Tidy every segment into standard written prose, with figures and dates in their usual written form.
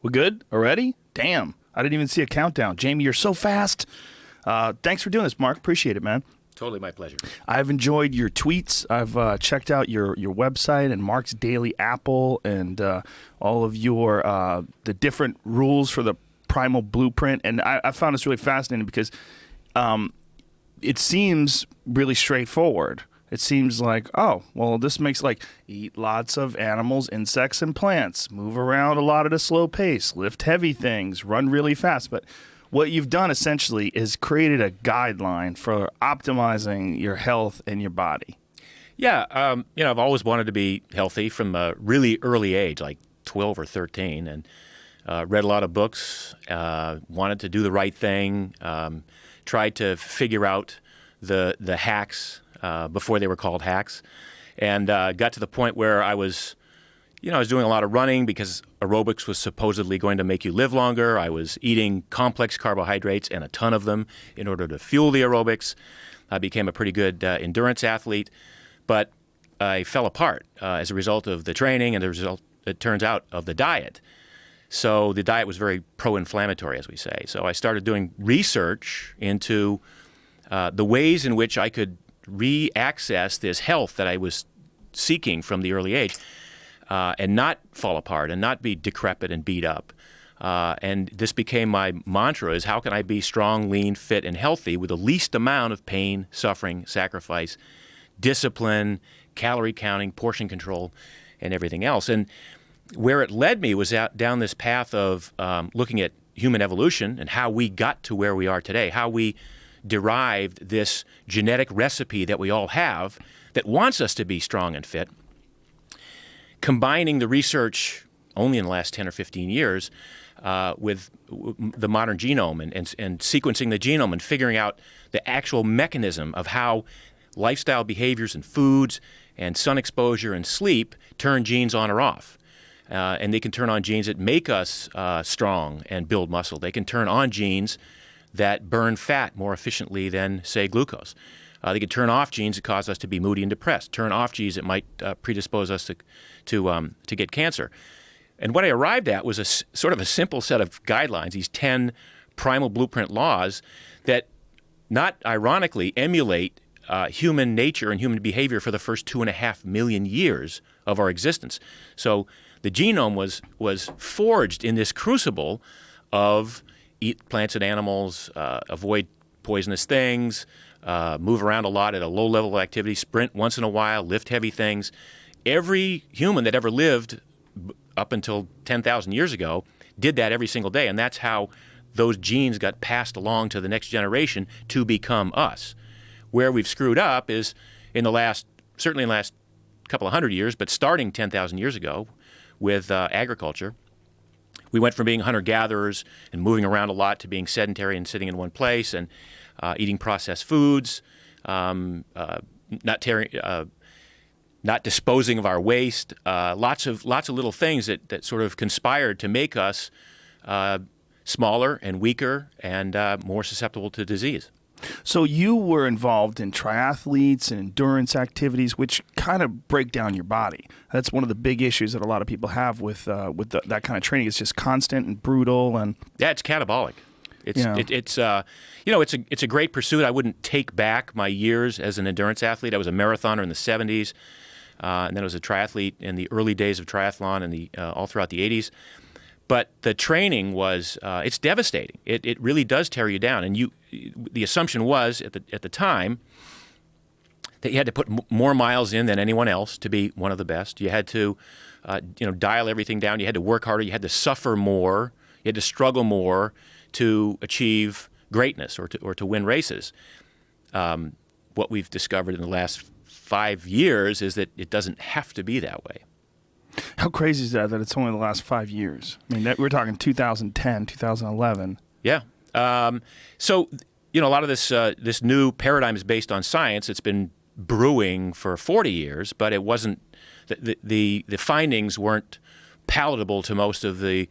We're good already? Damn. I didn't even see a countdown. Jamie, you're so fast. Thanks for doing this, Mark. Appreciate it, man. Totally my pleasure. I've enjoyed your tweets. I've checked out your website and Mark's Daily Apple and all of your the different rules for the Primal Blueprint. And I found this really fascinating because it seems really straightforward. It seems like, oh, well, this makes like eat lots of animals, insects, and plants, move around a lot at a slow pace, lift heavy things, run really fast. But what you've done essentially is created a guideline for optimizing your health and your body. Yeah, I've always wanted to be healthy from a really early age, like 12 or 13, and read a lot of books, wanted to do the right thing, tried to figure out the hacks before they were called hacks, and got to the point where I was doing a lot of running because aerobics was supposedly going to make you live longer. I was eating complex carbohydrates and a ton of them in order to fuel the aerobics. I became a pretty good endurance athlete, but I fell apart as a result of the training and the result, it turns out, of the diet. So the diet was very pro-inflammatory, as we say. So I started doing research into the ways in which I could re-access this health that I was seeking from the early age and not fall apart and not be decrepit and beat up. And this became my mantra: is how can I be strong, lean, fit, and healthy with the least amount of pain, suffering, sacrifice, discipline, calorie counting, portion control, and everything else. And where it led me was down this path of looking at human evolution and how we got to where we are today, how we derived this genetic recipe that we all have that wants us to be strong and fit, combining the research only in the last 10 or 15 years with the modern genome and sequencing the genome and figuring out the actual mechanism of how lifestyle behaviors and foods and sun exposure and sleep turn genes on or off. And they can turn on genes that make us strong and build muscle. They can turn on genes that burn fat more efficiently than, say, glucose. They can turn off genes that cause us to be moody and depressed, turn off genes that might predispose us to get cancer. And what I arrived at was sort of a simple set of guidelines, these 10 primal blueprint laws that, not ironically, emulate human nature and human behavior for the first 2.5 million years of our existence. So the genome was forged in this crucible of eat plants and animals, avoid poisonous things, move around a lot at a low level of activity, sprint once in a while, lift heavy things. Every human that ever lived up until 10,000 years ago did that every single day, and that's how those genes got passed along to the next generation to become us. Where we've screwed up is certainly in the last couple of hundred years, but starting 10,000 years ago with agriculture, we went from being hunter-gatherers and moving around a lot to being sedentary and sitting in one place and eating processed foods, not disposing of our waste, lots of little things that sort of conspired to make us smaller and weaker and more susceptible to disease. So you were involved in triathletes and endurance activities, which kind of break down your body. That's one of the big issues that a lot of people have with that kind of training. It's just constant and brutal, and it's catabolic. It's a great pursuit. I wouldn't take back my years as an endurance athlete. I was a marathoner in the 70s, and then I was a triathlete in the early days of triathlon and all throughout the 80s. But the training was it's devastating. It really does tear you down. And the assumption was at the time that you had to put more miles in than anyone else to be one of the best. You had to dial everything down. You had to work harder. You had to suffer more. You had to struggle more to achieve greatness or to win races. What we've discovered in the last 5 years is that it doesn't have to be that way. How crazy is that it's only the last 5 years? I mean, we're talking 2010, 2011. Yeah. So, a lot of this new paradigm is based on science. It's been brewing for 40 years, but it wasn't. The findings weren't palatable to most of the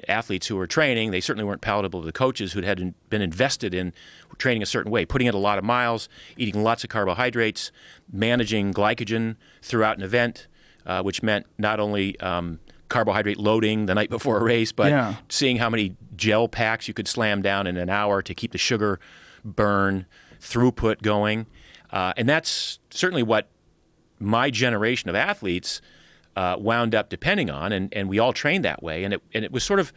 athletes who were training. They certainly weren't palatable to the coaches who had been invested in training a certain way, putting in a lot of miles, eating lots of carbohydrates, managing glycogen throughout an event. Which meant not only carbohydrate loading the night before a race, but Yeah. seeing how many gel packs you could slam down in an hour to keep the sugar burn throughput going. And that's certainly what my generation of athletes wound up depending on, and we all trained that way. And it was sort of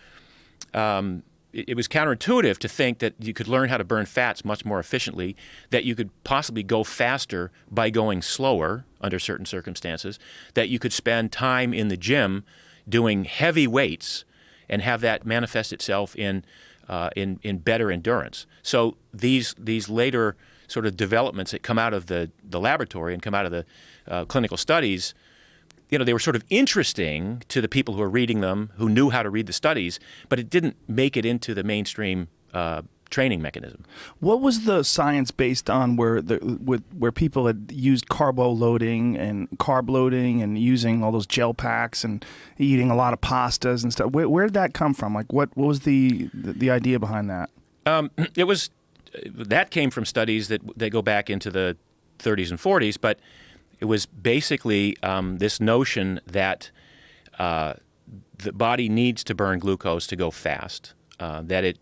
it was counterintuitive to think that you could learn how to burn fats much more efficiently, that you could possibly go faster by going slower under certain circumstances, that you could spend time in the gym doing heavy weights and have that manifest itself in better endurance. So these later sort of developments that come out of the laboratory and come out of the clinical studies, they were sort of interesting to the people who were reading them, who knew how to read the studies, but it didn't make it into the mainstream training mechanism. What was the science based on where people had used carbo loading and carb loading and using all those gel packs and eating a lot of pastas and stuff? Where did that come from? Like, what was the idea behind that? That came from studies that go back into the 30s and 40s, but it was basically this notion that the body needs to burn glucose to go fast, that it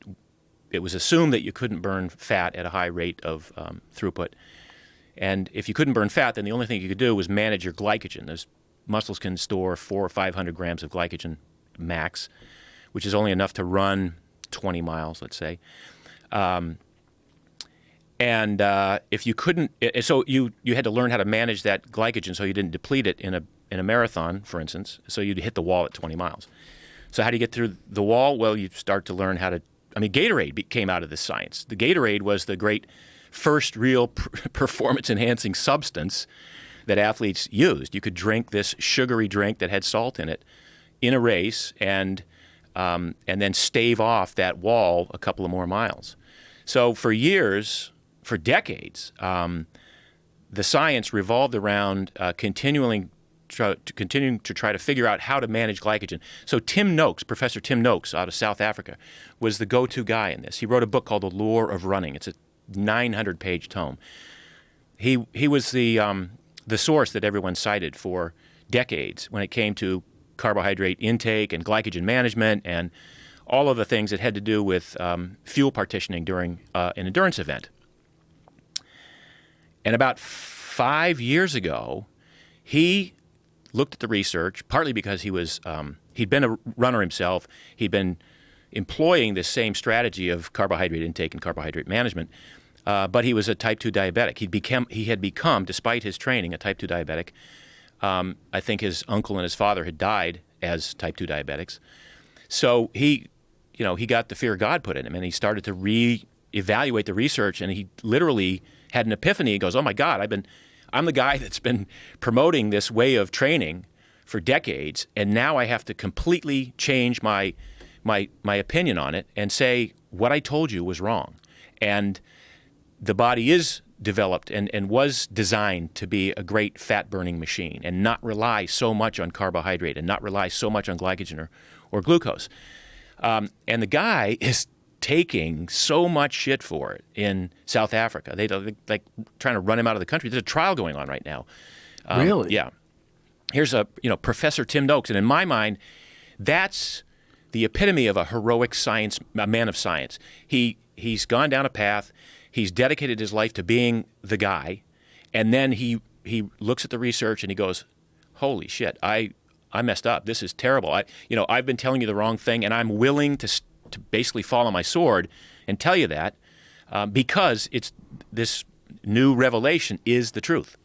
was assumed that you couldn't burn fat at a high rate of throughput. And if you couldn't burn fat, then the only thing you could do was manage your glycogen. Those muscles can store 400 or 500 grams of glycogen max, which is only enough to run 20 miles, let's say. And if you couldn't, so you had to learn how to manage that glycogen so you didn't deplete it in a marathon, for instance. So you'd hit the wall at 20 miles. So how do you get through the wall? Well, you start to learn how to. Gatorade came out of this science. The Gatorade was the great first real performance-enhancing substance that athletes used. You could drink this sugary drink that had salt in it in a race and then stave off that wall a couple of more miles. So for years, for decades, the science revolved around continuing to try to figure out how to manage glycogen. So Tim Noakes, Professor Tim Noakes out of South Africa, was the go-to guy in this. He wrote a book called The Lure of Running. It's a 900-page tome. He was the source that everyone cited for decades when it came to carbohydrate intake and glycogen management and all of the things that had to do with fuel partitioning during an endurance event. And about 5 years ago, he looked at the research, partly because he'd been a runner himself. He'd been employing this same strategy of carbohydrate intake and carbohydrate management, but he was a type 2 diabetic. He had become, despite his training, a type 2 diabetic. I think his uncle and his father had died as type 2 diabetics. So he got the fear of God put in him, and he started to reevaluate the research, and he literally had an epiphany. He goes, "Oh my God, I'm the guy that's been promoting this way of training for decades, and now I have to completely change my opinion on it and say what I told you was wrong." And the body is developed and was designed to be a great fat-burning machine and not rely so much on carbohydrate and not rely so much on glycogen or glucose. And the guy is taking so much shit for it in South Africa. They like trying to run him out of the country. There's a trial going on right now. Really? Yeah. Here's Professor Tim Noakes, and in my mind, that's the epitome of a heroic science, a man of science. He's gone down a path. He's dedicated his life to being the guy, and then he looks at the research and he goes, "Holy shit! I messed up. This is terrible. I've been telling you the wrong thing, and I'm willing to basically fall on my sword and tell you that because it's this new revelation is the truth."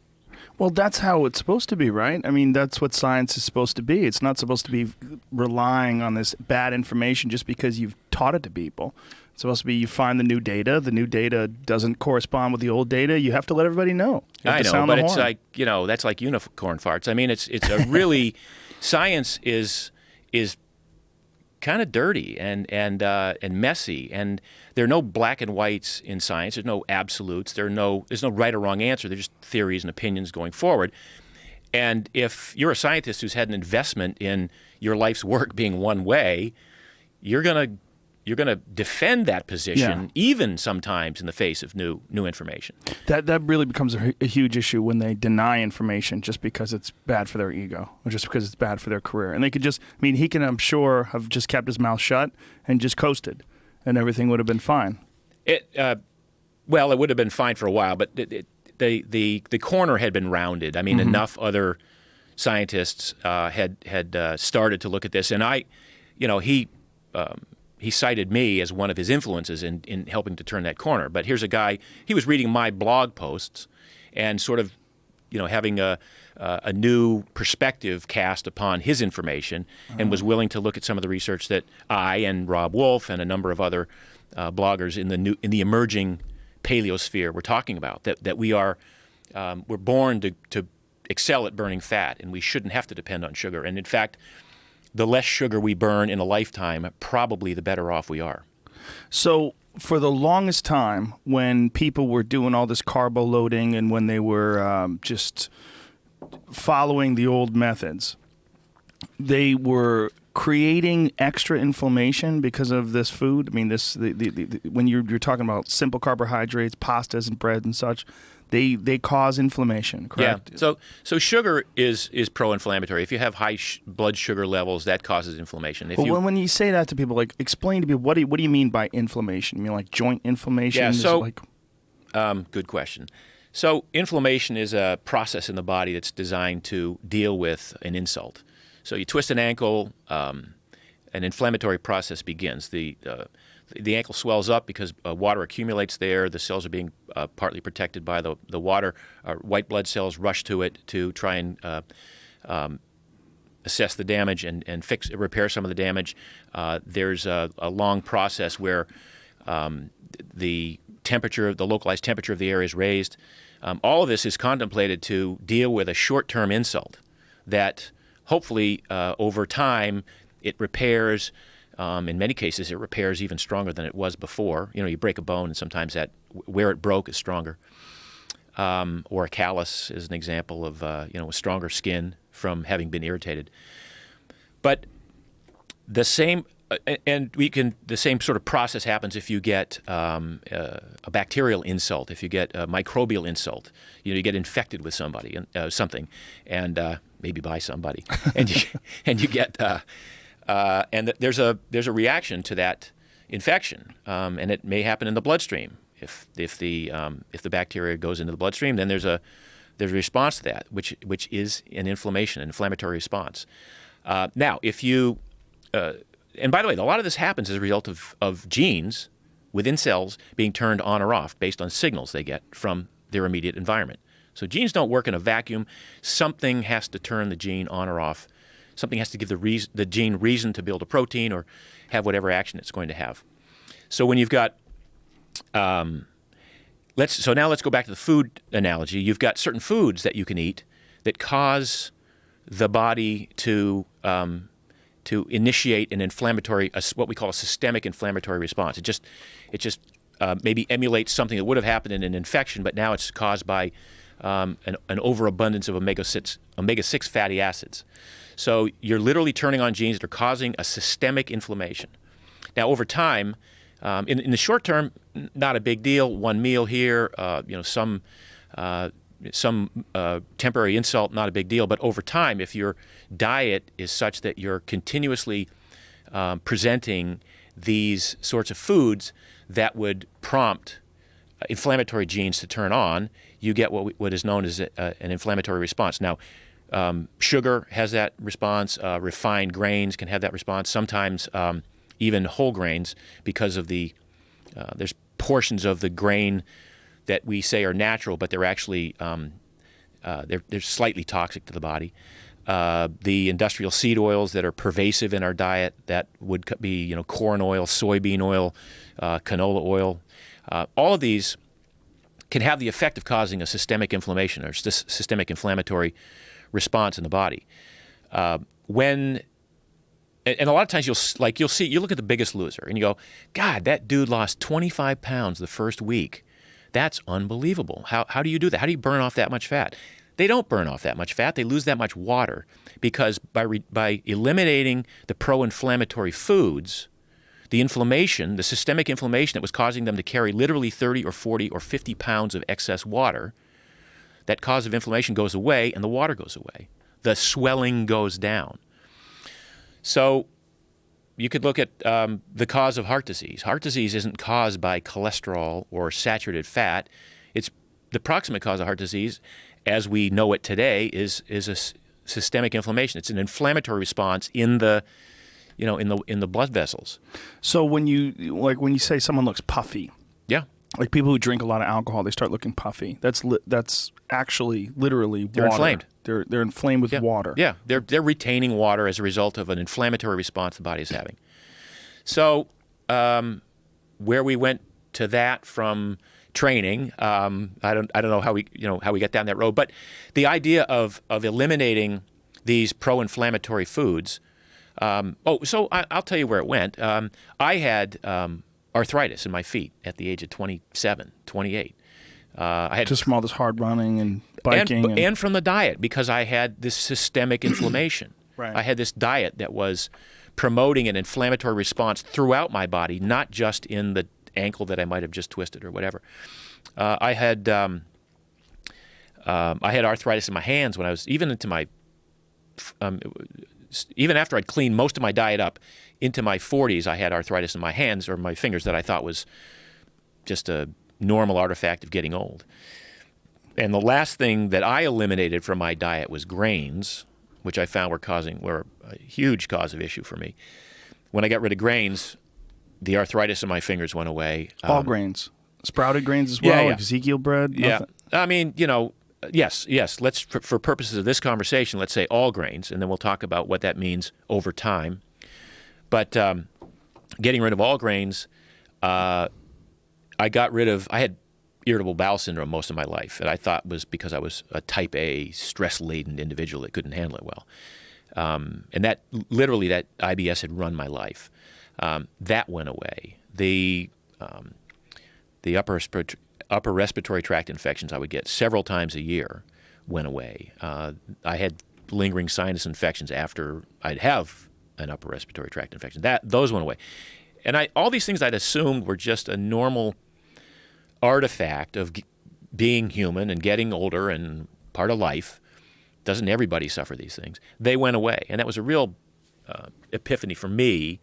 Well, that's how it's supposed to be, right? That's what science is supposed to be. It's not supposed to be relying on this bad information just because you've taught it to people. It's supposed to be you find the new data. The new data doesn't correspond with the old data. You have to let everybody know. I know, but it's like, that's like unicorn farts. It's a really science is kind of dirty and messy, and there are no black and whites in science. There's no absolutes. There's no right or wrong answer. They're just theories and opinions going forward. And if you're a scientist who's had an investment in your life's work being one way, you're gonna you're going to defend that position, even sometimes in the face of new information. That really becomes a huge issue when they deny information just because it's bad for their ego or just because it's bad for their career. And they could just, I mean, he can, I'm sure, have just kept his mouth shut and just coasted, and everything would have been fine. Well, it would have been fine for a while, but the corner had been rounded. I mean, enough other scientists had started to look at this, and he cited me as one of his influences in helping to turn that corner. But here's a guy, he was reading my blog posts and sort of, having a new perspective cast upon his information, and was willing to look at some of the research that I and Rob Wolf and a number of other bloggers in the emerging paleosphere were talking about, that we're born to excel at burning fat, and we shouldn't have to depend on sugar. And in fact, the less sugar we burn in a lifetime, probably the better off we are. So for the longest time, when people were doing all this carbo loading and when they were just following the old methods, they were creating extra inflammation because of this food. I mean, when you're talking about simple carbohydrates, pastas and bread and such, they cause inflammation, correct? Yeah. So sugar is pro-inflammatory. If you have high blood sugar levels, that causes inflammation. When you say that to people, like, explain to me what do you mean by inflammation? You mean like joint inflammation? Yeah. So, good question. So inflammation is a process in the body that's designed to deal with an insult. So you twist an ankle, an inflammatory process begins. The ankle swells up because water accumulates there. The cells are being partly protected by the water. White blood cells rush to it to try and assess the damage and repair some of the damage. There's a long process where the localized temperature of the area is raised. All of this is contemplated to deal with a short-term insult that hopefully over time it repairs. In many cases, it repairs even stronger than it was before. You break a bone, and sometimes that where it broke is stronger. Or a callus is an example of a stronger skin from having been irritated. But the same the same sort of process happens if you get a bacterial insult, if you get a microbial insult. You get infected with somebody something, and maybe by somebody, and you get. And there's a reaction to that infection, and it may happen in the bloodstream. If the bacteria goes into the bloodstream, then there's a response to that, which is an inflammatory response. Now, if you and by the way, a lot of this happens as a result of genes within cells being turned on or off based on signals they get from their immediate environment. So genes don't work in a vacuum. Something has to turn the gene on or off. Something has to give the gene reason to build a protein or have whatever action it's going to have. So when you've got, let's go back to the food analogy. You've got certain foods that you can eat that cause the body to initiate an inflammatory, what we call a systemic inflammatory response. It just maybe emulates something that would have happened in an infection, but now it's caused by an overabundance of omega-6 fatty acids. So you're literally turning on genes that are causing a systemic inflammation. Now, over time, in the short term, not a big deal. One meal here, some temporary insult, not a big deal. But over time, if your diet is such that you're continuously presenting these sorts of foods that would prompt inflammatory genes to turn on, you get what is known as an inflammatory response. Now, sugar has that response. Refined grains can have that response. Sometimes even whole grains, because of there's portions of the grain that we say are natural, but they're actually they're slightly toxic to the body. The industrial seed oils that are pervasive in our diet, that would be corn oil, soybean oil, canola oil. All of these can have the effect of causing a systemic inflammation or systemic inflammatory response in the body. And a lot of times you look at The Biggest Loser and you go, God, that dude lost 25 pounds the first week. That's unbelievable. How do you do that? How do you burn off that much fat? They don't burn off that much fat. They lose that much water because by eliminating the pro-inflammatory foods, the inflammation, the systemic inflammation that was causing them to carry literally 30 or 40 or 50 pounds of excess water, that cause of inflammation goes away and the water goes away. The swelling goes down. So you could look at the cause of heart disease. Heart disease isn't caused by cholesterol or saturated fat. It's the proximate cause of heart disease, as we know it today, is a systemic inflammation. It's an inflammatory response in the blood vessels. So when you say someone looks puffy, Yeah, like people who drink a lot of alcohol, they start looking puffy. That's actually literally they're water. inflamed. They're inflamed with water. Yeah, they're retaining water as a result of an inflammatory response the body is having. So where we went to that from training, I don't know how we got down that road, but the idea of eliminating these pro-inflammatory foods. So I'll tell you where it went. I had arthritis in my feet at the age of 27, 28. I had just from all this hard running and biking. And from the diet, because I had this systemic inflammation. Right. I had this diet that was promoting an inflammatory response throughout my body, not just in the ankle that I might have just twisted or whatever. I had arthritis in my hands when I was even after I'd cleaned most of my diet up into my 40s. I had arthritis in my hands or my fingers that I thought was just a normal artifact of getting old. And the last thing that I eliminated from my diet was grains, which I found were a huge cause of issue for me. When I got rid of grains, the arthritis in my fingers went away. All grains, sprouted grains as well, like Ezekiel bread. Nothing. Yeah, I mean, yes. Let's for purposes of this conversation, let's say all grains, and then we'll talk about what that means over time. But getting rid of all grains, I had irritable bowel syndrome most of my life, and I thought was because I was a type A, stress-laden individual that couldn't handle it well. And that IBS had run my life. That went away. The upper respiratory tract infections I would get several times a year went away. I had lingering sinus infections after I'd have an upper respiratory tract infection. Those went away. And all these things I'd assumed were just a normal artifact of being human and getting older and part of life. Doesn't everybody suffer these things? They went away. And that was a real epiphany for me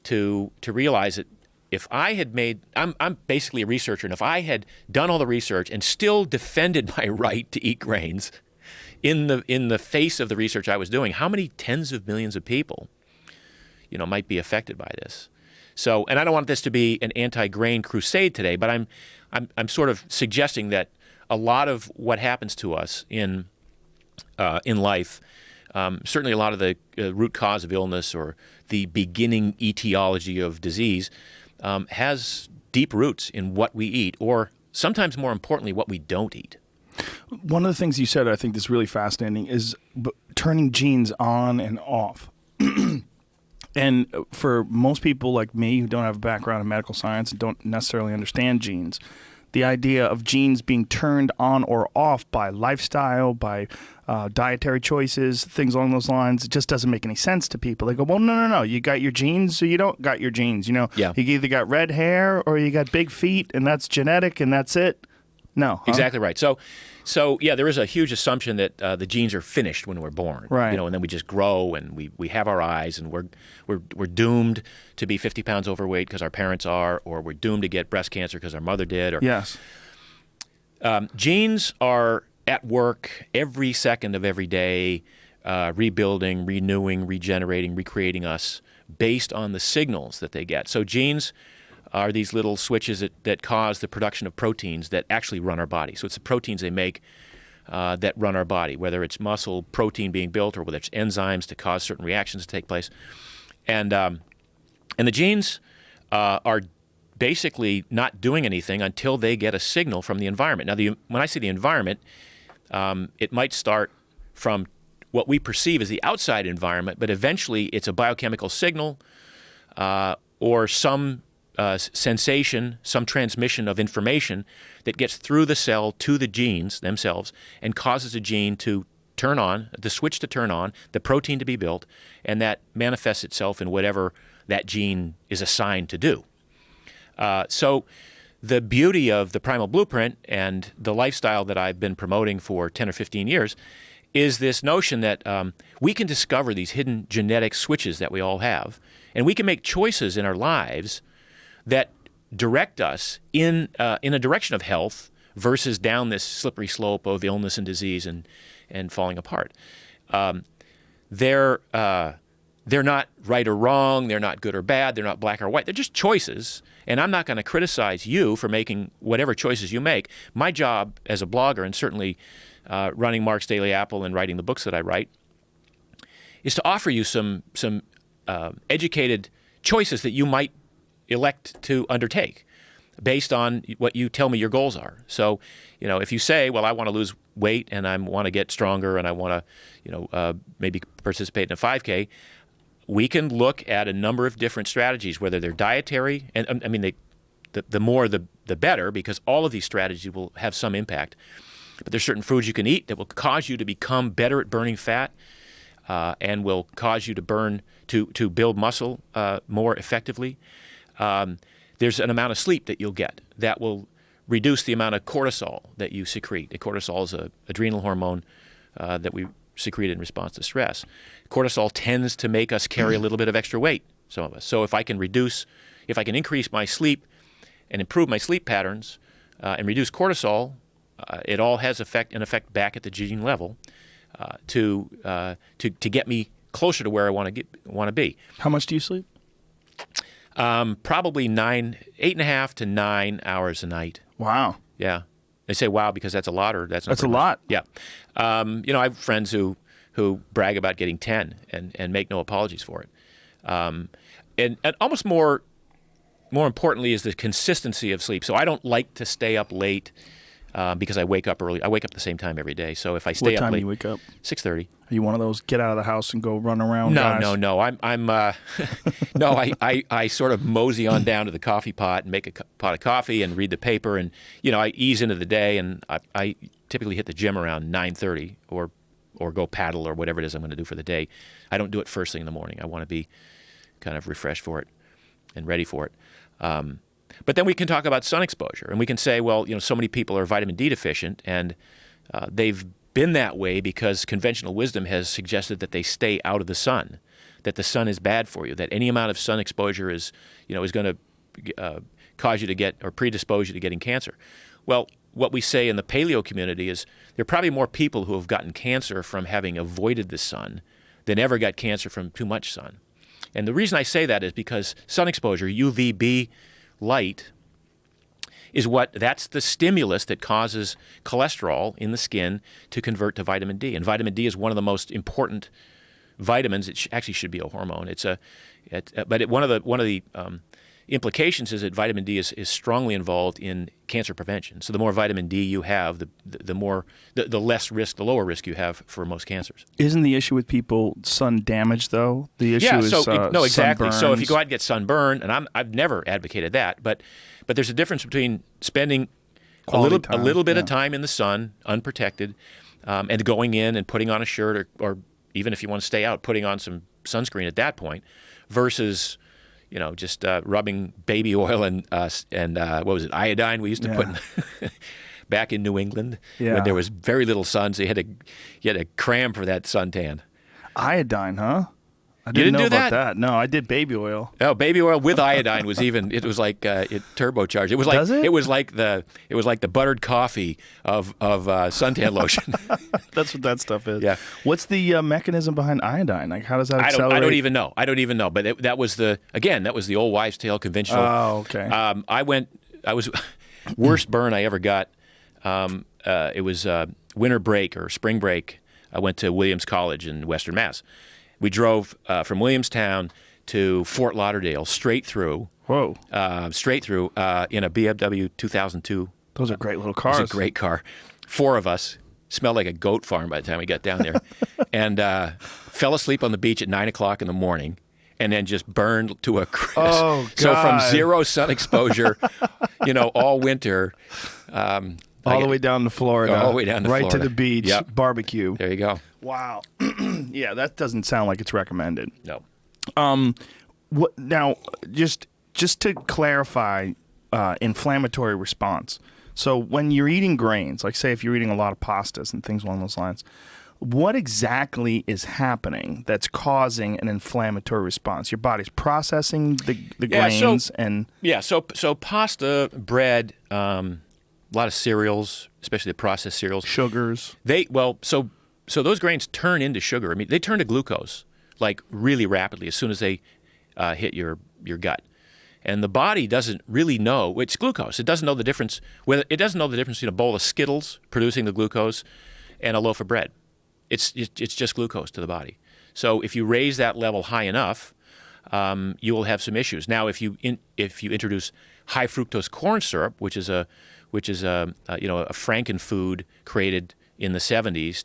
to realize that if I had I'm basically a researcher, and if I had done all the research and still defended my right to eat grains in the face of the research I was doing, how many tens of millions of people, might be affected by this? So, and I don't want this to be an anti-grain crusade today, but I'm sort of suggesting that a lot of what happens to us in life, certainly a lot of the root cause of illness or the beginning etiology of disease, has deep roots in what we eat, or sometimes more importantly, what we don't eat. One of the things you said I think is really fascinating is turning genes on and off. And for most people like me who don't have a background in medical science and don't necessarily understand genes, the idea of genes being turned on or off by lifestyle, by dietary choices, things along those lines, it just doesn't make any sense to people. They go, well, no, you got your genes, so you don't got your genes. You either got red hair or you got big feet, and that's genetic, and that's it. No. Huh? Exactly right. So yeah, there is a huge assumption that the genes are finished when we're born. Right. And then we just grow and we have our eyes, and we're doomed to be 50 pounds overweight because our parents are, or we're doomed to get breast cancer because our mother did. Or yes. Genes are at work every second of every day, rebuilding, renewing, regenerating, recreating us based on the signals that they get. So genes are these little switches that cause the production of proteins that actually run our body. So it's the proteins they make that run our body, whether it's muscle protein being built or whether it's enzymes to cause certain reactions to take place. And the genes are basically not doing anything until they get a signal from the environment. Now, when I say the environment, it might start from what we perceive as the outside environment, but eventually it's a biochemical signal or some sensation, some transmission of information that gets through the cell to the genes themselves and causes a gene to turn on, the switch to turn on, the protein to be built, and that manifests itself in whatever that gene is assigned to do. So the beauty of the Primal Blueprint and the lifestyle that I've been promoting for 10 or 15 years is this notion that we can discover these hidden genetic switches that we all have, and we can make choices in our lives that direct us in a direction of health versus down this slippery slope of illness and disease and falling apart. They're not right or wrong. They're not good or bad. They're not black or white. They're just choices. And I'm not going to criticize you for making whatever choices you make. My job as a blogger, and certainly running Mark's Daily Apple and writing the books that I write, is to offer you some educated choices that you might elect to undertake based on what you tell me your goals are. So, if you say, well, I want to lose weight and I want to get stronger and I want to, maybe participate in a 5K, we can look at a number of different strategies, whether they're dietary, and the more the better, because all of these strategies will have some impact. But there's certain foods you can eat that will cause you to become better at burning fat, and will cause you to build muscle more effectively. There's an amount of sleep that you'll get that will reduce the amount of cortisol that you secrete. Cortisol is an adrenal hormone that we secrete in response to stress. Cortisol tends to make us carry a little bit of extra weight, some of us. So if I can increase my sleep and improve my sleep patterns and reduce cortisol, it all has an effect back at the gene level to get me closer to where I want to be. How much do you sleep? Probably 8.5 to 9 hours a night. Wow. Yeah. They say wow because that's a lot, or that's not. That's a lot. Yeah. I have friends who brag about getting 10 and make no apologies for it. And almost more importantly is the consistency of sleep. So I don't like to stay up late because I wake up early. I wake up the same time every day. So if I stay up late, what time do you wake up? 6:30. Are you one of those get out of the house and go run around guys? No. I'm no. I sort of mosey on down to the coffee pot and make a pot of coffee and read the paper, and I ease into the day, and I typically hit the gym around 9:30 or go paddle or whatever it is I'm going to do for the day. I don't do it first thing in the morning. I want to be kind of refreshed for it and ready for it. But then we can talk about sun exposure, and we can say, well, so many people are vitamin D deficient, and they've been that way because conventional wisdom has suggested that they stay out of the sun, that the sun is bad for you, that any amount of sun exposure is going to cause you to get or predispose you to getting cancer. Well, what we say in the paleo community is there are probably more people who have gotten cancer from having avoided the sun than ever got cancer from too much sun. And the reason I say that is because sun exposure, UVB light, that's the stimulus that causes cholesterol in the skin to convert to vitamin D. And vitamin D is one of the most important vitamins. It actually should be a hormone. One of the implications is that vitamin D is strongly involved in cancer prevention. So the more vitamin D you have, the lower risk you have for most cancers. Isn't the issue with people sun damage though? The issue is no, exactly. sunburns. So if you go out and get sunburn, and I've never advocated that, but there's a difference between spending a little bit of time in the sun unprotected, and going in and putting on a shirt or even if you want to stay out, putting on some sunscreen at that point, versus just rubbing baby oil and what was it, iodine we used to put in back in New England when there was very little sun, so you had to cram for that suntan. Iodine, huh? I didn't know do about that? No, I did baby oil. Oh, baby oil with iodine was it was like it turbocharged. It was like Does it? It was like the buttered coffee of suntan lotion. That's what that stuff is. Yeah. What's the mechanism behind iodine? Like, how does that accelerate? I don't even know. But that was the old wives' tale conventional. Oh, okay. Worst burn I ever got. It was winter break or spring break. I went to Williams College in Western Mass. We drove from Williamstown to Fort Lauderdale straight through. Whoa. In a BMW 2002. Those are great little cars. It was a great car. 4 of us. Smelled like a goat farm by the time we got down there. And fell asleep on the beach at 9 o'clock in the morning and then just burned to a crisp. Oh, God. So from zero sun exposure, all winter, All the way down to Florida. All the way down to right Florida. to the beach, Yep. barbecue. There you go. Wow. Yeah, that doesn't sound like it's recommended. No. What now? Just to clarify, inflammatory response. So when you're eating grains, like say if you're eating a lot of pastas and things along those lines, what exactly is happening that's causing an inflammatory response? Your body's processing the grains and So pasta, bread, a lot of cereals, especially the processed cereals, sugars. So those grains turn into sugar. I mean, they turn to glucose like really rapidly as soon as they hit your gut. And the body doesn't really know it's glucose. It doesn't know the difference. It doesn't know the difference between a bowl of Skittles producing the glucose and a loaf of bread. It's just glucose to the body. So if you raise that level high enough, you will have some issues. Now, if you introduce high fructose corn syrup, which is a frankenfood created in the 70s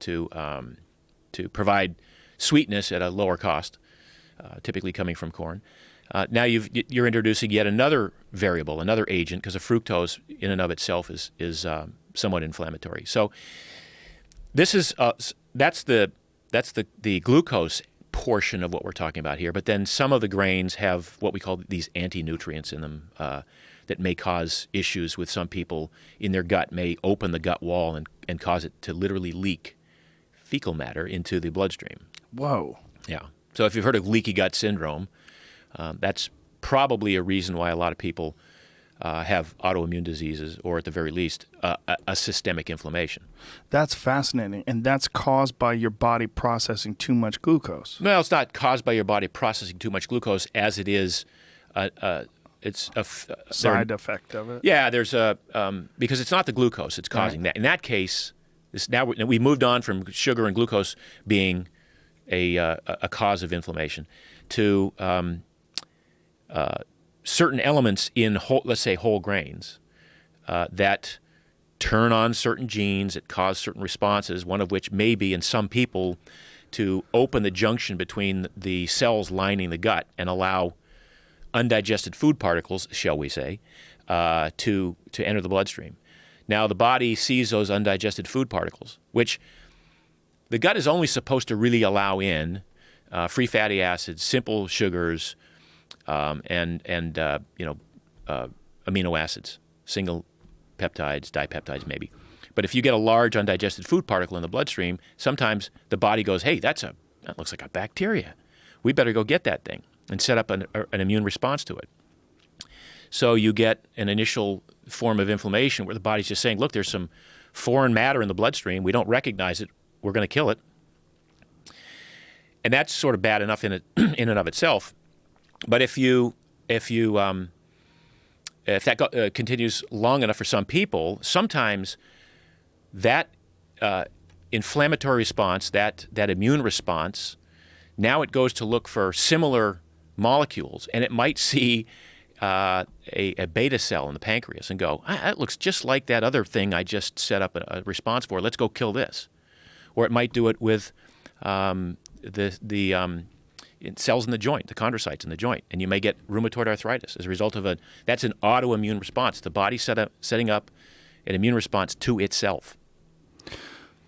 to provide sweetness at a lower cost, typically coming from corn. Now you're introducing yet another variable, another agent, because the fructose in and of itself is somewhat inflammatory. So this is that's the glucose portion of what we're talking about here. But then some of the grains have what we call these anti-nutrients in them that may cause issues with some people in their gut, may open the gut wall and cause it to literally leak fecal matter into the bloodstream. Whoa. Yeah. So if you've heard of leaky gut syndrome, that's probably a reason why a lot of people have autoimmune diseases, or at the very least, a systemic inflammation. That's fascinating, and that's caused by your body processing too much glucose. Well, it's not caused by your body processing too much glucose, as it is. It's a side effect of it. Yeah, there's because it's not the glucose that's causing that. In that case, now we moved on from sugar and glucose being a cause of inflammation to certain elements in let's say whole grains that turn on certain genes that cause certain responses, one of which may be in some people to open the junction between the cells lining the gut and allow undigested food particles, shall we say, to enter the bloodstream. Now the body sees those undigested food particles, which the gut is only supposed to really allow in free fatty acids, simple sugars, and amino acids, single peptides, dipeptides maybe. But if you get a large undigested food particle in the bloodstream, sometimes the body goes, hey, that looks like a bacteria. We better go get that thing and set up an immune response to it. So you get an initial form of inflammation where the body's just saying, look, there's some foreign matter in the bloodstream. We don't recognize it. We're going to kill it. And that's sort of bad enough in and of itself. But if that continues long enough for some people, sometimes that inflammatory response, that immune response, now it goes to look for similar molecules, and it might see a beta cell in the pancreas and go, that looks just like that other thing I just set up a response for. Let's go kill this. Or it might do it with the cells in the joint, the chondrocytes in the joint, and you may get rheumatoid arthritis as a result of that's an autoimmune response. The body setting up an immune response to itself.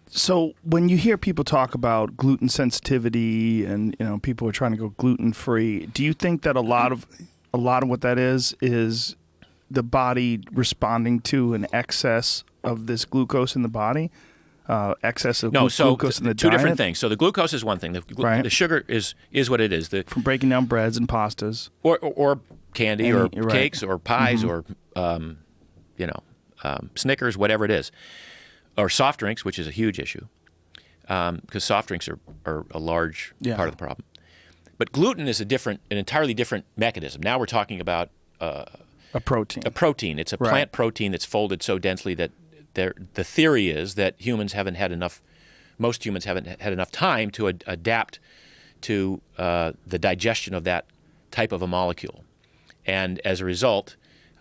So when you hear people talk about gluten sensitivity and people are trying to go gluten free, do you think that a lot of what that is the body responding to an excess of this glucose in the body? Excess of glucose in the two diet? different things. So the glucose is one thing. The sugar is what it is. From breaking down breads and pastas, or candy, or cakes, right. or pies, or Snickers, whatever it is, or soft drinks, which is a huge issue, because soft drinks are a large part of the problem. But gluten is an entirely different mechanism. Now we're talking about a protein. A protein. It's a plant protein that's folded so densely that the theory is that most humans haven't had enough time to adapt to the digestion of that type of a molecule. And as a result,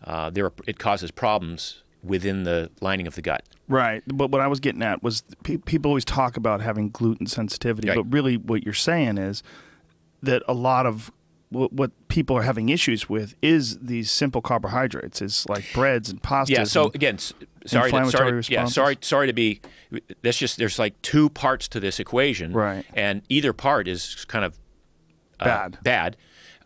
it causes problems within the lining of the gut. Right. But what I was getting at was people always talk about having gluten sensitivity, right. But really what you're saying is that a lot of what people are having issues with is these simple carbohydrates, is like breads and pastas. Yeah, so again, inflammatory responses? Sorry to be. That's just there's like two parts to this equation, right? And either part is kind of bad,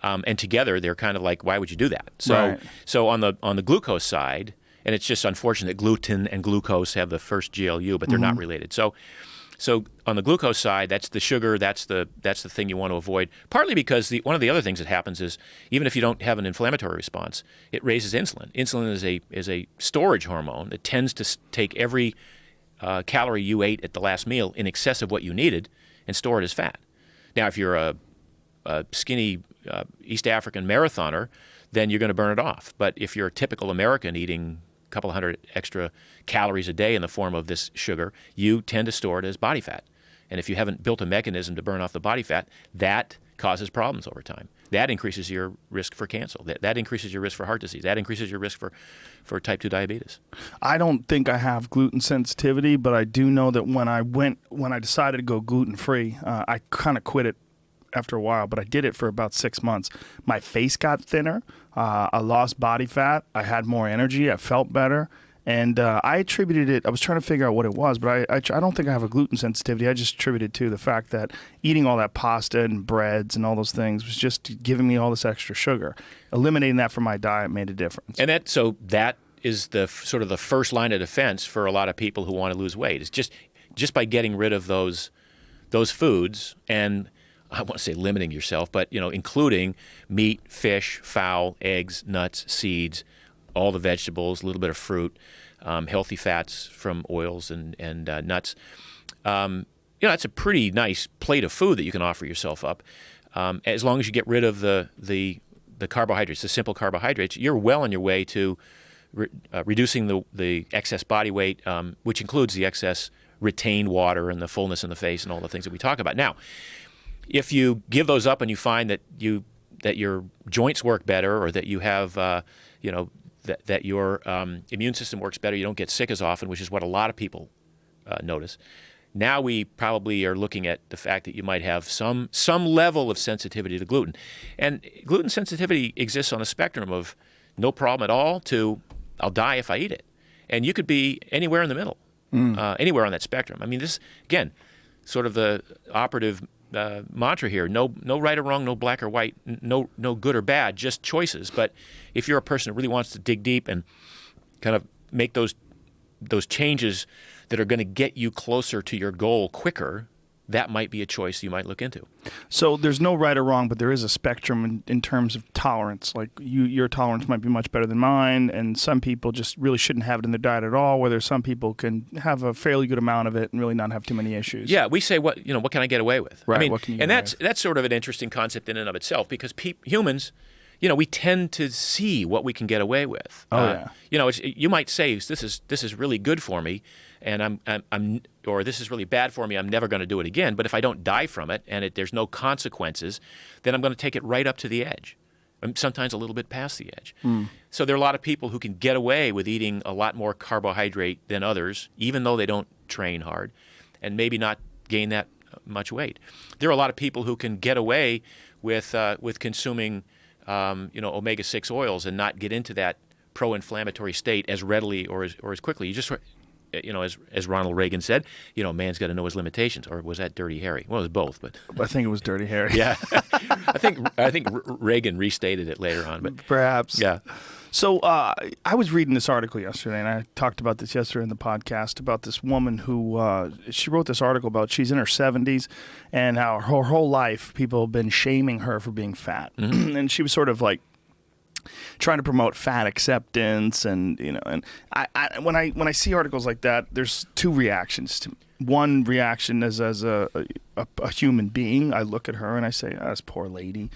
and together they're kind of like, why would you do that? So on the glucose side, and it's just unfortunate that gluten and glucose have the first GLU, but they're not related. So on the glucose side, that's the sugar, that's the thing you want to avoid. Partly because one of the other things that happens is even if you don't have an inflammatory response, it raises insulin. Insulin is a storage hormone that tends to take every calorie you ate at the last meal in excess of what you needed and store it as fat. Now, if you're a skinny East African marathoner, then you're going to burn it off. But if you're a typical American eating a couple hundred extra calories a day in the form of this sugar, you tend to store it as body fat. And if you haven't built a mechanism to burn off the body fat, that causes problems over time. That increases your risk for cancer. That increases your risk for heart disease. That increases your risk for type 2 diabetes. I don't think I have gluten sensitivity, but I do know that when I decided to go gluten-free, I kind of quit it after a while, but I did it for about 6 months. My face got thinner. I lost body fat. I had more energy. I felt better. And I attributed it, I was trying to figure out what it was, but I don't think I have a gluten sensitivity. I just attributed it to the fact that eating all that pasta and breads and all those things was just giving me all this extra sugar. Eliminating that from my diet made a difference. And that is the sort of the first line of defense for a lot of people who want to lose weight. It's just by getting rid of those foods, and I want to say limiting yourself, but including meat, fish, fowl, eggs, nuts, seeds, all the vegetables, a little bit of fruit, healthy fats from oils and nuts. That's a pretty nice plate of food that you can offer yourself up. As long as you get rid of the carbohydrates, the simple carbohydrates, you're well on your way to reducing the excess body weight, which includes the excess retained water and the fullness in the face and all the things that we talk about. Now, if you give those up and you find that your joints work better, or that you have that your immune system works better, you don't get sick as often, which is what a lot of people notice. Now we probably are looking at the fact that you might have some level of sensitivity to gluten. And gluten sensitivity exists on a spectrum of no problem at all to I'll die if I eat it. And you could be anywhere in the middle, anywhere on that spectrum. I mean, this, again, sort of the operative mantra here: no right or wrong, no black or white, no good or bad, just choices. But if you're a person who really wants to dig deep and kind of make those changes that are going to get you closer to your goal quicker, that might be a choice you might look into. So there's no right or wrong, but there is a spectrum in terms of tolerance. Like your tolerance might be much better than mine, and some people just really shouldn't have it in their diet at all, whereas some people can have a fairly good amount of it and really not have too many issues. Yeah, we say what can I get away with? Right. I mean, what can you and that's sort of an interesting concept in and of itself, because humans, we tend to see what we can get away with. Oh yeah. You might say this is really good for me, and or this is really bad for me. I'm never going to do it again. But if I don't die from it and there's no consequences, then I'm going to take it right up to the edge. Sometimes a little bit past the edge. So there are a lot of people who can get away with eating a lot more carbohydrate than others, even though they don't train hard, and maybe not gain that much weight. There are a lot of people who can get away with consuming omega-6 oils and not get into that pro-inflammatory state as readily or as quickly. You just, as Ronald Reagan said, man's got to know his limitations. Or was that Dirty Harry? Well, it was both, but I think it was Dirty Harry. Yeah, I think Reagan restated it later on, but perhaps. Yeah. So I was reading this article yesterday, and I talked about this yesterday in the podcast, about this woman who she wrote this article about, she's in her 70s, and how her whole life people have been shaming her for being fat. Mm-hmm. And she was sort of like trying to promote fat acceptance, and and I when I see articles like that, there's two reactions to me. One reaction is as a human being. I look at her and I say, oh, this poor lady.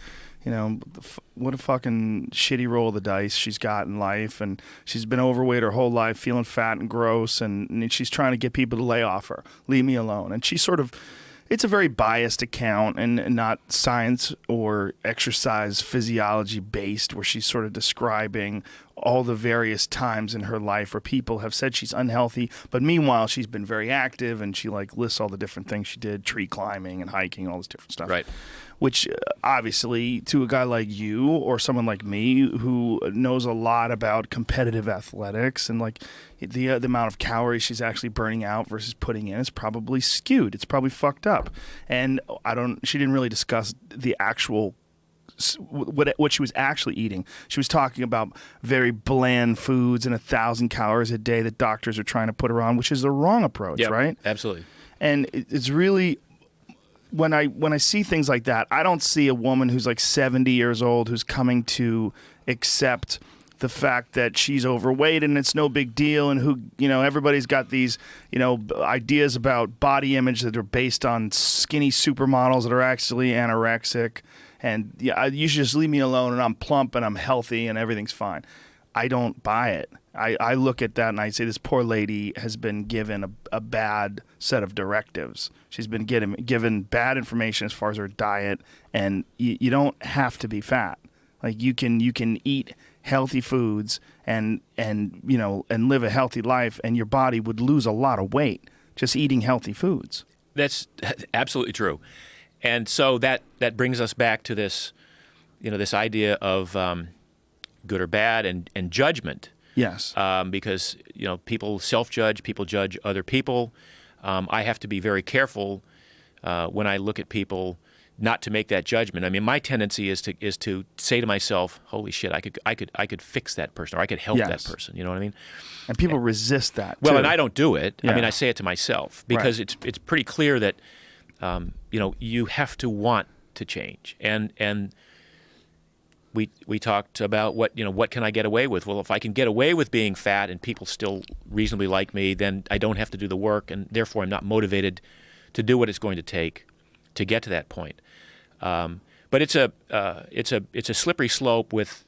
What a fucking shitty roll of the dice she's got in life, and she's been overweight her whole life, feeling fat and gross, and she's trying to get people to lay off her, leave me alone. And she's sort of, it's a very biased account and not science or exercise physiology based, where she's sort of describing all the various times in her life where people have said she's unhealthy, but meanwhile she's been very active, and she like lists all the different things she did, tree climbing and hiking, all this different stuff. Right. Which obviously to a guy like you or someone like me who knows a lot about competitive athletics and like the amount of calories she's actually burning out versus putting in is probably skewed. It's probably fucked up. And she didn't really discuss the actual what she was actually eating. She was talking about very bland foods and 1,000 calories a day that doctors are trying to put her on, which is the wrong approach, right? Absolutely. And it's really, when I see things like that, I don't see a woman who's like 70 years old who's coming to accept the fact that she's overweight and it's no big deal, and who, everybody's got these, ideas about body image that are based on skinny supermodels that are actually anorexic. And yeah, you should just leave me alone, and I'm plump and I'm healthy and everything's fine. I don't buy it. I look at that and I say this poor lady has been given a bad set of directives. She's been given bad information as far as her diet, and you don't have to be fat. Like you can eat healthy foods and live a healthy life, and your body would lose a lot of weight just eating healthy foods. That's absolutely true. And so that brings us back to this, this idea of good or bad and judgment. Yes. Because, people self-judge, people judge other people. I have to be very careful when I look at people not to make that judgment. I mean, my tendency is to say to myself, "Holy shit, I could fix that person, or I could help that person." You know what I mean? And people resist that. Well, too. and I don't do it. Yeah. I mean, I say it to myself because Right. it's pretty clear that you have to want to change. And we talked about what can I get away with? Well, if I can get away with being fat and people still reasonably like me, then I don't have to do the work, and therefore I'm not motivated to do what it's going to take to get to that point. But it's a slippery slope with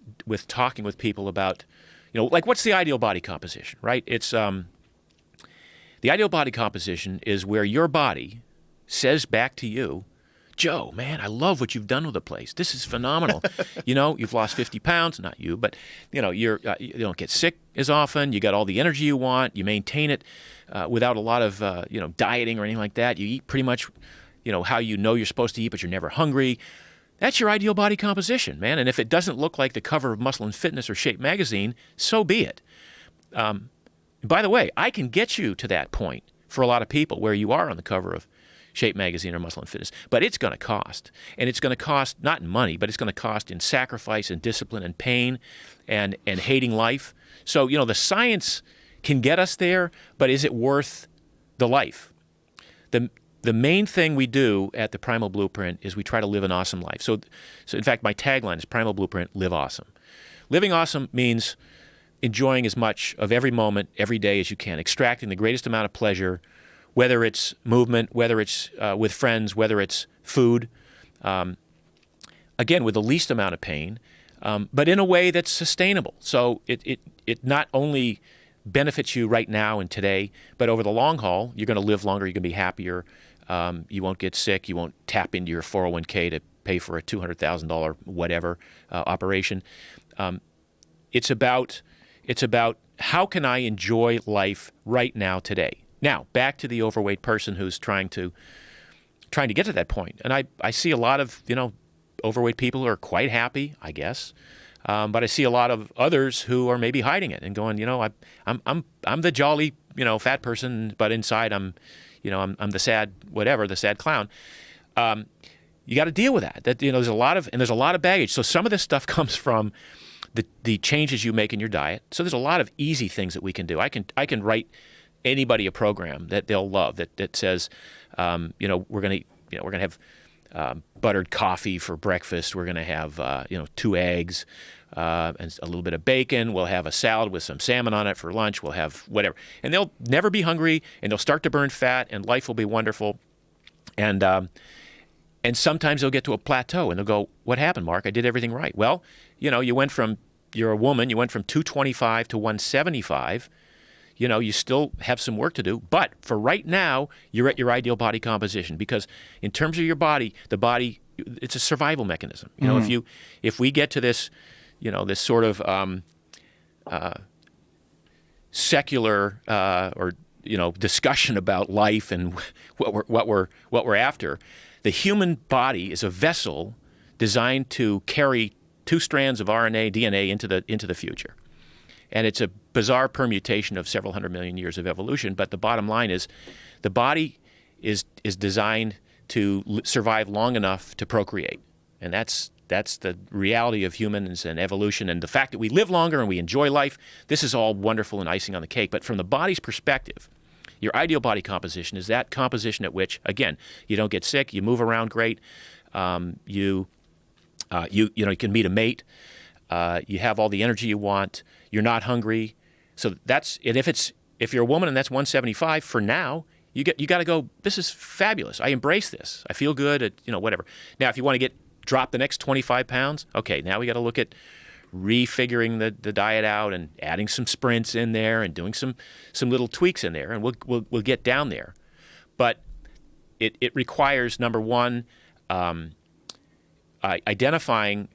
talking with people about, like what's the ideal body composition, right? It's the ideal body composition is where your body says back to you, "Joe, man, I love what you've done with the place. This is phenomenal. You've lost 50 pounds, not you, but you don't get sick as often. You got all the energy you want. You maintain it without a lot of dieting or anything like that. You eat pretty much how you're supposed to eat, but you're never hungry. That's your ideal body composition, man. And if it doesn't look like the cover of Muscle and Fitness or Shape magazine, so be it. By the way, I can get you to that point for a lot of people where you are on the cover of Shape magazine or Muscle and Fitness, but it's going to cost. And it's going to cost not in money, but it's going to cost in sacrifice and discipline and pain and hating life. So, the science can get us there, but is it worth the life? The main thing we do at the Primal Blueprint is we try to live an awesome life. So in fact, my tagline is Primal Blueprint, live awesome. Living awesome means enjoying as much of every moment, every day as you can, extracting the greatest amount of pleasure, whether it's movement, whether it's with friends, whether it's food, again, with the least amount of pain, but in a way that's sustainable. So it not only benefits you right now and today, but over the long haul, you're going to live longer, you're going to be happier, you won't get sick, you won't tap into your 401k to pay for a $200,000 whatever operation. It's about how can I enjoy life right now today. Now, back to the overweight person who's trying to get to that point. And I see a lot of, overweight people who are quite happy, I guess. But I see a lot of others who are maybe hiding it and going, I'm the jolly, fat person, but inside I'm the sad whatever, the sad clown. You got to deal with that. There's a lot of baggage. So some of this stuff comes from the changes you make in your diet. So there's a lot of easy things that we can do. I can write anybody a program that they'll love that says, we're gonna have buttered coffee for breakfast. We're gonna have 2 eggs and a little bit of bacon. We'll have a salad with some salmon on it for lunch. We'll have whatever, and they'll never be hungry, and they'll start to burn fat, and life will be wonderful. And sometimes they'll get to a plateau, and they'll go, "What happened, Mark? I did everything right." Well, you're a woman. You went from 225 to 175. You still have some work to do, but for right now, you're at your ideal body composition, because in terms of your body, the body, it's a survival mechanism. If we get to this, this sort of secular or discussion about life and what we're after. The human body is a vessel designed to carry 2 strands of RNA, DNA into the future, and it's a bizarre permutation of several hundred million years of evolution. But the bottom line is, the body is designed to survive long enough to procreate, and that's the reality of humans and evolution. And the fact that we live longer and we enjoy life, this is all wonderful and icing on the cake. But from the body's perspective, your ideal body composition is that composition at which, again, you don't get sick, you move around great, you can meet a mate, you have all the energy you want, you're not hungry. So that's, and if you're a woman and that's 175 for now, you got to go, this is fabulous. I embrace this. I feel good, whatever. Now, if you want to drop the next 25 pounds, okay, now we got to look at refiguring the diet out and adding some sprints in there and doing some little tweaks in there, and we'll get down there. But it requires, number one, identifying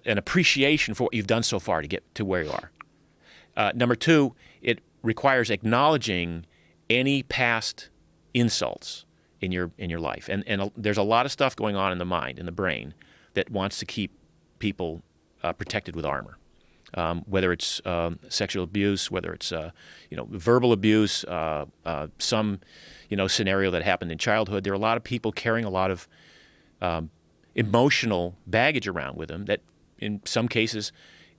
an appreciation for what you've done so far to get to where you are. Number two, it requires acknowledging any past insults in your life, and there's a lot of stuff going on in the mind, in the brain, that wants to keep people protected with armor, whether it's sexual abuse, whether it's verbal abuse, some scenario that happened in childhood. There are a lot of people carrying a lot of emotional baggage around with them that, in some cases,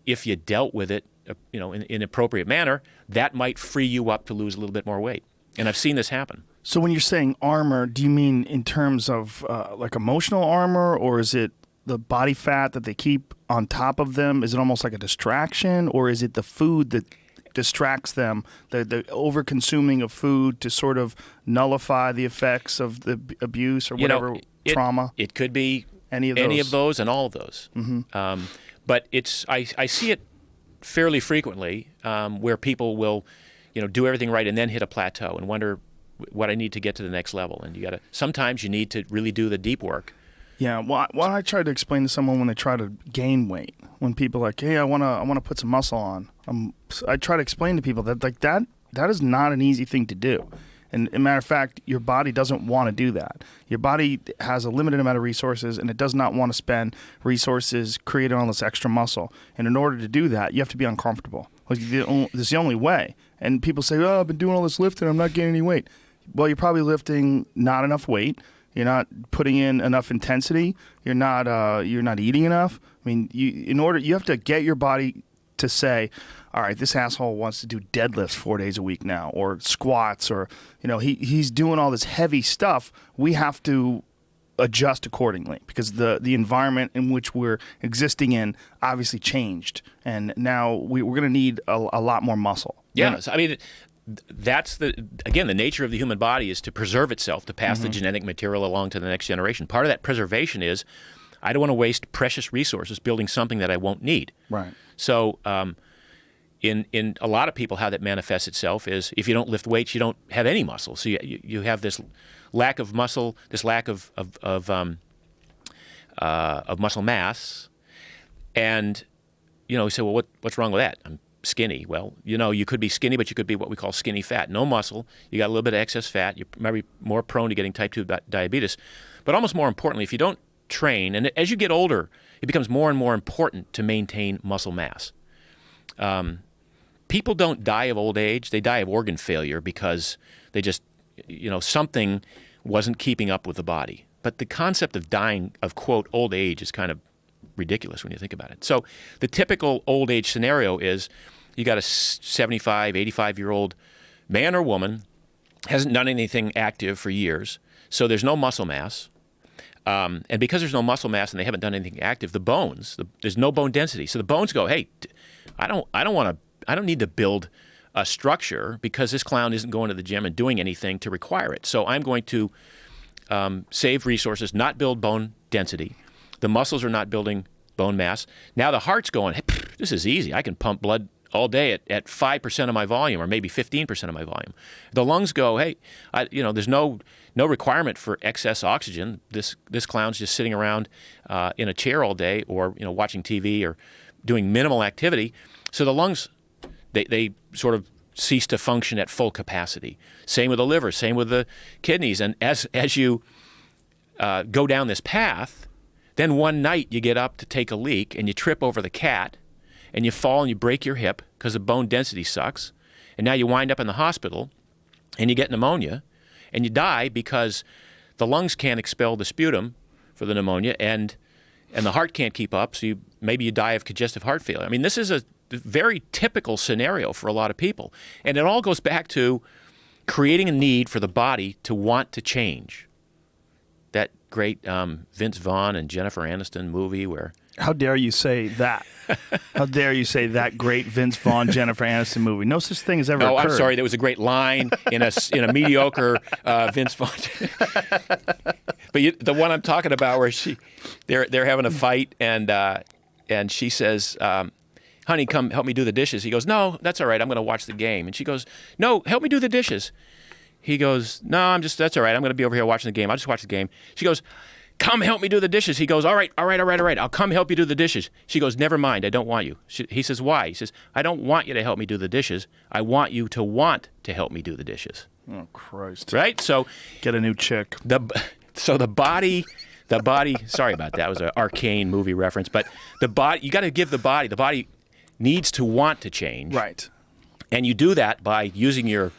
if you dealt with it, in an appropriate manner, that might free you up to lose a little bit more weight. And I've seen this happen. So when you're saying armor, do you mean in terms of like emotional armor, or is it the body fat that they keep on top of them? Is it almost like a distraction, or is it the food that distracts them, the over-consuming of food to sort of nullify the effects of the abuse or whatever trauma? It could be any of those and all of those. Mm-hmm. But I see it fairly frequently where people will do everything right and then hit a plateau and wonder what I need to get to the next level. And sometimes you need to really do the deep work. Yeah, well, what I try to explain to someone when they try to gain weight, when people are like, hey, I want to put some muscle on, I try to explain to people that that is not an easy thing to do. And as a matter of fact, your body doesn't want to do that. Your body has a limited amount of resources, and it does not want to spend resources creating all this extra muscle. And in order to do that, you have to be uncomfortable. This is the only way. And people say, oh, I've been doing all this lifting, I'm not gaining any weight. Well, you're probably lifting not enough weight. You're not putting in enough intensity. You're not eating enough. I mean, you have to get your body to say, all right, this asshole wants to do deadlifts 4 days a week now, or squats, or he's doing all this heavy stuff. We have to adjust accordingly because the environment in which we're existing in obviously changed, and now we're going to need a lot more muscle. Yeah, I mean, that's the nature of the human body is to preserve itself, to pass the genetic material along to the next generation. Part of that preservation is I don't want to waste precious resources building something that I won't need. Right. So in a lot of people, how that manifests itself is if you don't lift weights, you don't have any muscle. So you have this lack of muscle, this lack of muscle mass, and you say, well, what's wrong with that? I'm skinny. Well, you could be skinny, but you could be what we call skinny fat. No muscle. You got a little bit of excess fat. You're maybe more prone to getting type 2 diabetes. But almost more importantly, if you don't train, and as you get older, it becomes more and more important to maintain muscle mass. People don't die of old age. They die of organ failure because they just, something wasn't keeping up with the body. But the concept of dying of, quote, old age is kind of ridiculous when you think about it. So the typical old age scenario is you got a 75, 85-year-old man or woman, hasn't done anything active for years, so there's no muscle mass. And because there's no muscle mass and they haven't done anything active, the bones, there's no bone density. So the bones go, hey, I don't need to build a structure because this clown isn't going to the gym and doing anything to require it. So I'm going to save resources, not build bone density. The muscles are not building bone mass. Now the heart's going, hey, this is easy. I can pump blood all day at 5% of my volume or maybe 15% of my volume. The lungs go, hey, there's no requirement for excess oxygen. This clown's just sitting around in a chair all day or watching TV or doing minimal activity. So the lungs They sort of cease to function at full capacity. Same with the liver, same with the kidneys. And as you go down this path, then one night you get up to take a leak and you trip over the cat and you fall and you break your hip because the bone density sucks. And now you wind up in the hospital and you get pneumonia and you die because the lungs can't expel the sputum for the pneumonia and the heart can't keep up, so maybe you die of congestive heart failure. I mean, this is a very typical scenario for a lot of people. And it all goes back to creating a need for the body to want to change. That great Vince Vaughn and Jennifer Aniston movie where... How dare you say that? How dare you say that great Vince Vaughn, Jennifer Aniston movie? No such thing has ever occurred. Oh, I'm sorry. There was a great line in a mediocre Vince Vaughn. But the one I'm talking about where they're having a fight and she says, honey, come help me do the dishes. He goes, no, that's all right. I'm going to watch the game. And she goes, no, help me do the dishes. He goes, no, that's all right. I'm going to be over here watching the game. I'll just watch the game. She goes, come help me do the dishes. He goes, all right. I'll come help you do the dishes. She goes, never mind. I don't want you. He says, why? He says, I don't want you to help me do the dishes. I want you to want to help me do the dishes. Oh, Christ. Right? So get a new chick. So the body, sorry about that. It was an arcane movie reference. But the body, you got to give the body needs to want to change. Right. And you do that by using your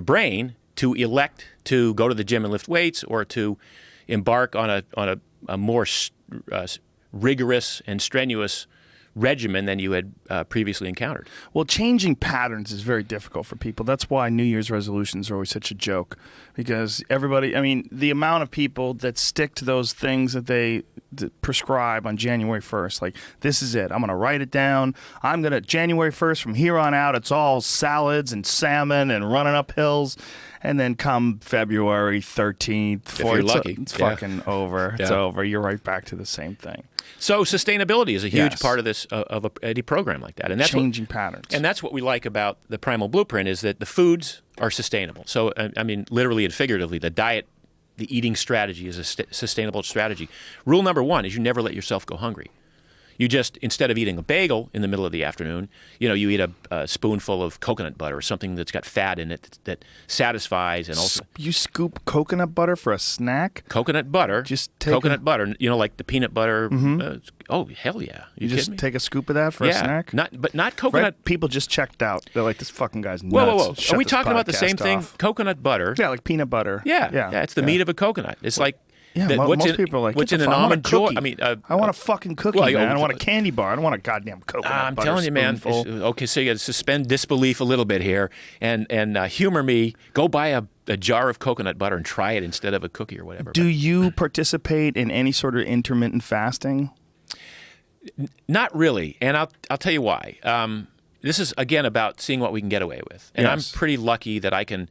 brain to elect to go to the gym and lift weights or to embark on a more rigorous and strenuous regimen than you had previously encountered. Well, changing patterns is very difficult for people. That's why New Year's resolutions are always such a joke, because everybody, I mean, the amount of people that stick to those things that they prescribe on January 1st, like, this is it. I'm going to write it down. I'm going to, January 1st, from here on out, it's all salads and salmon and running up hills. And then come February 13th, if you're lucky, it's fucking over. It's over. You're right back to the same thing. So sustainability is a huge part of this of any program like that, and that's changing patterns. And that's what we like about the Primal Blueprint is that the foods are sustainable. So I mean, literally and figuratively, the diet, the eating strategy is a sustainable strategy. Rule number one is you never let yourself go hungry. You just, instead of eating a bagel in the middle of the afternoon, you eat a spoonful of coconut butter or something that's got fat in it that satisfies and also... You scoop coconut butter for a snack? Coconut butter. Just take coconut butter, like the peanut butter. Oh, hell yeah. You just take a scoop of that for a snack? But not coconut... Right? People just checked out. They're like, this fucking guy's nuts. Whoa. Shut Are we this talking about the same podcast thing? off. Coconut butter. Yeah, like peanut butter. Yeah. It's the meat of a coconut. It's like... Yeah, most people are like, what's in an almond joy? I mean, I want a fucking cookie, man. I want a candy bar. I don't want a goddamn coconut I'm butter telling you, man. spoonful. Okay, so you got to suspend disbelief a little bit here and humor me. Go buy a jar of coconut butter and try it instead of a cookie or whatever. Do you participate in any sort of intermittent fasting? Not really, and I'll tell you why. This is again about seeing what we can get away with, and I'm pretty lucky that I can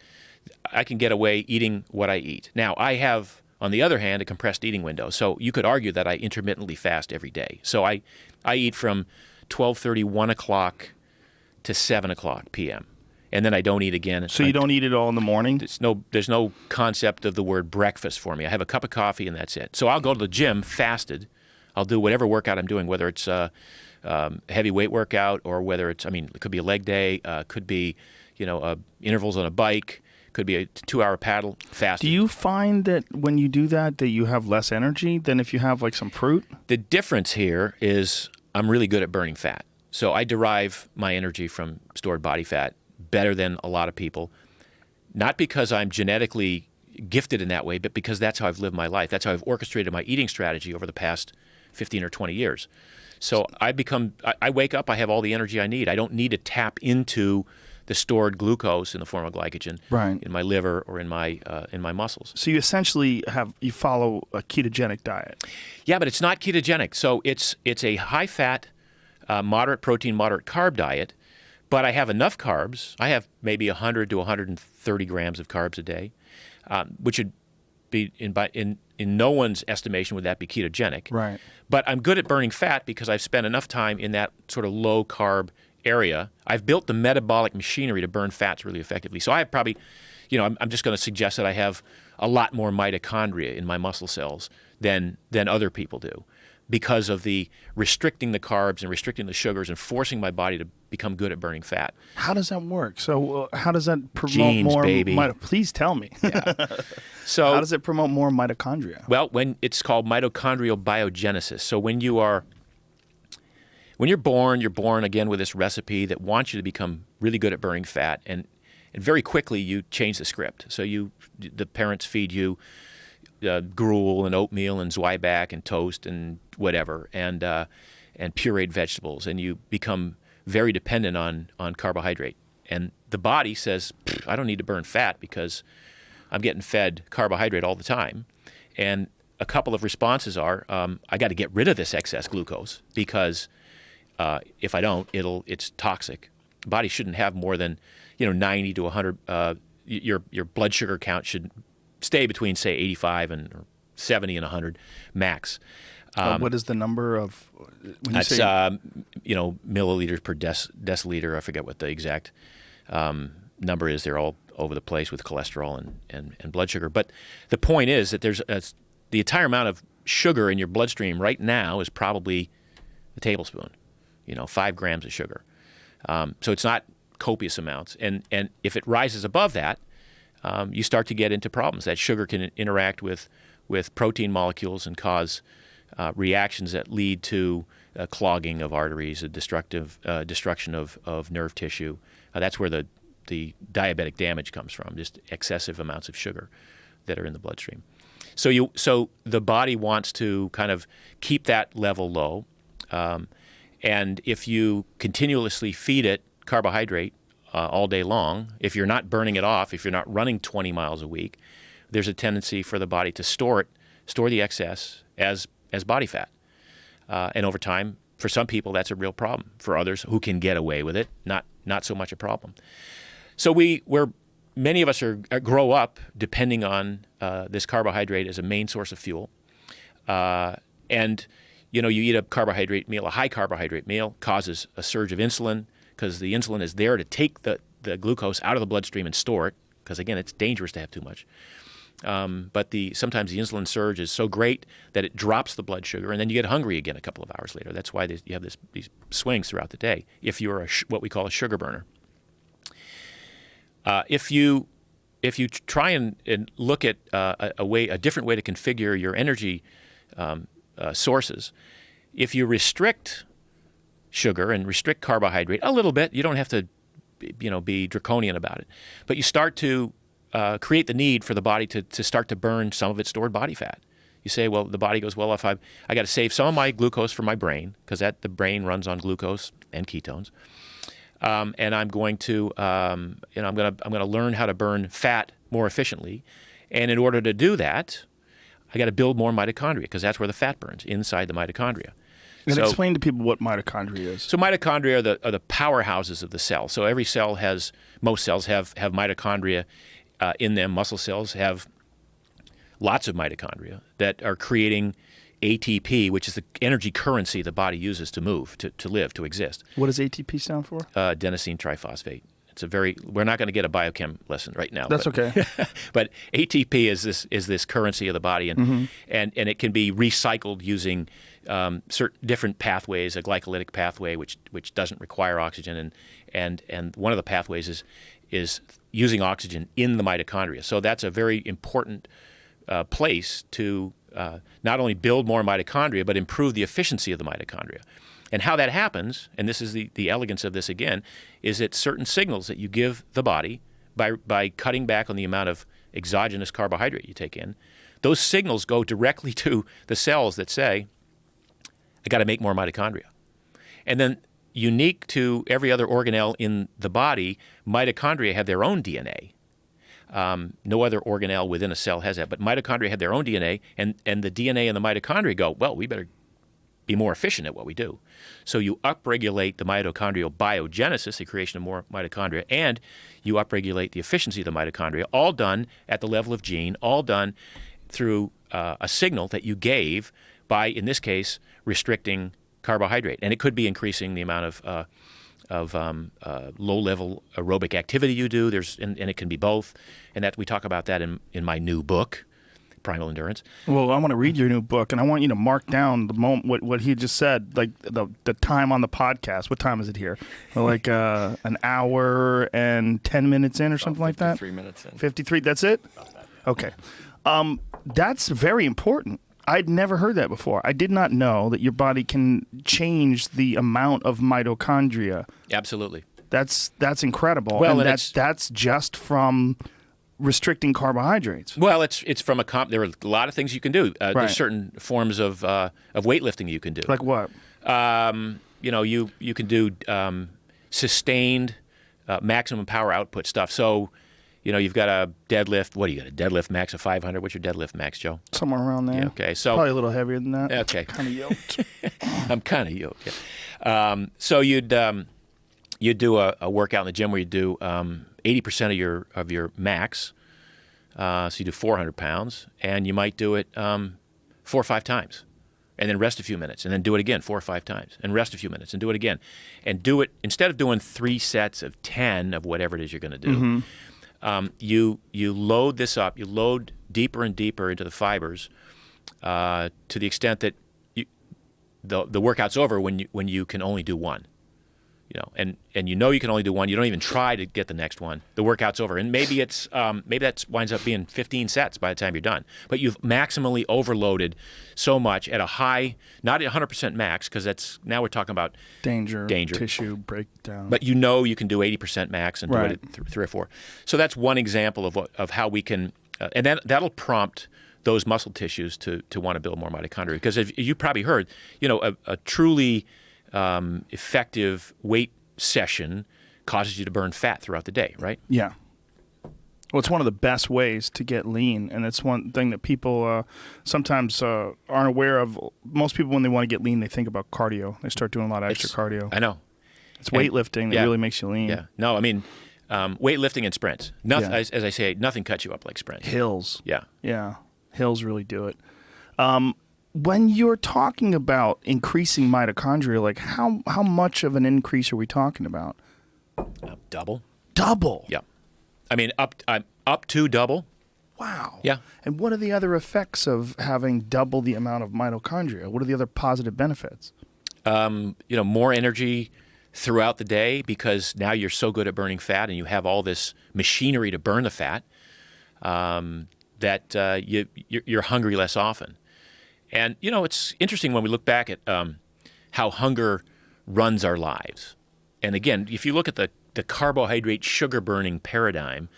get away eating what I eat. Now I have, on the other hand, a compressed eating window. So you could argue that I intermittently fast every day. So I eat from 12:30, 1 o'clock to 7 o'clock p.m. And then I don't eat again. So you don't eat it all in the morning? There's no concept of the word breakfast for me. I have a cup of coffee and that's it. So I'll go to the gym fasted. I'll do whatever workout I'm doing, whether it's a heavy weight workout or whether it's, it could be a leg day, could be, intervals on a bike, could be a 2-hour paddle fasted. Do you find that when you do that you have less energy than if you have like some fruit? The difference here is I'm really good at burning fat. So I derive my energy from stored body fat better than a lot of people, not because I'm genetically gifted in that way, but because that's how I've lived my life. That's how I've orchestrated my eating strategy over the past 15 or 20 years. So I wake up, I have all the energy I need. I don't need to tap into the stored glucose in the form of glycogen in my liver or in my muscles. So you essentially you follow a ketogenic diet. Yeah, but it's not ketogenic. So it's a high-fat, moderate protein, moderate carb diet, but I have enough carbs. I have maybe 100 to 130 grams of carbs a day, which would be, in no one's estimation would that be ketogenic. Right. But I'm good at burning fat because I've spent enough time in that sort of low-carb area. I've built the metabolic machinery to burn fats really effectively. So I have probably, I'm just going to suggest that I have a lot more mitochondria in my muscle cells than other people do. because of the restricting the carbs and restricting the sugars and forcing my body to become good at burning fat. How does that work? So how does that promote Genes, more? baby. Please tell me. So how does it promote more mitochondria? Well, when it's called mitochondrial biogenesis. So when you're born again with this recipe that wants you to become really good at burning fat, and very quickly you change the script. So the parents feed you gruel and oatmeal and Zwieback and toast and whatever, and pureed vegetables, and you become very dependent on carbohydrate. And the body says, I don't need to burn fat because I'm getting fed carbohydrate all the time. And a couple of responses are, I got to get rid of this excess glucose because if I don't, it's toxic. The body shouldn't have more than 90 to 100. Your blood sugar count should stay between, say, 85 and or 70 and 100 max. What is the number of? When That's you say, milliliters per deciliter. I forget what the exact number is. They're all over the place with cholesterol and blood sugar. But the point is that there's the entire amount of sugar in your bloodstream right now is probably a tablespoon. 5 grams of sugar. So it's not copious amounts. And if it rises above that, you start to get into problems. That sugar can interact with protein molecules and cause reactions that lead to clogging of arteries, a destruction of nerve tissue. That's where the diabetic damage comes from, just excessive amounts of sugar that are in the bloodstream. So the body wants to kind of keep that level low. And if you continuously feed it carbohydrate all day long, if you're not burning it off, if you're not running 20 miles a week, there's a tendency for the body to store the excess as body fat. And over time, for some people, that's a real problem. For others who can get away with it, not so much a problem. So many of us grow up depending on this carbohydrate as a main source of fuel. And you eat a carbohydrate meal, a high carbohydrate meal, causes a surge of insulin because the insulin is there to take the glucose out of the bloodstream and store it because, again, it's dangerous to have too much. But sometimes the insulin surge is so great that it drops the blood sugar, and then you get hungry again a couple of hours later. That's why you have these swings throughout the day if you're what we call a sugar burner. If you try and look at a different way to configure your energy sources, if you restrict sugar and restrict carbohydrate a little bit, you don't have to be draconian about it, but you start to create the need for the body to start to burn some of its stored body fat. You say, well, the body goes, well, if I got to save some of my glucose for my brain because the brain runs on glucose and ketones, and I'm going to I'm going to learn how to burn fat more efficiently, and in order to do that, I got to build more mitochondria because that's where the fat burns, inside the mitochondria. And explain to people what mitochondria is. So mitochondria are the powerhouses of the cell. So every cell most cells have mitochondria in them. Muscle cells have lots of mitochondria that are creating ATP, which is the energy currency the body uses to move, to live, to exist. What does ATP stand for? Adenosine triphosphate. We're not going to get a biochem lesson right now. That's okay. But ATP is this currency of the body, and it can be recycled using certain different pathways, a glycolytic pathway which doesn't require oxygen, and one of the pathways is using oxygen in the mitochondria. So that's a very important place to not only build more mitochondria but improve the efficiency of the mitochondria. And how that happens, and this is the elegance of this again, is that certain signals that you give the body by cutting back on the amount of exogenous carbohydrate you take in, those signals go directly to the cells that say, I got to make more mitochondria. And then unique to every other organelle in the body, mitochondria have their own DNA. No other organelle within a cell has that, but mitochondria have their own DNA, and the DNA in the mitochondria go, well, we better be more efficient at what we do. So you upregulate the mitochondrial biogenesis, the creation of more mitochondria, and you upregulate the efficiency of the mitochondria, all done at the level of gene, all done through a signal that you gave by, in this case, restricting carbohydrate. And it could be increasing the amount of low-level aerobic activity you do. And it can be both. And that we talk about that in my new book, Primal Endurance. Well, I want to read your new book, and I want you to mark down the moment what he just said, like the time on the podcast. What time is it here? Like an hour and 10 minutes in, or something like that. 53 minutes in. 53. That's it. Okay, that's very important. I'd never heard that before. I did not know that your body can change the amount of mitochondria. Absolutely. That's incredible. Well, and that's just from restricting carbohydrates. Well, it's from there are a lot of things you can do. Right. There's certain forms of weightlifting you can do. Like what? You can do sustained maximum power output stuff. So, you've got a deadlift. What do you got? A deadlift max of 500. What's your deadlift max, Joe? Somewhere around there. Yeah, okay, so probably a little heavier than that. Okay, kind of yoked. I'm kind of yoked. Yeah. So you'd do a workout in the gym where you do 80% of your max. So you do 400 pounds, and you might do it 4 or 5 times, and then rest a few minutes, and then do it again 4 or 5 times, and rest a few minutes, and do it again, and do it instead of doing 3 sets of 10 of whatever it is you're going to do. Mm-hmm. You load this up. You load deeper and deeper into the fibers to the extent that the workout's over when you can only do one. And you can only do one. You don't even try to get the next one. The workout's over, and maybe that winds up being 15 sets by the time you're done. But you've maximally overloaded so much at a high, not at 100% max, because now we're talking about danger, tissue breakdown. But you can do 80% max and do Right. it at 3 or 4. So that's one example of how we can, and that'll prompt those muscle tissues to want to build more mitochondria. Because as you probably heard, a truly effective weight session causes you to burn fat throughout the day, right? Yeah. Well, it's one of the best ways to get lean, and it's one thing that people sometimes aren't aware of. Most people, when they want to get lean, they think about cardio. They start doing a lot of extra cardio. I know. It's weightlifting that really makes you lean. Yeah. No, I mean, weightlifting and sprints. Nothing, as I say, nothing cuts you up like sprints. Hills. Yeah. Yeah. Hills really do it. When you're talking about increasing mitochondria, like how much of an increase are we talking about? Double. Double? Yeah. I mean, up to double. Wow. Yeah. And what are the other effects of having double the amount of mitochondria? What are the other positive benefits? More energy throughout the day because now you're so good at burning fat and you have all this machinery to burn the fat that you're hungry less often. And, it's interesting when we look back at how hunger runs our lives. And again, if you look at the carbohydrate sugar burning paradigm,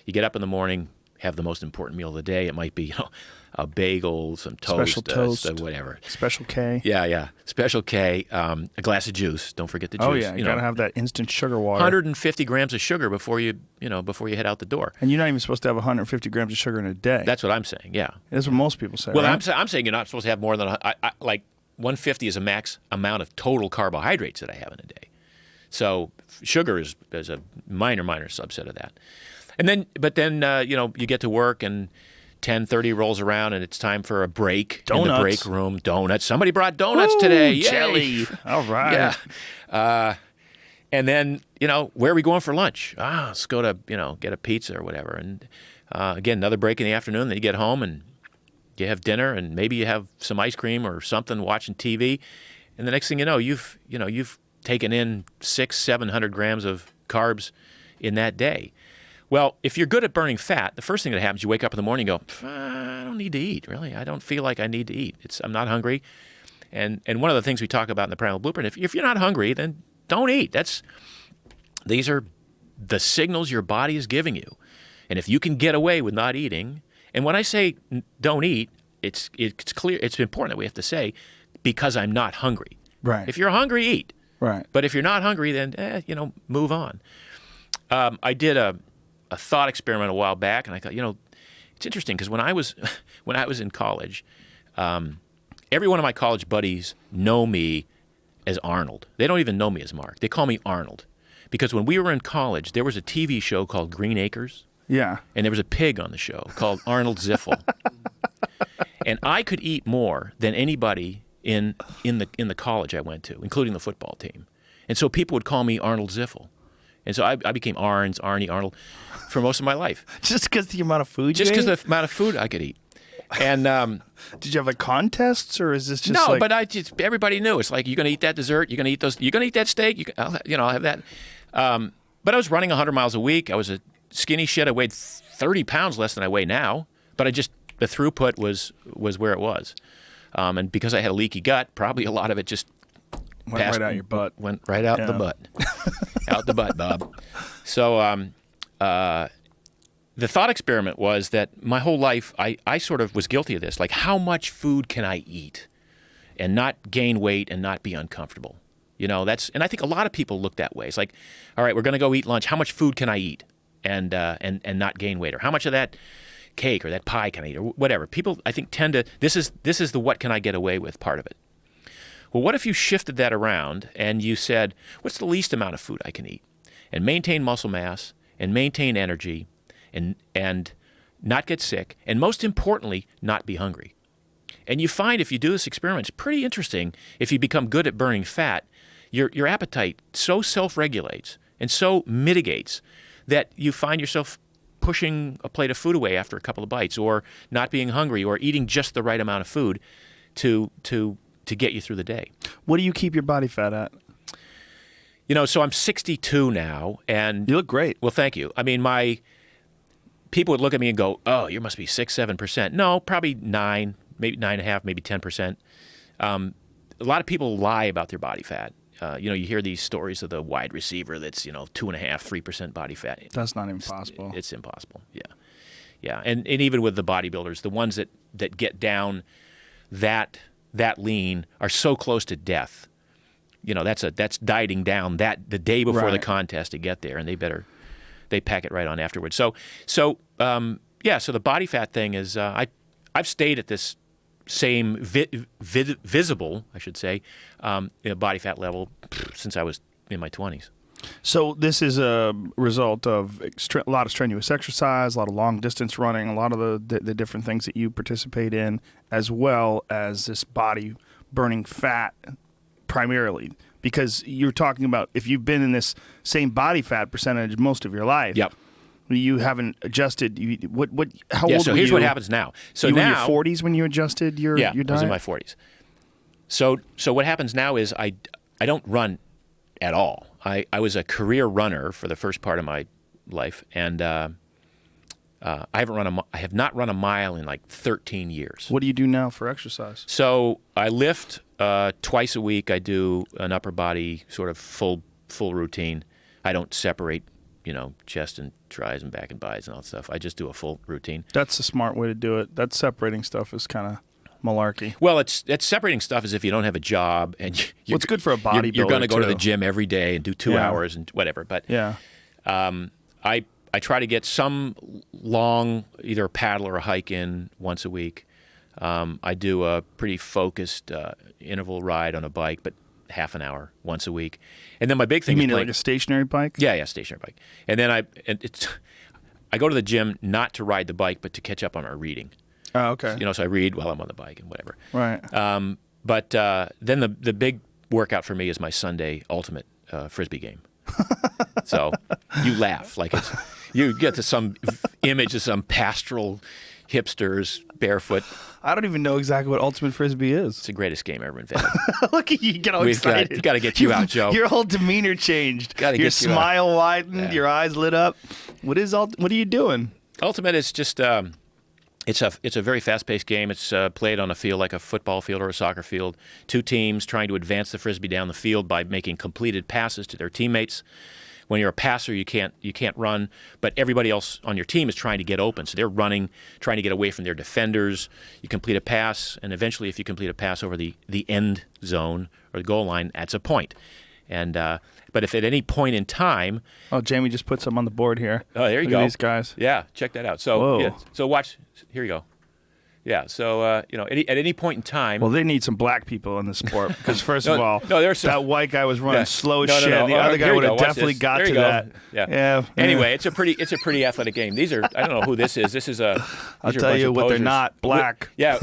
you get up in the morning, have the most important meal of the day. It might be a bagel, some toast, Special toast, whatever. Special K. Yeah. Special K, a glass of juice. Don't forget the juice. Oh yeah, you gotta have that instant sugar water. 150 grams of sugar before you head out the door. And you're not even supposed to have 150 grams of sugar in a day. That's what I'm saying. Yeah. That's what most people say. Well, right? I'm saying you're not supposed to have more than like 150 is a max amount of total carbohydrates that I have in a day. So sugar is a minor subset of that. But then you get to work and 10:30 rolls around and it's time for a break in the break room. Donuts. Somebody brought donuts today. Yay. Jelly. All right. Yeah. And then, where are we going for lunch? Let's go to, get a pizza or whatever. And again, another break in the afternoon. Then you get home and you have dinner and maybe you have some ice cream or something watching TV. And the next thing you know, you've taken in 600-700 grams of carbs in that day. Well, if you're good at burning fat, the first thing that happens, you wake up in the morning and go, I don't need to eat, really. I don't feel like I need to eat. I'm not hungry. And one of the things we talk about in the Primal Blueprint, if you're not hungry, then don't eat. These are the signals your body is giving you. And if you can get away with not eating, and when I say don't eat, it's clear, it's important that we have to say, because I'm not hungry. Right. If you're hungry, eat. Right. But if you're not hungry, then, move on. I did a thought experiment a while back, and I thought, it's interesting because when I was in college, every one of my college buddies know me as Arnold. They don't even know me as Mark. They call me Arnold because when we were in college, there was a TV show called Green Acres. Yeah. And there was a pig on the show called Arnold Ziffel. And I could eat more than anybody in the college I went to, including the football team. And so people would call me Arnold Ziffel. And so I became Arnie, Arnold for most of my life. Just because the amount of food Just because the amount of food I could eat. And did you have like contests, or is this just no? like... But everybody knew it's like, you're going to eat that dessert, you're going to eat those, you're going to eat that steak. I'll have that. But I was running 100 miles a week. I was a skinny shit. I weighed 30 pounds less than I weigh now. But the throughput was where it was. And because I had a leaky gut, probably a lot of it just went right out your butt. Went right out the butt. Out the butt, Bob. So the thought experiment was that my whole life I sort of was guilty of this. Like, how much food can I eat and not gain weight and not be uncomfortable? And I think a lot of people look that way. It's like, all right, we're going to go eat lunch. How much food can I eat and not gain weight? Or how much of that cake or that pie can I eat, or whatever? People, I think, tend to, this is the what can I get away with part of it. Well, what if you shifted that around and you said, what's the least amount of food I can eat and maintain muscle mass and maintain energy and not get sick, and most importantly, not be hungry? And you find, if you do this experiment, it's pretty interesting. If you become good at burning fat, your appetite so self-regulates and so mitigates that you find yourself pushing a plate of food away after a couple of bites, or not being hungry, or eating just the right amount of food to get you through the day. What do you keep your body fat at? So I'm 62 now, and you look great. Well, thank you. I mean, people would look at me and go, "Oh, you must be 6-7%." No, probably 9, maybe 9.5, maybe 10%. A lot of people lie about their body fat. You hear these stories of the wide receiver that's 2.5, 3% body fat. That's not even possible. It's impossible. Yeah. And even with the bodybuilders, the ones that get down that lean are so close to death. That's dieting down the day before the contest to get there, and they pack it right on afterwards. So the body fat thing is I've stayed at this same visible, I should say, body fat level since I was in my 20s. So this is a result of a lot of strenuous exercise, a lot of long distance running, a lot of the different things that you participate in, as well as this body burning fat primarily. Because you're talking about, if you've been in this same body fat percentage most of your life, yep, you haven't adjusted. How old so were here's you? what happens now. So you now, were in your 40s when you adjusted your diet? I was in my 40s. So what happens now is I don't run at all. I was a career runner for the first part of my life, and I have not run a mile in like 13 years. What do you do now for exercise? So I lift twice a week. I do an upper body sort of full routine. I don't separate, chest and tries and back and biceps and all that stuff. I just do a full routine. That's a smart way to do it. That separating stuff is kind of malarkey. Well, it's separating stuff as if you don't have a job and it's good for a bodybuilder. You're going to go to the gym every day and do 2 hours and whatever. But I try to get some long, either a paddle or a hike in once a week. I do a pretty focused interval ride on a bike, but half an hour once a week. And then my big thing is... You mean like a stationary bike? Yeah, stationary bike. And then I go to the gym not to ride the bike, but to catch up on my reading. Oh, okay. So I read while I'm on the bike and whatever. Right. But then the big workout for me is my Sunday ultimate Frisbee game. So you laugh like you get to some image of some pastoral hipsters barefoot. I don't even know exactly what ultimate Frisbee is. It's the greatest game ever invented. Look at you, get all excited. Got to get you out, Joe. Your whole demeanor changed. Your smile widened. Your eyes lit up. What are you doing? Ultimate is just it's a very fast-paced game. It's played on a field like a football field or a soccer field. Two teams trying to advance the Frisbee down the field by making completed passes to their teammates. When you're a passer, you can't run, but everybody else on your team is trying to get open. So they're running, trying to get away from their defenders. You complete a pass, and eventually if you complete a pass over the end zone or the goal line, that's a point. And but if at any point in time... Oh, Jamie just put some on the board here. Oh, there you Look go. At these guys. Yeah, check that out. So, so watch. Here you go. Yeah, so, at any point in time... Well, they need some black people in the sport because, first of all, there's that white guy was running slow as shit. No. The other guy would have definitely got to that. Yeah. Anyway, it's a pretty athletic game. These are... I don't know who this is. This is a... I'll tell you what, they're not black. Yeah,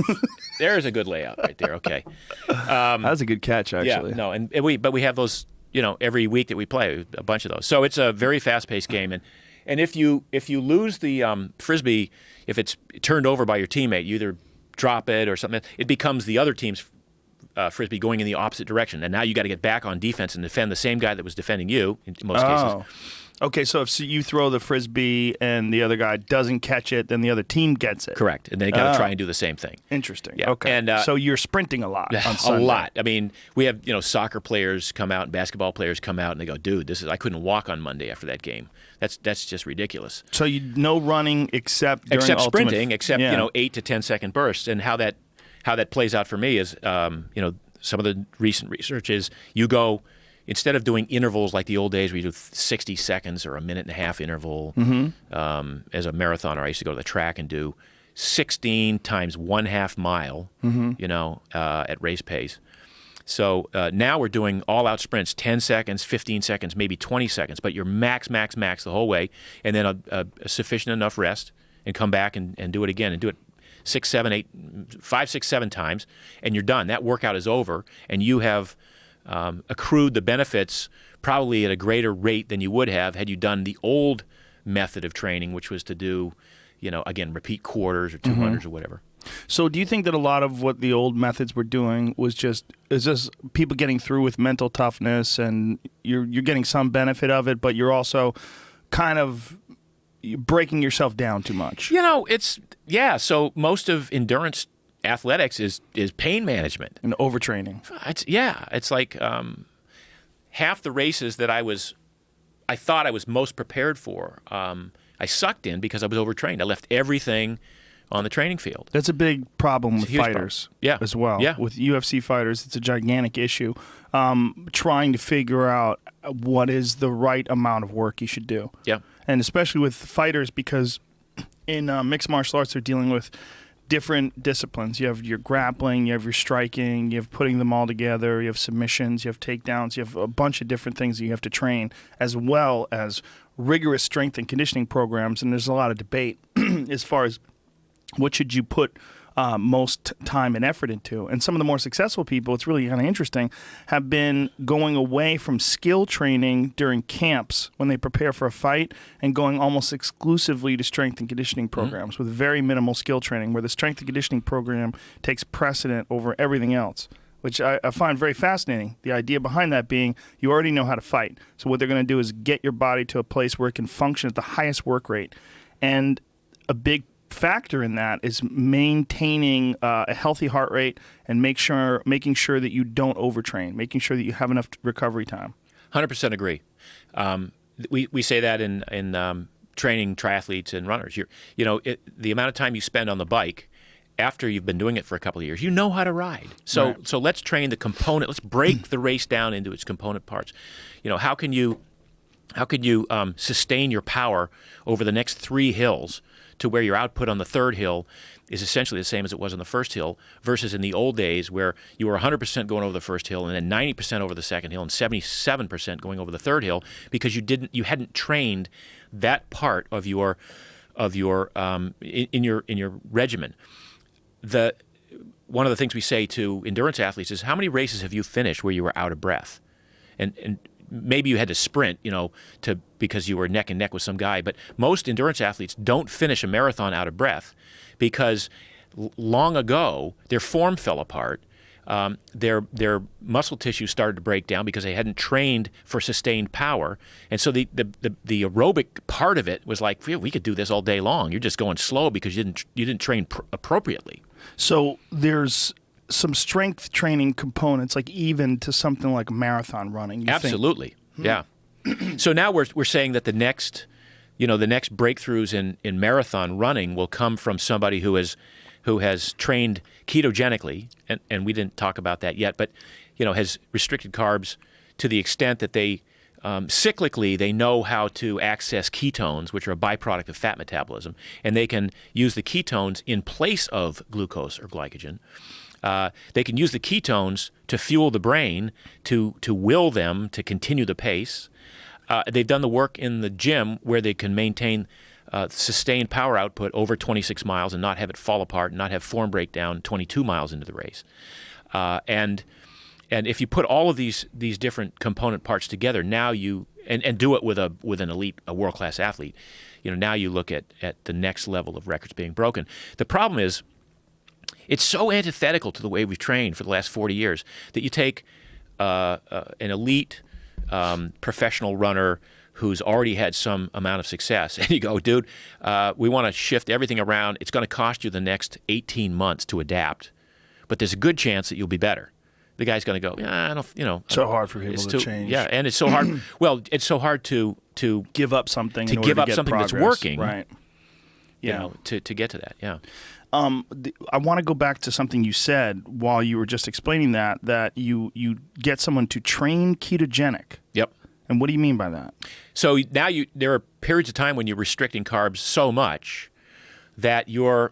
there's a good layout right there. Okay. That was a good catch, actually. Yeah, no, but we have those, every week that we play, a bunch of those. So it's a very fast-paced game. And if you lose the Frisbee, if it's turned over by your teammate, you either drop it or something, it becomes the other team's frisbee going in the opposite direction. And now you got to get back on defense and defend the same guy that was defending you in most cases. Okay, so if you throw the frisbee and the other guy doesn't catch it, then the other team gets it. Correct. And they got to try and do the same thing. Interesting. Yeah. Okay. And so you're sprinting a lot on Sunday. A lot. I mean, we have soccer players come out and basketball players come out and they go, dude, I couldn't walk on Monday after that game. That's just ridiculous. So no running except during sprinting, except 8 to 10 second bursts. And how that plays out for me is some of the recent research is you go. Instead of doing intervals like the old days where you do 60 seconds or a minute and a half interval, as a marathoner, I used to go to the track and do 16 times 1/2 mile, at race pace. So now we're doing all-out sprints, 10 seconds, 15 seconds, maybe 20 seconds, but you're max the whole way, and then a sufficient enough rest, and come back and do it again, and do it 6, 7, 8, 5, 6, 7 times, and you're done. That workout is over, and you have accrued the benefits probably at a greater rate than you would have had you done the old method of training, which was to do, again, repeat quarters or 200s or whatever. So do you think that a lot of what the old methods were doing is just people getting through with mental toughness, and you're getting some benefit of it, but you're also kind of breaking yourself down too much? So most of endurance athletics is pain management and overtraining. It's like half the races that I thought I was most prepared for, I sucked in because I was overtrained. I left everything on the training field. That's a big problem with fighters as well. Yeah. With UFC fighters, it's a gigantic issue. Trying to figure out what is the right amount of work you should do. Yeah. And especially with fighters, because in mixed martial arts, they're dealing with different disciplines. You have your grappling, you have your striking, you have putting them all together, you have submissions, you have takedowns, you have a bunch of different things that you have to train, as well as rigorous strength and conditioning programs. And there's a lot of debate as far as what should you put most time and effort into. And some of the more successful people, it's really kind of interesting, have been going away from skill training during camps when they prepare for a fight and going almost exclusively to strength and conditioning programs with very minimal skill training, where the strength and conditioning program takes precedent over everything else, which I find very fascinating. The idea behind that being you already know how to fight. So what they're going to do is get your body to a place where it can function at the highest work rate. And a big factor in that is maintaining a healthy heart rate and making sure that you don't overtrain, making sure that you have enough recovery time. 100% agree. We say that in training triathletes and runners. The amount of time you spend on the bike after you've been doing it for a couple of years, you know how to ride. So let's train the component. Let's break the race down into its component parts. How can you sustain your power over the next 3 hills to where your output on the 3rd hill is essentially the same as it was on the 1st hill, versus in the old days where you were 100% going over the 1st hill and then 90% over the 2nd hill and 77% going over the 3rd hill, because you hadn't trained that part of your in your regimen. One of the things we say to endurance athletes is, how many races have you finished where you were out of breath? And maybe you had to sprint, because you were neck and neck with some guy. But most endurance athletes don't finish a marathon out of breath because long ago their form fell apart. Their muscle tissue started to break down because they hadn't trained for sustained power. And so the aerobic part of it was like, we could do this all day long. You're just going slow because you didn't train appropriately. So there's some strength training components, like even to something like marathon running. Absolutely. Yeah. So now we're saying that the next breakthroughs in marathon running will come from somebody who has trained ketogenically, and we didn't talk about that yet, but has restricted carbs to the extent that they cyclically they know how to access ketones, which are a byproduct of fat metabolism, and they can use the ketones in place of glucose or glycogen. They can use the ketones to fuel the brain, to will them to continue the pace. They've done the work in the gym where they can maintain sustained power output over 26 miles and not have it fall apart and not have form breakdown 22 miles into the race. And if you put all of these different component parts together, now you and do it with an elite, a world-class athlete, now you look at the next level of records being broken. The problem is, It's so antithetical to the way we've trained for the last 40 years that you take an elite professional runner who's already had some amount of success, and you go, dude, we want to shift everything around. It's going to cost you the next 18 months to adapt, but there's a good chance that you'll be better. The guy's going to go, yeah, I don't, So hard for people to change. Yeah, and it's so hard. Well, it's so hard to give up something to give up something progress. that's working, right? Yeah, to get to that. Yeah. I want to go back to something you said while you were just explaining that you get someone to train ketogenic. Yep. And what do you mean by that? So now there are periods of time when you're restricting carbs so much that you're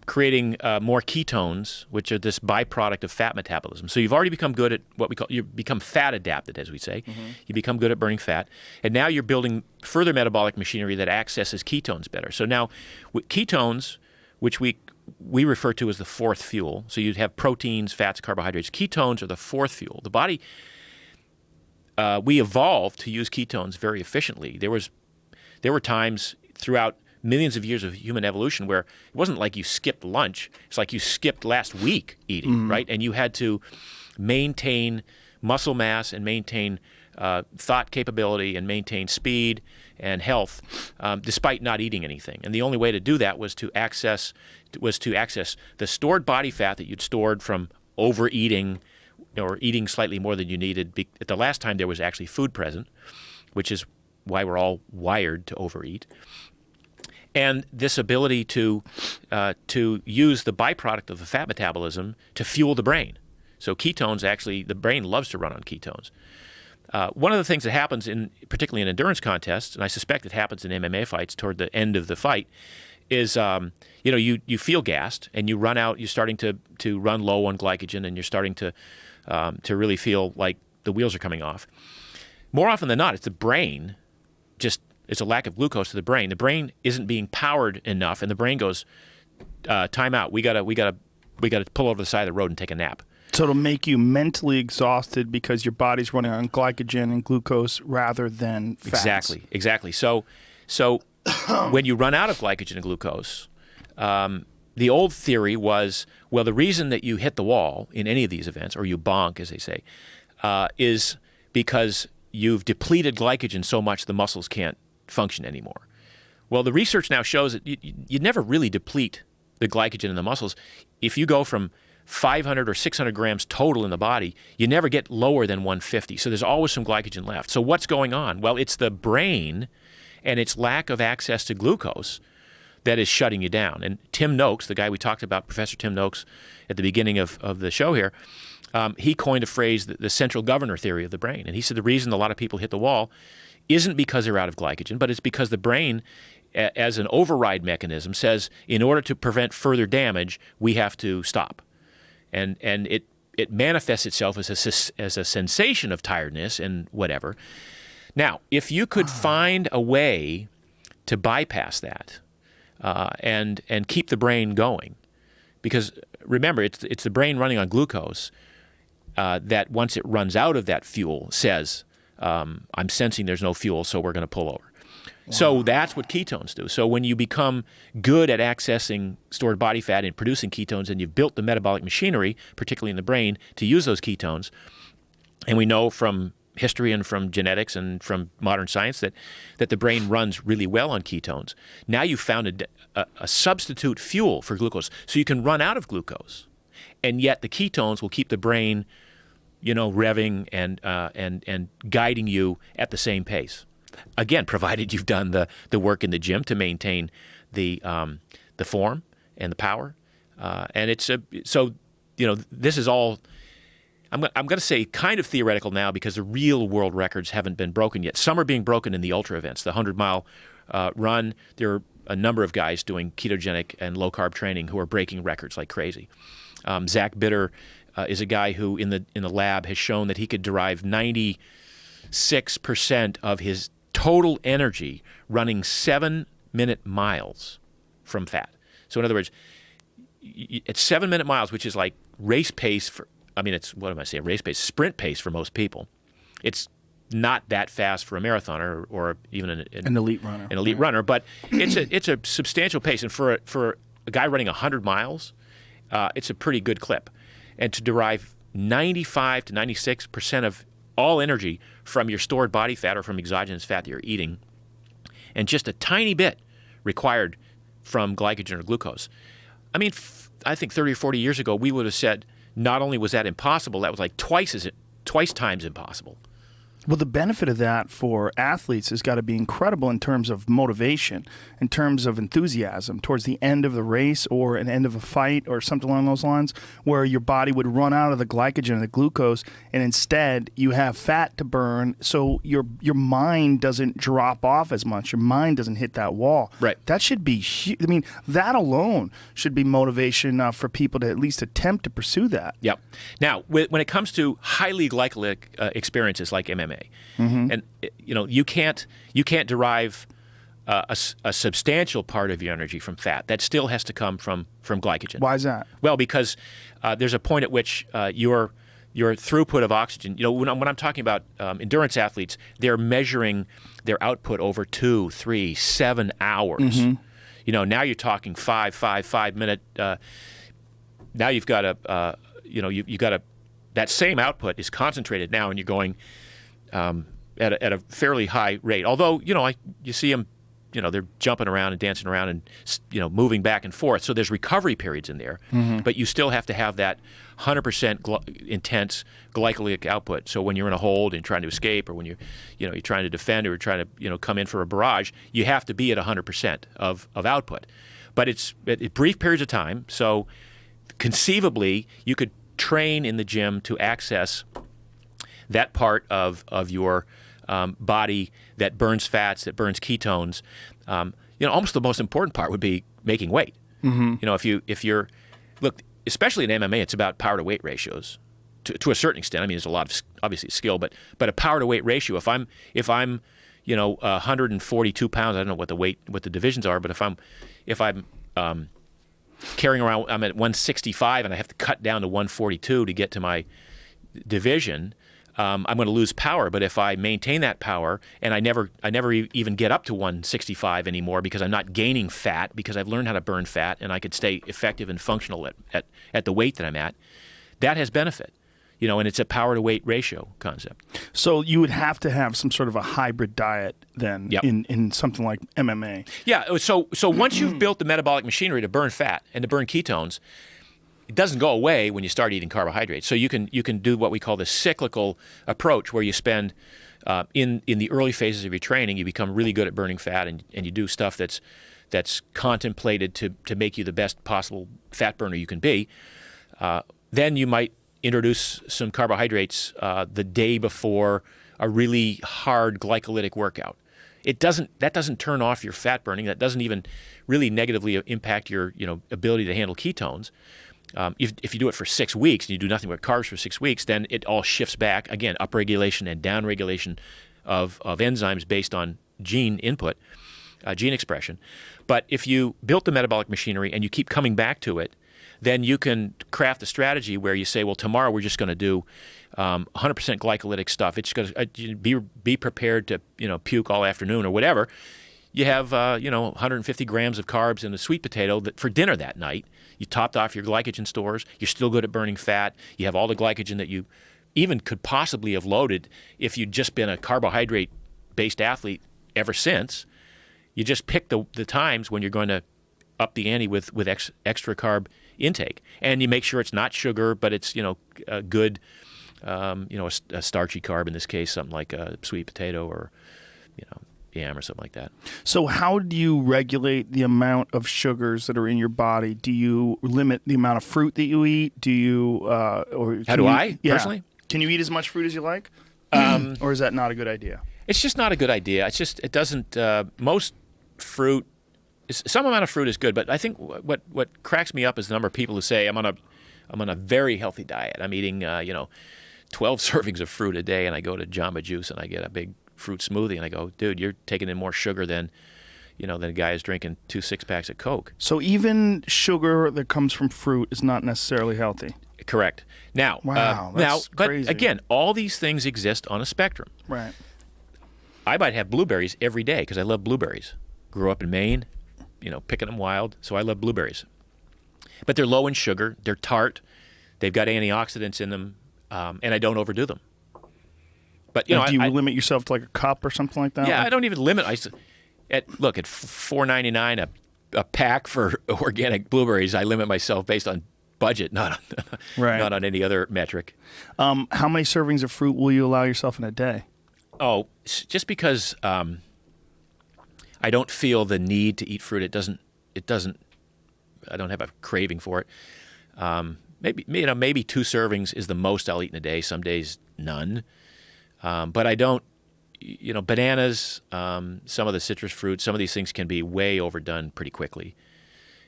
creating more ketones, which are this byproduct of fat metabolism. So you've already become good at what we call, you become fat adapted, as we say. Mm-hmm. You become good at burning fat. And now you're building further metabolic machinery that accesses ketones better. So now with ketones, which we refer to as the fourth fuel. So you'd have proteins, fats, carbohydrates. Ketones are the fourth fuel. The body, we evolved to use ketones very efficiently. There were times throughout millions of years of human evolution where it wasn't like you skipped lunch. It's like you skipped last week eating, right? And you had to maintain muscle mass and maintain thought capability and maintain speed and health despite not eating anything. And the only way to do that was to access the stored body fat that you'd stored from overeating or eating slightly more than you needed. At the last time there was actually food present, which is why we're all wired to overeat. And this ability to use the byproduct of the fat metabolism to fuel the brain. So ketones, actually, the brain loves to run on ketones. One of the things that happens, particularly in endurance contests, and I suspect it happens in MMA fights toward the end of the fight, is you feel gassed and you run out. You're starting to run low on glycogen, and you're starting to really feel like the wheels are coming off. More often than not, it's the brain. It's a lack of glucose to the brain. The brain isn't being powered enough, and the brain goes, "Time out. We gotta pull over the side of the road and take a nap." So it'll make you mentally exhausted because your body's running on glycogen and glucose rather than fats. Exactly. So when you run out of glycogen and glucose, the old theory was, well, the reason that you hit the wall in any of these events, or you bonk, as they say, is because you've depleted glycogen so much the muscles can't function anymore. Well, the research now shows that you never really deplete the glycogen in the muscles. If you go from 500 or 600 grams total in the body, you never get lower than 150. So there's always some glycogen left. So what's going on? Well, it's the brain and its lack of access to glucose that is shutting you down. And Tim Noakes, the guy we talked about, Professor Tim Noakes, at the beginning of the show here, he coined a phrase, the central governor theory of the brain. And he said the reason a lot of people hit the wall isn't because they're out of glycogen, but it's because the brain, as an override mechanism, says in order to prevent further damage, we have to stop. And it manifests itself as a sensation of tiredness and whatever. Now, if you could find a way to bypass that and keep the brain going, because remember, it's the brain running on glucose that once it runs out of that fuel says, I'm sensing there's no fuel, so we're going to pull over. Wow. So that's what ketones do. So when you become good at accessing stored body fat and producing ketones, and you've built the metabolic machinery, particularly in the brain, to use those ketones, and we know from history and from genetics and from modern science that the brain runs really well on ketones. Now you've found a substitute fuel for glucose. So you can run out of glucose, and yet the ketones will keep the brain revving and guiding you at the same pace. Again, provided you've done the work in the gym to maintain the form and the power. And it's this is all. I'm going to say kind of theoretical now because the real world records haven't been broken yet. Some are being broken in the ultra events, the 100-mile run. There are a number of guys doing ketogenic and low-carb training who are breaking records like crazy. Zach Bitter is a guy who in the lab has shown that he could derive 96% of his total energy running 7-minute miles from fat. So in other words, at 7-minute miles, which is like race pace for, it's, what am I saying, race pace, sprint pace for most people. It's not that fast for a marathoner or even an elite runner. Runner, but it's a substantial pace. And for a guy running 100 miles it's a pretty good clip. And to derive 95 to 96% of all energy from your stored body fat or from exogenous fat that you're eating, and just a tiny bit required from glycogen or glucose. I mean, I think 30 or 40 years ago, we would have said not only was that impossible, that was like twice times impossible. Well, the benefit of that for athletes has got to be incredible in terms of motivation, in terms of enthusiasm towards the end of the race or an end of a fight or something along those lines, where your body would run out of the glycogen and the glucose, and instead you have fat to burn, so your mind doesn't drop off as much. Your mind doesn't hit that wall. Right. That should be huge. I mean, that alone should be motivation enough for people to at least attempt to pursue that. Yep. Now, when it comes to highly glycolytic experiences like MMA, and you can't derive a substantial part of your energy from fat. That still has to come from glycogen. Why is that? Well, because there's a point at which your throughput of oxygen. When I'm talking about endurance athletes, they're measuring their output over 2, 3, 7 hours. Now you're talking 5 minute. Now you've got that same output is concentrated now, and you're going at a fairly high rate. Although you see them, they're jumping around and dancing around and moving back and forth. So there's recovery periods in there, but you still have to have that 100% intense glycolytic output. So when you're in a hold and trying to escape, or when you're trying to defend or trying to come in for a barrage, you have to be at 100% of output. But it's brief periods of time. So conceivably, you could train in the gym to access that part of your body that burns fats, that burns ketones. Almost the most important part would be making weight. If you're look, especially in MMA, it's about power to weight ratios to a certain extent. I mean, there's a lot of obviously skill, but a power to weight ratio. If I'm 142 pounds, I don't know what the divisions are, but if I'm carrying around, I'm at 165 and I have to cut down to 142 to get to my division, I'm going to lose power. But if I maintain that power and I never even get up to 165 anymore because I'm not gaining fat, because I've learned how to burn fat and I could stay effective and functional at the weight that I'm at, that has benefit. And it's a power to weight ratio concept. So you would have to have some sort of a hybrid diet then. Yep. in something like MMA. Yeah. So once you've built the metabolic machinery to burn fat and to burn ketones, it doesn't go away when you start eating carbohydrates. So you can do what we call the cyclical approach, where you spend in the early phases of your training, you become really good at burning fat, and you do stuff that's contemplated to make you the best possible fat burner you can be. Then you might introduce some carbohydrates the day before a really hard glycolytic workout. That doesn't turn off your fat burning. That doesn't even really negatively impact your ability to handle ketones. If you do it for 6 weeks and you do nothing but carbs for 6 weeks, then it all shifts back again, upregulation and downregulation of enzymes based on gene input, gene expression. But if you built the metabolic machinery and you keep coming back to it, then you can craft a strategy where you say, well, tomorrow we're just going to do 100% glycolytic stuff. It's going to be prepared to puke all afternoon or whatever. You have 150 grams of carbs in a sweet potato for dinner that night. You topped off your glycogen stores. You're still good at burning fat. You have all the glycogen that you even could possibly have loaded if you'd just been a carbohydrate-based athlete ever since. You just pick the times when you're going to up the ante with extra carb intake, and you make sure it's not sugar, but it's a good a starchy carb, in this case something like a sweet potato or yam or something like that. So how do you regulate the amount of sugars that are in your body? Do you limit the amount of fruit that you eat? Do you personally? Can you eat as much fruit as you like? Or is that not a good idea? It's just not a good idea. It's just, it doesn't, most fruit, some amount of fruit is good, but I think what cracks me up is the number of people who say, I'm on a very healthy diet. I'm eating, 12 servings of fruit a day, and I go to Jamba Juice and I get a big fruit smoothie, and I go, dude, you're taking in more sugar than a guy is drinking 2 6-packs of Coke. So even sugar that comes from fruit is not necessarily healthy. Correct. Now, wow, that's crazy. But again, all these things exist on a spectrum. Right. I might have blueberries every day because I love blueberries. Grew up in Maine, picking them wild, so I love blueberries. But they're low in sugar, they're tart, they've got antioxidants in them, and I don't overdo them. But do you limit yourself to like a cup or something like that? Yeah, I don't even limit. At $4.99 a pack for organic blueberries, I limit myself based on budget, not on any other metric. How many servings of fruit will you allow yourself in a day? Oh, just because I don't feel the need to eat fruit. It doesn't. I don't have a craving for it. Maybe 2 servings is the most I'll eat in a day. Some days none. But I don't. Bananas, some of the citrus fruits, some of these things can be way overdone pretty quickly.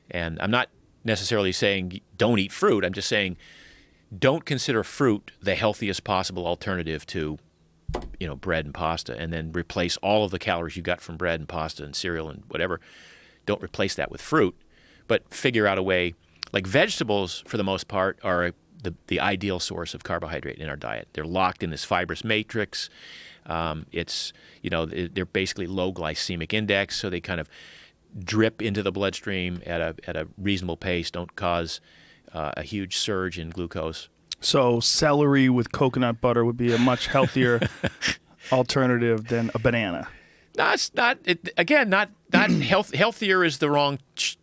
And I'm not necessarily saying don't eat fruit. I'm just saying don't consider fruit the healthiest possible alternative to, bread and pasta, and then replace all of the calories you got from bread and pasta and cereal and whatever. Don't replace that with fruit, but figure out a way. Like vegetables, for the most part, are the ideal source of carbohydrate in our diet. They're locked in this fibrous matrix. They're basically low glycemic index, so they kind of drip into the bloodstream at a reasonable pace, don't cause a huge surge in glucose. So celery with coconut butter would be a much healthier alternative than a banana. No, it's not. Not healthier is the wrong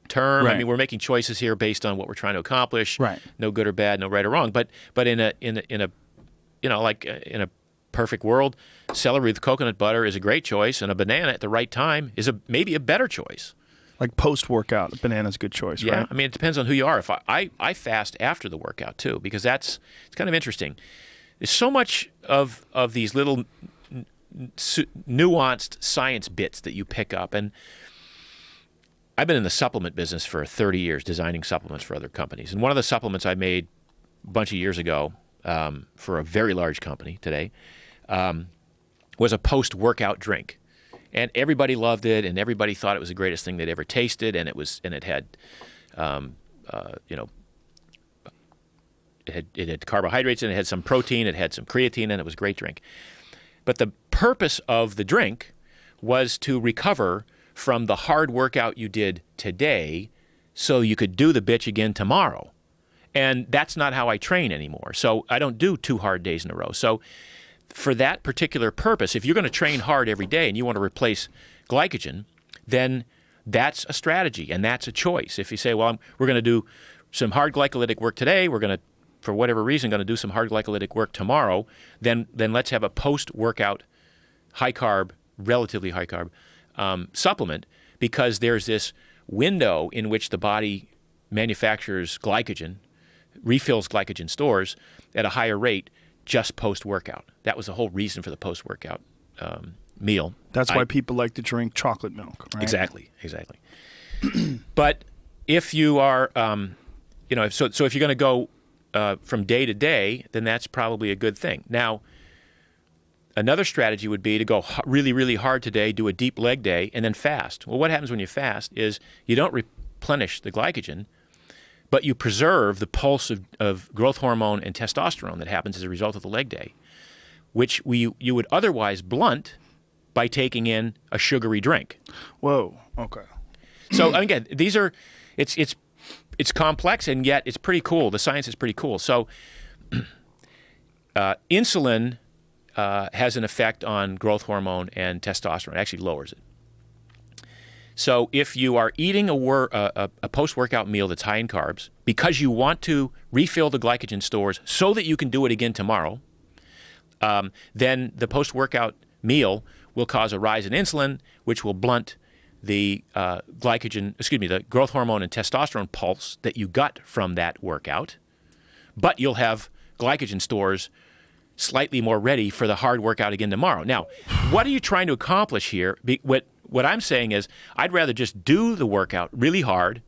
term. Right. I mean, we're making choices here based on what we're trying to accomplish. Right. No good or bad, no right or wrong. But in a perfect world, celery with coconut butter is a great choice, and a banana at the right time is maybe a better choice. Like post-workout, a banana's a good choice, yeah, right? I mean, it depends on who you are. If I fast after the workout too, because it's kind of interesting. There's so much of these little nuanced science bits that you pick up, and I've been in the supplement business for 30 years, designing supplements for other companies. And one of the supplements I made a bunch of years ago for a very large company today was a post-workout drink. And everybody loved it, and everybody thought it was the greatest thing they'd ever tasted. And it had carbohydrates in it, it had some protein, it had some creatine, and it was a great drink. But the purpose of the drink was to recover from the hard workout you did today, so you could do the bitch again tomorrow. And that's not how I train anymore. So I don't do 2 hard days in a row. So for that particular purpose, if you're going to train hard every day and you want to replace glycogen, then that's a strategy and that's a choice. If you say, well, we're going to do some hard glycolytic work today, we're going to, for whatever reason, going to do some hard glycolytic work tomorrow, then let's have a post-workout high-carb, relatively high-carb supplement, because there's this window in which the body manufactures glycogen, refills glycogen stores at a higher rate just post-workout. That was the whole reason for the post-workout meal. That's why people like to drink chocolate milk, right? Exactly. But if you are, so if you're going to go from day to day, then that's probably a good thing. Now, another strategy would be to go really, really hard today, do a deep leg day, and then fast. Well, what happens when you fast is you don't replenish the glycogen, but you preserve the pulse of growth hormone and testosterone that happens as a result of the leg day, which you would otherwise blunt by taking in a sugary drink. Whoa, okay. So again, it's complex, and yet it's pretty cool. The science is pretty cool. So insulin has an effect on growth hormone and testosterone. It actually lowers it. So if you are eating a post-workout meal that's high in carbs because you want to refill the glycogen stores so that you can do it again tomorrow, then the post-workout meal will cause a rise in insulin, which will blunt the the growth hormone and testosterone pulse that you got from that workout, but you'll have glycogen stores slightly more ready for the hard workout again tomorrow. Now, what are you trying to accomplish here? What I'm saying is I'd rather just do the workout really hard,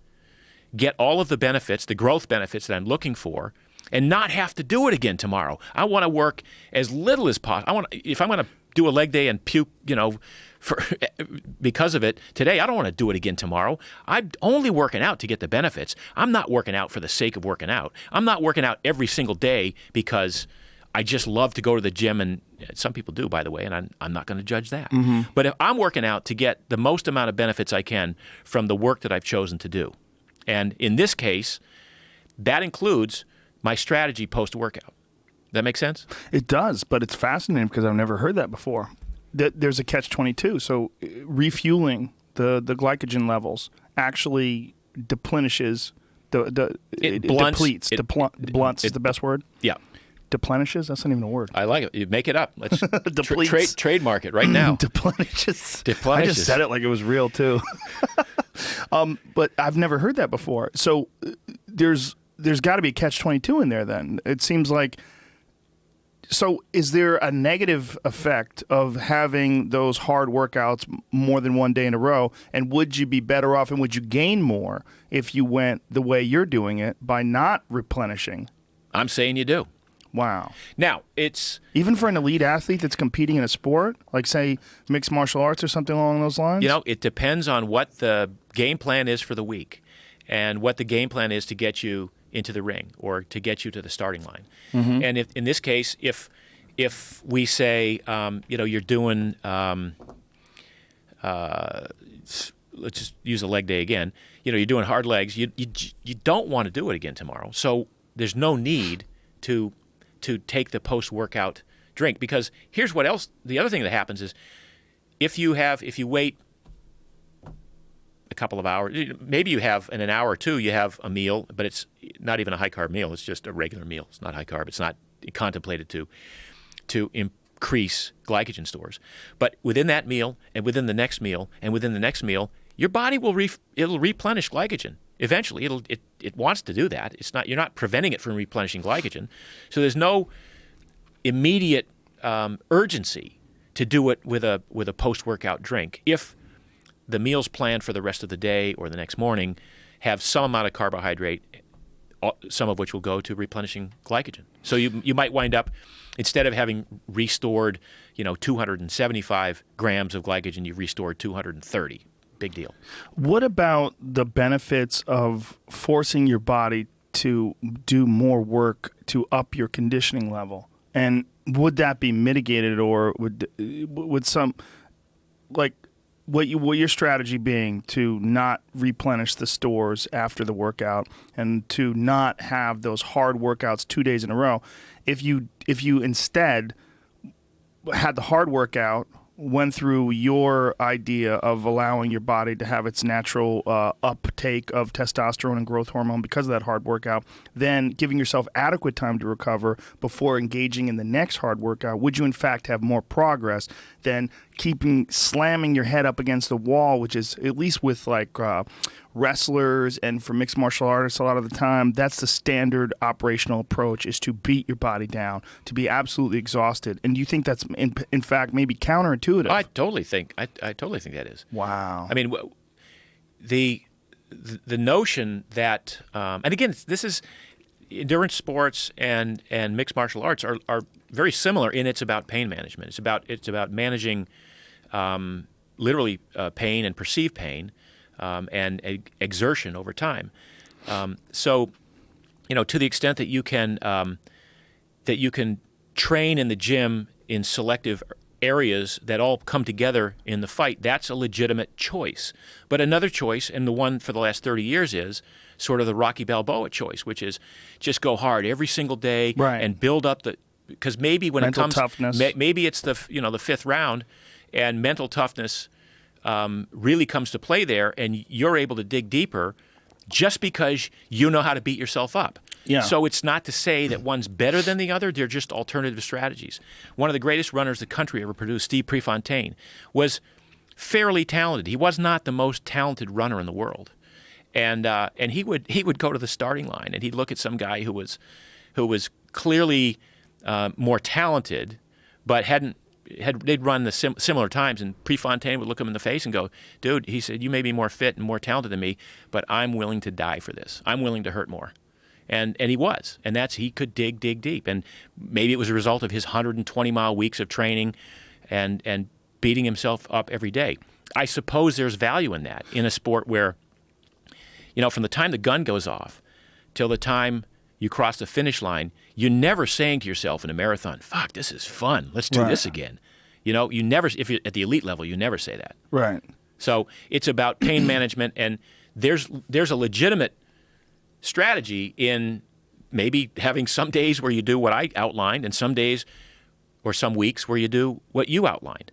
get all of the benefits, the growth benefits that I'm looking for, and not have to do it again tomorrow. I want to work as little as possible. If I'm going to do a leg day and puke, because of it today, I don't want to do it again tomorrow. I'm only working out to get the benefits. I'm not working out for the sake of working out. I'm not working out every single day because I just love to go to the gym, and some people do, by the way, and I'm not going to judge that. Mm-hmm. But if I'm working out to get the most amount of benefits I can from the work that I've chosen to do, and in this case, that includes my strategy post-workout. That make sense? It does, but it's fascinating because I've never heard that before. There's a catch-22. So refueling the glycogen levels actually deplenishes, it depletes. Blunts is the best word? Yeah. Deplenishes? That's not even a word. I like it. You make it up. Let's Depletes. trademark it right now. Deplenishes. Deplenishes. I just said it like it was real, too. But I've never heard that before. So there's got to be a catch-22 in there then. It seems like... So is there a negative effect of having those hard workouts more than one day in a row? And would you be better off and would you gain more if you went the way you're doing it by not replenishing? I'm saying you do. Wow. Now, it's... Even for an elite athlete that's competing in a sport, like, say, mixed martial arts or something along those lines? You know, it depends on what the game plan is for the week and what the game plan is to get you into the ring or to get you to the starting line. Mm-hmm. And if, in this case, if we say, you're doing, let's just use a leg day again, you're doing hard legs, you don't want to do it again tomorrow. So there's no need to take the post-workout drink, because here's what else, the other thing that happens is if you wait a couple of hours, maybe you have in an hour or two, you have a meal, but it's not even a high-carb meal. It's just a regular meal. It's not high-carb. It's not contemplated to increase glycogen stores. But within that meal and within the next meal and within the next meal, your body will it'll replenish glycogen. Eventually, it wants to do that. You're not preventing it from replenishing glycogen. So there's no immediate urgency to do it with a post-workout drink. If the meals planned for the rest of the day or the next morning have some amount of carbohydrate, some of which will go to replenishing glycogen. So you might wind up, instead of having restored 275 grams of glycogen, you've restored 230. Big deal. What about the benefits of forcing your body to do more work to up your conditioning level? And would that be mitigated, or would some, like, what your strategy being to not replenish the stores after the workout and to not have those hard workouts 2 days in a row? If you instead had the hard workout, went through your idea of allowing your body to have its natural uptake of testosterone and growth hormone because of that hard workout, then giving yourself adequate time to recover before engaging in the next hard workout, would you in fact have more progress than slamming your head up against the wall, which is, at least with like wrestlers and for mixed martial artists, a lot of the time, that's the standard operational approach, is to beat your body down, to be absolutely exhausted. And do you think that's in fact maybe counterintuitive? I totally think that is. Wow. I mean, the notion that, and again, this is endurance sports and mixed martial arts are very similar in it's about pain management. It's about managing literally pain and perceived pain and exertion over time. So, to the extent that you can train in the gym in selective areas that all come together in the fight, that's a legitimate choice. But another choice, and the one for the last 30 years, is sort of the Rocky Balboa choice, which is just go hard every single day, right, and build up because maybe when mental it comes toughness. Maybe it's the fifth round, and mental toughness really comes to play there, and you're able to dig deeper just because you know how to beat yourself up. Yeah. So it's not to say that one's better than the other. They're just alternative strategies. One of the greatest runners the country ever produced, Steve Prefontaine, was fairly talented. He was not the most talented runner in the world. And he would go to the starting line, and he'd look at some guy who was clearly more talented, but they'd run the similar times, and Prefontaine would look him in the face and go, "Dude," he said, "you may be more fit and more talented than me, but I'm willing to die for this. I'm willing to hurt more." And he was, and he could dig deep, and maybe it was a result of his 120-mile weeks of training, and beating himself up every day. I suppose there's value in that in a sport where, from the time the gun goes off till the time you cross the finish line, you're never saying to yourself in a marathon, "Fuck, this is fun. Let's do this again." You never, if you're at the elite level, you never say that. Right. So it's about pain management, and there's a legitimate strategy in maybe having some days where you do what I outlined and some days or some weeks where you do what you outlined.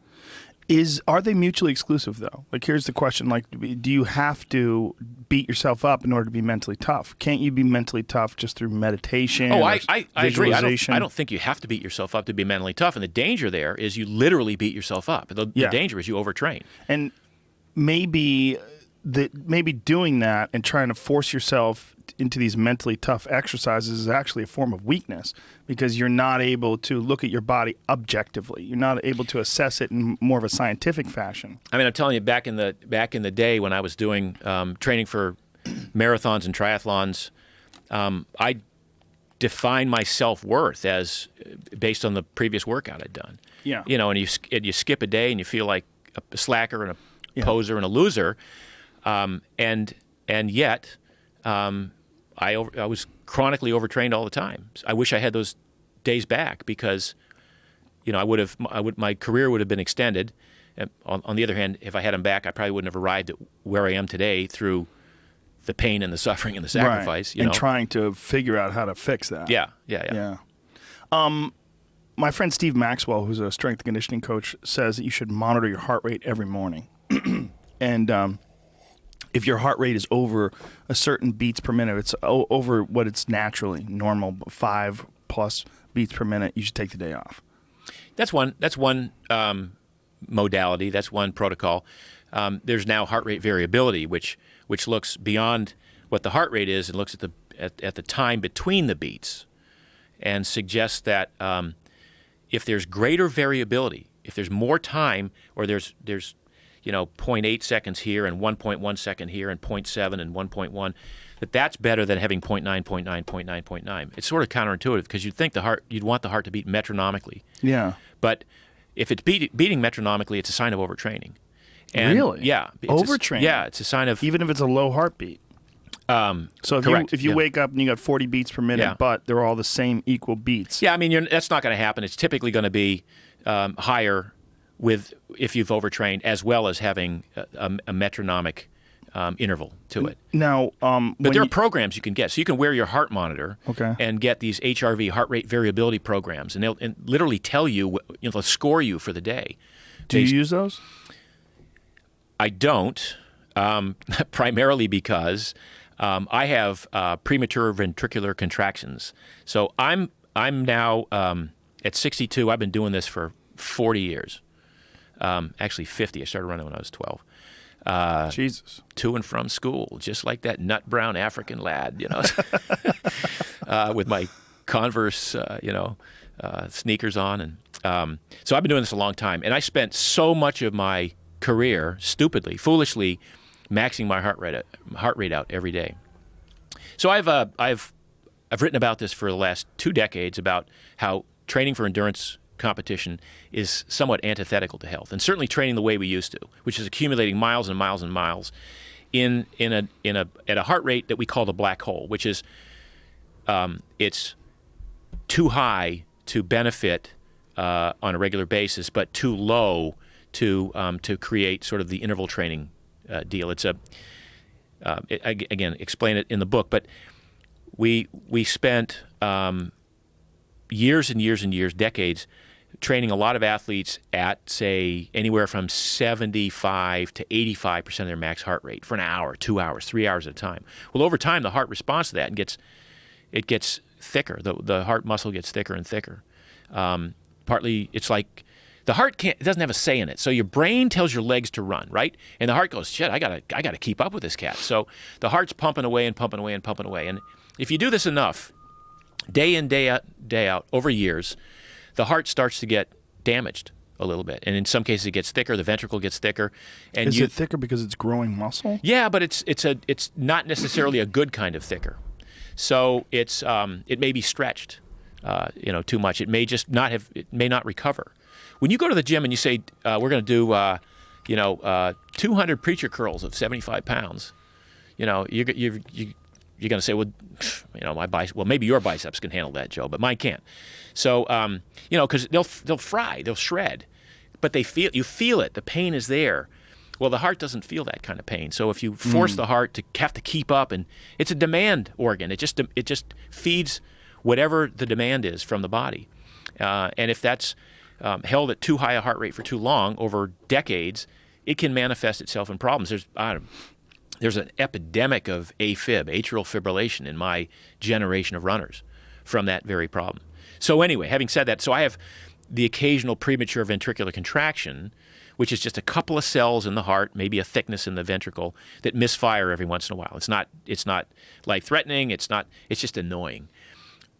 Are they mutually exclusive, though? Like, here's the question. Like, do you have to beat yourself up in order to be mentally tough? Can't you be mentally tough just through meditation I agree. visualization? I don't think you have to beat yourself up to be mentally tough. And the danger there is you literally beat yourself up. The danger is you overtrain. And maybe doing that and trying to force yourself into these mentally tough exercises is actually a form of weakness, because you're not able to look at your body objectively. You're not able to assess it in more of a scientific fashion. I mean, I'm telling you, back in the day when I was doing training for marathons and triathlons, I defined my self-worth as based on the previous workout I'd done. Yeah. And you skip a day and you feel like a slacker and a poser and a loser, and yet. I was chronically overtrained all the time. I wish I had those days back, because, my career would have been extended. And on the other hand, if I had them back, I probably wouldn't have arrived at where I am today through the pain and the suffering and the sacrifice. Right. And trying to figure out how to fix that. Yeah. My friend Steve Maxwell, who's a strength and conditioning coach, says that you should monitor your heart rate every morning. And if your heart rate is over a certain beats per minute, it's over what it's naturally normal, 5+ beats per minute, you should take the day off. That's one modality. That's one protocol. There's now heart rate variability, which looks beyond what the heart rate is and looks at the time between the beats, and suggests that if there's greater variability, if there's more time, or there's 0.8 seconds here and 1.1 second here and 0.7 and 1.1, that's better than having 0.9, 0.9, 0.9, 0.9. It's sort of counterintuitive, because you'd want the heart to beat metronomically. Yeah. But if it's beating metronomically, it's a sign of overtraining. And really? Yeah. Overtraining? It's a sign of... Even if it's a low heartbeat? So if you wake up and you got 40 beats per minute, but they're all the same equal beats. Yeah, I mean, that's not going to happen. It's typically going to be higher if you've overtrained, as well as having a metronomic interval to it. Now, but there are programs you can get. So you can wear your heart monitor and get these HRV, heart rate variability programs, and they'll literally tell you, they'll score you for the day. Do you use those? I don't, primarily because I have premature ventricular contractions. So I'm now at 62. I've been doing this for 40 years. Actually 50. I started running when I was 12. Jesus. To and from school, just like that nut brown African lad, with my Converse, sneakers on. And so I've been doing this a long time. And I spent so much of my career, stupidly, foolishly, maxing my heart rate out every day. So I've written about this for the last 2 decades, about how training for endurance competition is somewhat antithetical to health, and certainly training the way we used to, which is accumulating miles and miles and miles at a heart rate that we call the black hole, which is it's too high to benefit on a regular basis, but too low to create sort of the interval training deal. It's again, explain it in the book, but we spent years and years and years, decades, training a lot of athletes at, say, anywhere from 75 to 85% of their max heart rate for an hour, 2 hours, 3 hours at a time. Well, over time, the heart responds to that and gets thicker. The heart muscle gets thicker and thicker. Partly, it's like the heart doesn't have a say in it. So your brain tells your legs to run, right? And the heart goes, shit, I gotta keep up with this cat. So the heart's pumping away and pumping away and pumping away. And if you do this enough, day in, day out, over years, the heart starts to get damaged a little bit. And in some cases, it gets thicker. The ventricle gets thicker. And is it thicker because it's growing muscle? Yeah, but it's not necessarily a good kind of thicker. So it may be stretched, too much. It may just not have. It may not recover. When you go to the gym and you say we're going to do 200 preacher curls of 75 pounds, you're going to say, well, maybe your biceps can handle that, Joe, but mine can't. So, because they'll fry, they'll shred, but you feel it. The pain is there. Well, the heart doesn't feel that kind of pain. So if you force the heart to have to keep up, and it's a demand organ, it just feeds whatever the demand is from the body. And if that's held at too high a heart rate for too long, over decades, it can manifest itself in problems. There's an epidemic of AFib, atrial fibrillation, in my generation of runners from that very problem. So anyway, having said that, so I have the occasional premature ventricular contraction, which is just a couple of cells in the heart, maybe a thickness in the ventricle, that misfire every once in a while. It's not life-threatening. It's just annoying.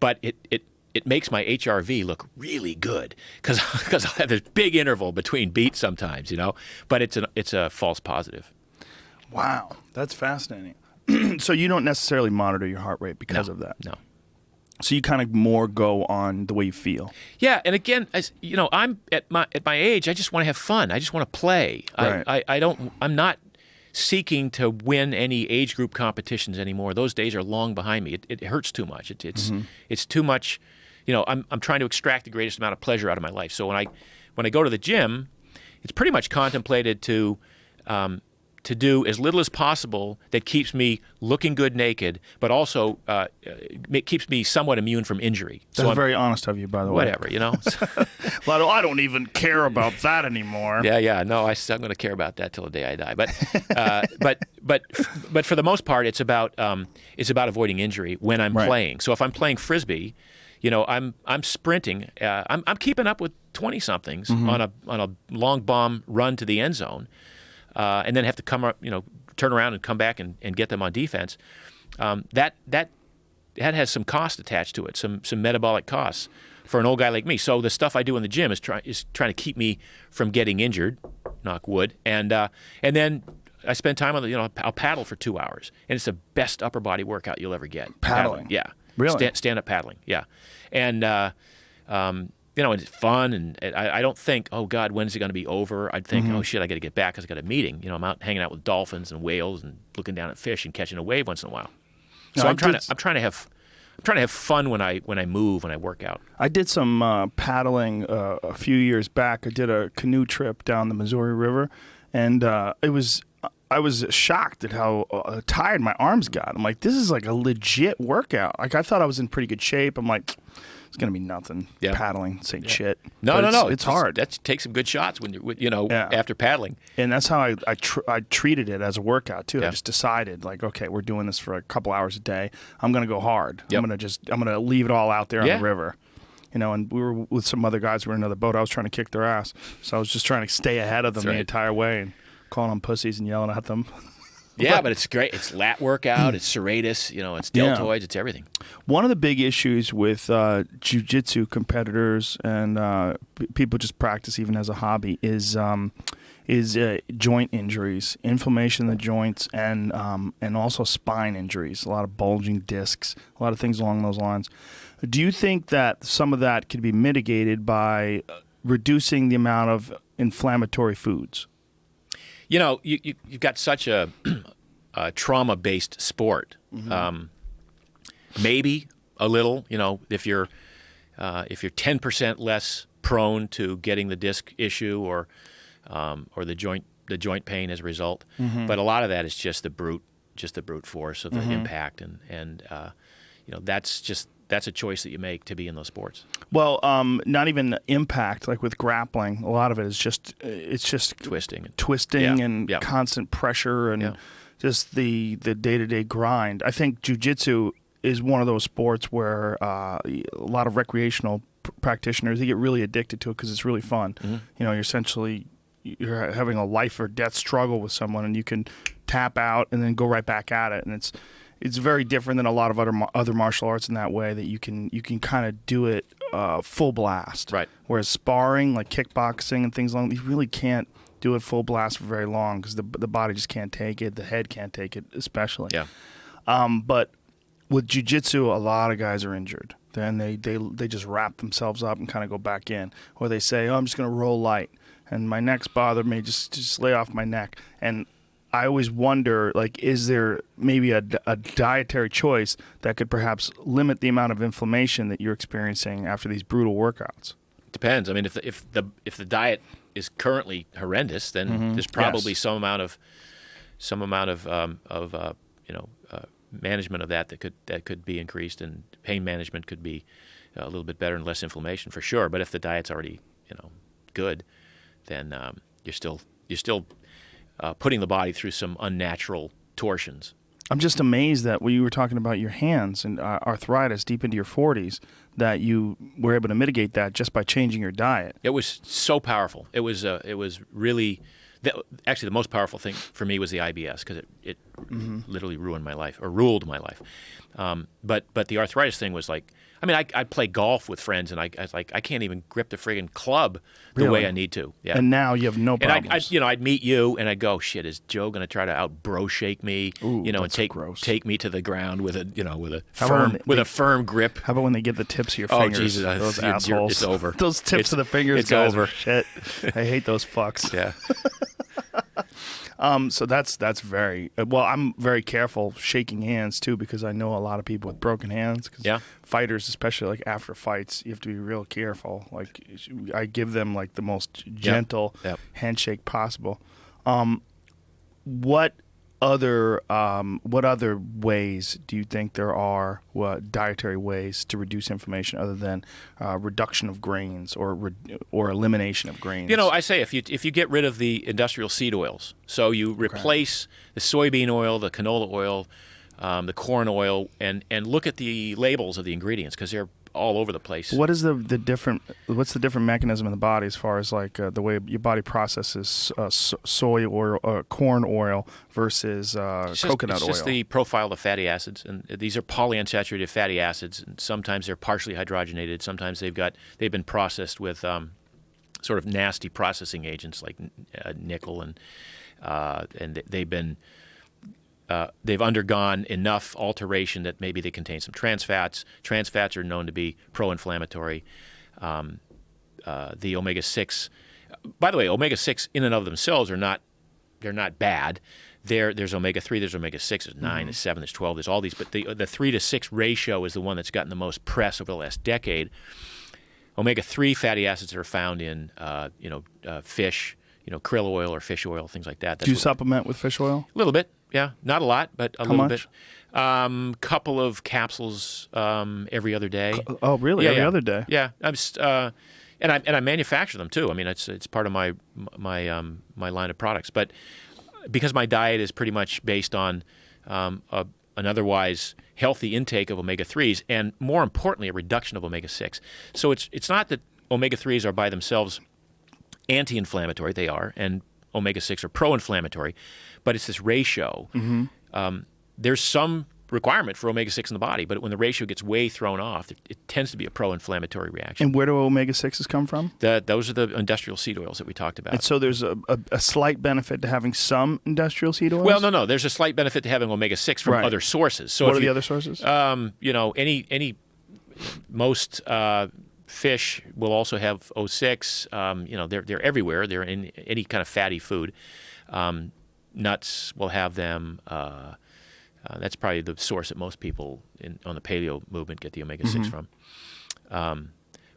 But it makes my HRV look really good because I have this big interval between beats sometimes, But it's a false positive. Wow, that's fascinating. So you don't necessarily monitor your heart rate because of that? No. So you kind of more go on the way you feel. Yeah, and again, I'm at my age. I just want to have fun. I just want to play. Right. I'm not seeking to win any age group competitions anymore. Those days are long behind me. It hurts too much. It's too much. I'm trying to extract the greatest amount of pleasure out of my life. So when I go to the gym, it's pretty much contemplated to do as little as possible that keeps me looking good naked, but also it keeps me somewhat immune from injury. That's very honest of you, by the way. Whatever, Well, I don't even care about that anymore. Yeah. No, I'm going to care about that till the day I die. But for the most part, it's about avoiding injury when I'm playing. So if I'm playing frisbee, I'm sprinting. I'm keeping up with 20-somethings on a long bomb run to the end zone. And then have to come up, turn around and come back and get them on defense. That has some cost attached to it, some metabolic costs for an old guy like me. So the stuff I do in the gym is trying to keep me from getting injured, knock wood. And then I spend time on I'll paddle for 2 hours, and it's the best upper body workout you'll ever get. Paddling, yeah, really, stand up paddling, yeah, and. It's fun, and I don't think, oh, God, when's it going to be over? I'd think, oh, shit, I got to get back because I got a meeting. I'm out hanging out with dolphins and whales and looking down at fish and catching a wave once in a while. So I'm trying to have fun when I move, when I work out. I did some paddling a few years back. I did a canoe trip down the Missouri River, and I was shocked at how tired my arms got. I'm like, this is like a legit workout. Like, I thought I was in pretty good shape. I'm like, it's going to be nothing. Yeah. Paddling, this ain't shit. No. It's hard. Take some good shots when after paddling. And that's how I treated it as a workout too. Yeah. I just decided, like, okay, we're doing this for a couple hours a day. I'm going to go hard. Yep. I'm going to leave it all out there on the river. And we were with some other guys who were in another boat. I was trying to kick their ass. So I was just trying to stay ahead of them the entire way and calling them pussies and yelling at them. Yeah, but it's great. It's lat workout. It's serratus. It's deltoids. It's everything. One of the big issues with jiu-jitsu competitors and people just practice even as a hobby is joint injuries, inflammation in the joints, and also spine injuries. A lot of bulging discs, a lot of things along those lines. Do you think that some of that could be mitigated by reducing the amount of inflammatory foods? You've got such a trauma-based sport. Maybe a little. If you're 10% less prone to getting the disc issue or the joint pain as a result. But a lot of that is just the brute force of the impact, and that's a choice that you make to be in those sports. Well, not even impact, like with grappling. A lot of it is just twisting and constant pressure and just the day-to-day grind. I think jiu-jitsu is one of those sports where a lot of recreational practitioners, they get really addicted to it because it's really fun. You're having a life or death struggle with someone, and you can tap out and then go right back at it, and it's very different than a lot of other martial arts in that way, that you can kind of do it full blast. Right. Whereas sparring, like kickboxing and things like that, you really can't do it full blast for very long because the body just can't take it. The head can't take it, especially. Yeah. But with jiu-jitsu, a lot of guys are injured. Then they just wrap themselves up and kind of go back in, or they say, "Oh, I'm just going to roll light, and my neck's bothered me. Just lay off my neck." And I always wonder, like, is there maybe a dietary choice that could perhaps limit the amount of inflammation that you're experiencing after these brutal workouts? Depends. I mean, if the diet is currently horrendous, then there's probably Yes. some amount of management of that could be increased, and pain management could be a little bit better and less inflammation for sure. But if the diet's already good, then you're still putting the body through some unnatural torsions. I'm just amazed that when you were talking about your hands and arthritis deep into your 40s, that you were able to mitigate that just by changing your diet. It was so powerful. It was really actually the most powerful thing for me was the IBS, because it literally ruined my life, or ruled my life. But the arthritis thing was like, I mean, I play golf with friends, and I was like, I can't even grip the friggin' club the way I need to. Yeah. And now you have no problems. And I'd meet you, and I'd go, shit, is Joe going to try to out bro shake me? Ooh, and that's gross. take me to the ground with a How about firm grip. How about when they get the tips of your Oh, fingers? Jesus, those you're- assholes. it's over. Those tips of the fingers, it's guys, are over. shit. I hate those fucks. Yeah. So that's very well. I'm very careful shaking hands too, because I know a lot of people with broken hands. 'Cause Yeah. fighters, especially like after fights, you have to be real careful. Like I give them like the most gentle Yep. handshake possible. What other ways do you think there are dietary ways to reduce inflammation other than reduction of grains or elimination of grains? I say if you get rid of the industrial seed oils, so you replace the soybean oil, the canola oil, the corn oil, and look at the labels of the ingredients, because they're all over the place. What is what's the different mechanism in the body as far as like the way your body processes soy oil, corn oil versus coconut oil? It's just the profile of fatty acids, and these are polyunsaturated fatty acids, and sometimes they're partially hydrogenated, sometimes they've been processed with sort of nasty processing agents like nickel, and they've undergone enough alteration that maybe they contain some trans fats. Trans fats are known to be pro-inflammatory. The omega-6, by the way, omega-6 in and of themselves they're not bad. There's omega-3, there's omega-6, there's 9, there's 7, there's 12, there's all these, but the 3 to 6 ratio is the one that's gotten the most press over the last decade. Omega-3 fatty acids that are found in fish, krill oil or fish oil, things like that. Do you supplement with fish oil? A little bit, yeah. Not a lot, but a How little much? bit. Couple of capsules every other day. Oh, really? Yeah, Every yeah. other day? Yeah, I'm just, and I manufacture them too. I mean, it's part of my line of products. But because my diet is pretty much based on an otherwise healthy intake of omega-3s, and more importantly, a reduction of omega-6. So it's not that omega-3s are by themselves anti-inflammatory. They are, and omega-6 are pro-inflammatory, but it's this ratio. There's some requirement for omega-6 in the body, but when the ratio gets way thrown off, it tends to be a pro-inflammatory reaction. And where do omega-6s come from? Those are the industrial seed oils that we talked about. And so there's a slight benefit to having some industrial seed oils? Well, no. There's a slight benefit to having omega-6 from Right. other sources. So What are the other sources? Most fish will also have O6. They're everywhere. They're in any kind of fatty food. Nuts will have them. That's probably the source that most people on the paleo movement get the omega-6 from.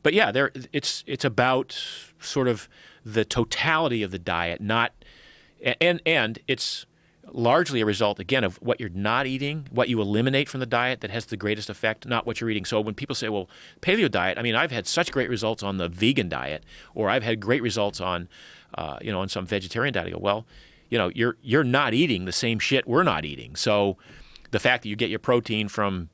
But yeah, it's about sort of the totality of the diet, and it's largely a result, again, of what you're not eating, what you eliminate from the diet that has the greatest effect, not what you're eating. So when people say, well, paleo diet, I mean, I've had such great results on the vegan diet, or I've had great results on some vegetarian diet. I go, well, you're not eating the same shit we're not eating. So the fact that you get your protein from,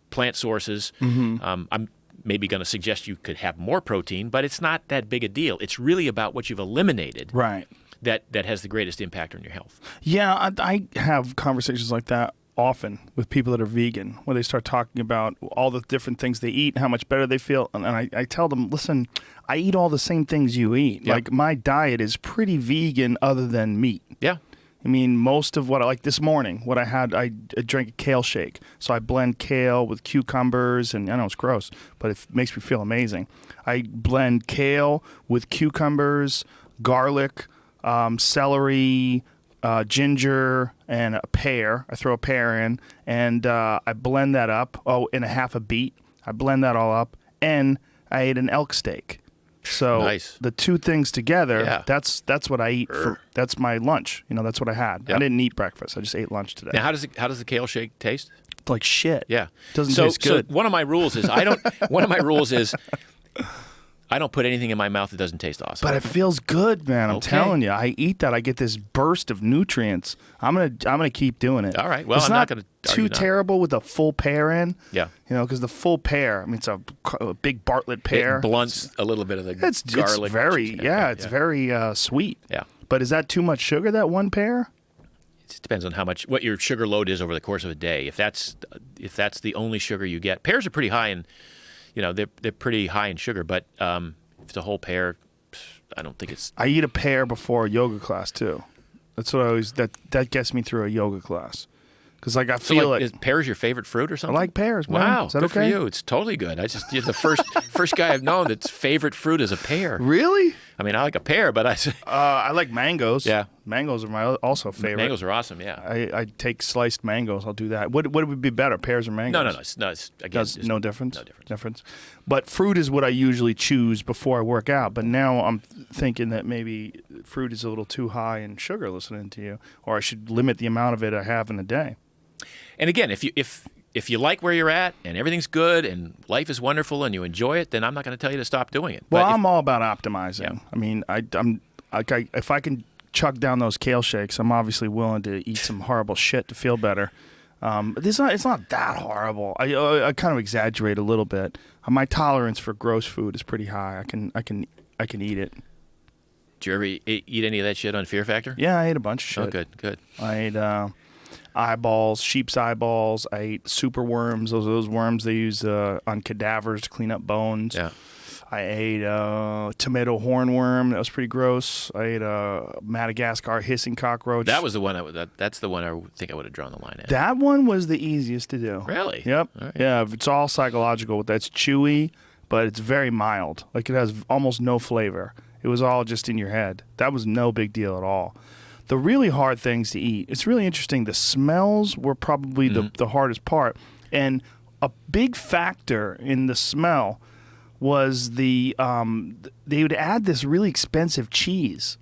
plant sources, I'm maybe going to suggest you could have more protein, but it's not that big a deal. It's really about what you've eliminated. Right. That has the greatest impact on your health. Yeah, I have conversations like that often with people that are vegan, where they start talking about all the different things they eat, how much better they feel. And I tell them, listen, I eat all the same things you eat. Yeah. Like, my diet is pretty vegan other than meat. Yeah. I mean, most of what I like this morning, what I had, I drank a kale shake. So I blend kale with cucumbers, and I know it's gross, but it makes me feel amazing. I blend kale with cucumbers, garlic, celery, ginger, and a pear. I throw a pear in, and I blend that up. Oh, and a half a beet. I blend that all up, and I ate an elk steak. So Nice. the two things together, Yeah. that's what I eat. That's my lunch. That's what I had. Yep. I didn't eat breakfast. I just ate lunch today. Now, how does the kale shake taste? Like shit. Yeah, Doesn't taste good. So one of my rules is I don't. One of my rules is I don't put anything in my mouth that doesn't taste awesome. But it feels good, man. I'm Okay. telling you. I eat that. I get this burst of nutrients. I'm gonna keep doing it. All right. Well, it's I'm not gonna too argue not. terrible with a full pear in. Yeah. Because the full pear. I mean, it's a big Bartlett pear. It blunts a little bit of the It's garlic. very it's very sweet. Yeah. But is that too much sugar? That one pear? It depends on what your sugar load is over the course of a day. If that's the only sugar you get, pears are pretty high in, they're pretty high in sugar. But if it's a whole pear, I don't think it's. I eat a pear before a yoga class too. That's what I always that gets me through a yoga class. Because I feel like is pears your favorite fruit or something? I like pears. Man. Wow, Is that good okay? for you. It's totally good. You're the first guy I've known that's favorite fruit is a pear. Really? I mean, I like a pear, but I like mangoes. Yeah. Mangoes are my also favorite. mangoes are awesome. Yeah. I take sliced mangoes. I'll do that. What would be better, pears or mangoes? No. It's No difference. No difference. But fruit is what I usually choose before I work out. But now I'm thinking that maybe fruit is a little too high in sugar. Listening to you, or I should limit the amount of it I have in a day. And again, if you like where you're at and everything's good and life is wonderful and you enjoy it, then I'm not going to tell you to stop doing it. Well, But I'm all about optimizing. Yeah. I mean, if I can chug down those kale shakes, I'm obviously willing to eat some horrible shit to feel better. It's not that horrible. I kind of exaggerate a little bit. My tolerance for gross food is pretty high. I can eat it. Did you ever eat any of that shit on Fear Factor? Yeah, I ate a bunch of shit. Oh, good. I ate eyeballs, sheep's eyeballs. I ate super worms. Those worms they use on cadavers to clean up bones. Yeah. I ate tomato hornworm. That was pretty gross. I ate a Madagascar hissing cockroach. That was the one. That's the one I think I would have drawn the line at. That one was the easiest to do. Really? Yep. All right. Yeah, it's all psychological. That's chewy, but it's very mild. Like it has almost no flavor. It was all just in your head. That was no big deal at all. The really hard things to eat, it's really interesting. The smells were probably the hardest part. And a big factor in the smell was they would add this really expensive cheese.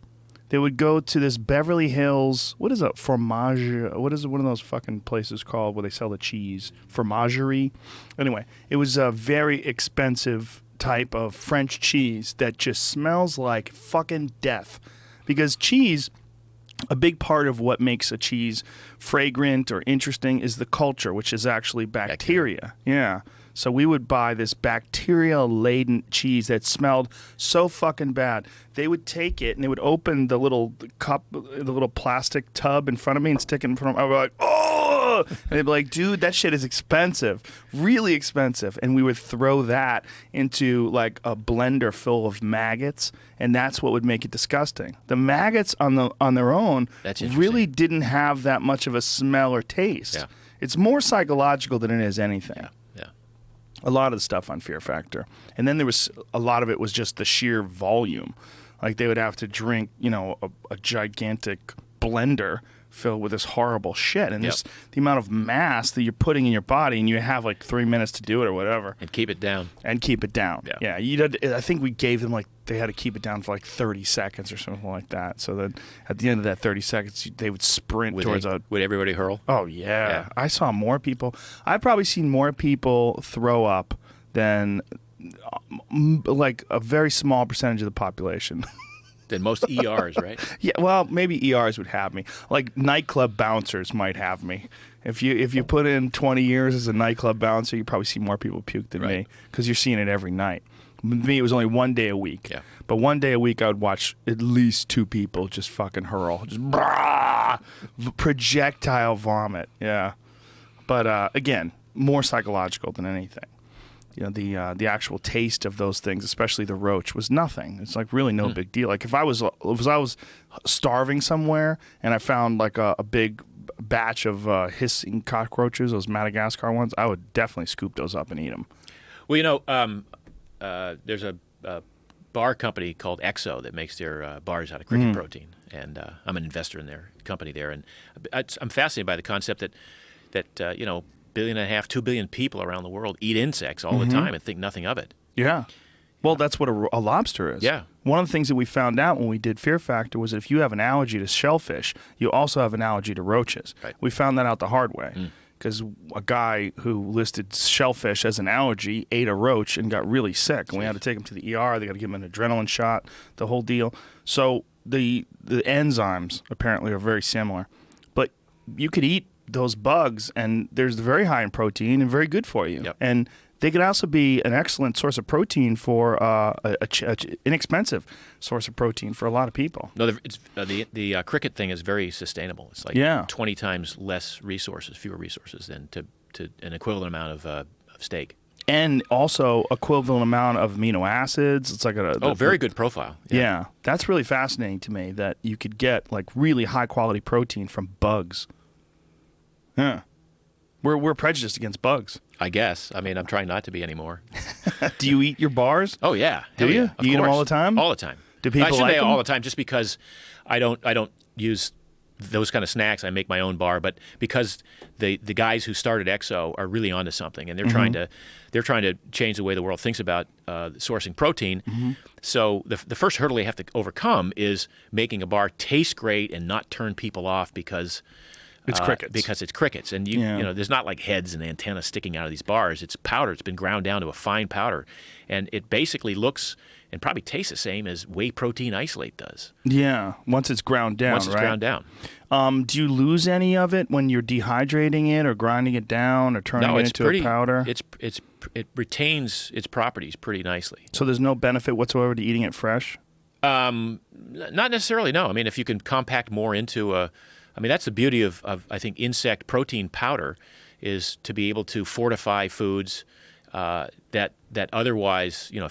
They would go to this Beverly Hills, what is a fromage? What is one of those fucking places called where they sell the cheese? Fromagerie? Anyway, it was a very expensive type of French cheese that just smells like fucking death. Because cheese, a big part of what makes a cheese fragrant or interesting is the culture, which is actually bacteria. Yeah. So we would buy this bacteria-laden cheese that smelled so fucking bad. They would take it and they would open the little cup, the little plastic tub in front of me and stick it in front of me. I would be like, oh! And they'd be like, dude, that shit is expensive, really expensive. And we would throw that into like a blender full of maggots, and that's what would make it disgusting. The maggots on their own really didn't have that much of a smell or taste. Yeah. It's more psychological than it is anything. Yeah. A lot of the stuff on Fear Factor. And then there was a lot of it was just the sheer volume. Like they would have to drink, a gigantic blender filled with this horrible shit. And just the amount of mass that you're putting in your body, and you have like 3 minutes to do it or whatever. And keep it down. Yeah. I think we gave them they had to keep it down for like 30 seconds or something like that. So that at the end of that 30 seconds, they would sprint towards Would everybody hurl? Oh, yeah. I saw more people. I've probably seen more people throw up than like a very small percentage of the population. Than most ERs, right? Yeah, well, maybe ERs would have me. Like nightclub bouncers might have me. If you put in 20 years as a nightclub bouncer, you probably see more people puke than me because you're seeing it every night. With me, it was only 1 day a week. Yeah. But 1 day a week, I would watch at least 2 people just fucking hurl. Just projectile vomit. Yeah. But again, more psychological than anything. The actual taste of those things, especially the roach, was nothing. It's like really no big deal. Like if I was starving somewhere and I found like a big batch of hissing cockroaches, those Madagascar ones, I would definitely scoop those up and eat them. Well, there's a bar company called Exo that makes their bars out of cricket protein, and I'm an investor in their company there, and I'm fascinated by the concept that 1.5 billion, 2 billion people around the world eat insects all the time and think nothing of it. Yeah. Well, that's what a lobster is. Yeah. One of the things that we found out when we did Fear Factor was that if you have an allergy to shellfish, you also have an allergy to roaches. Right. We found that out the hard way because a guy who listed shellfish as an allergy ate a roach and got really sick. And we had to take him to the ER. They got to give him an adrenaline shot, the whole deal. So the enzymes apparently are very similar. But you could eat those bugs, and there's very high in protein and very good for you. Yep. And they could also be an excellent source of protein for a inexpensive source of protein for a lot of people. No, the cricket thing is very sustainable. It's like 20 times less resources, fewer resources than to an equivalent amount of steak. And also equivalent amount of amino acids. It's like very good profile. Yeah, that's really fascinating to me that you could get like really high quality protein from bugs. Yeah. We're prejudiced against bugs. I guess. I mean, I'm trying not to be anymore. Do you eat your bars? Oh yeah. Do you? Yeah. You eat them all the time? All the time. Do people I shouldn't like say them? all the time, just because I don't use those kind of snacks. I make my own bar, but because the guys who started EXO are really onto something, and they're trying to change the way the world thinks about sourcing protein. So the first hurdle they have to overcome is making a bar taste great and not turn people off because it's crickets. Because it's crickets, and you know, there's not like heads and antennas sticking out of these bars. It's powder. It's been ground down to a fine powder, and it basically looks and probably tastes the same as whey protein isolate does. Yeah, once it's ground down. Once it's right? ground down. Do you lose any of it when you're dehydrating it or grinding it down or turning it into a powder? It retains its properties pretty nicely. So there's no benefit whatsoever to eating it fresh? Not necessarily, no. I mean, if you can compact more into that's the beauty of I think insect protein powder is to be able to fortify foods that otherwise, you know,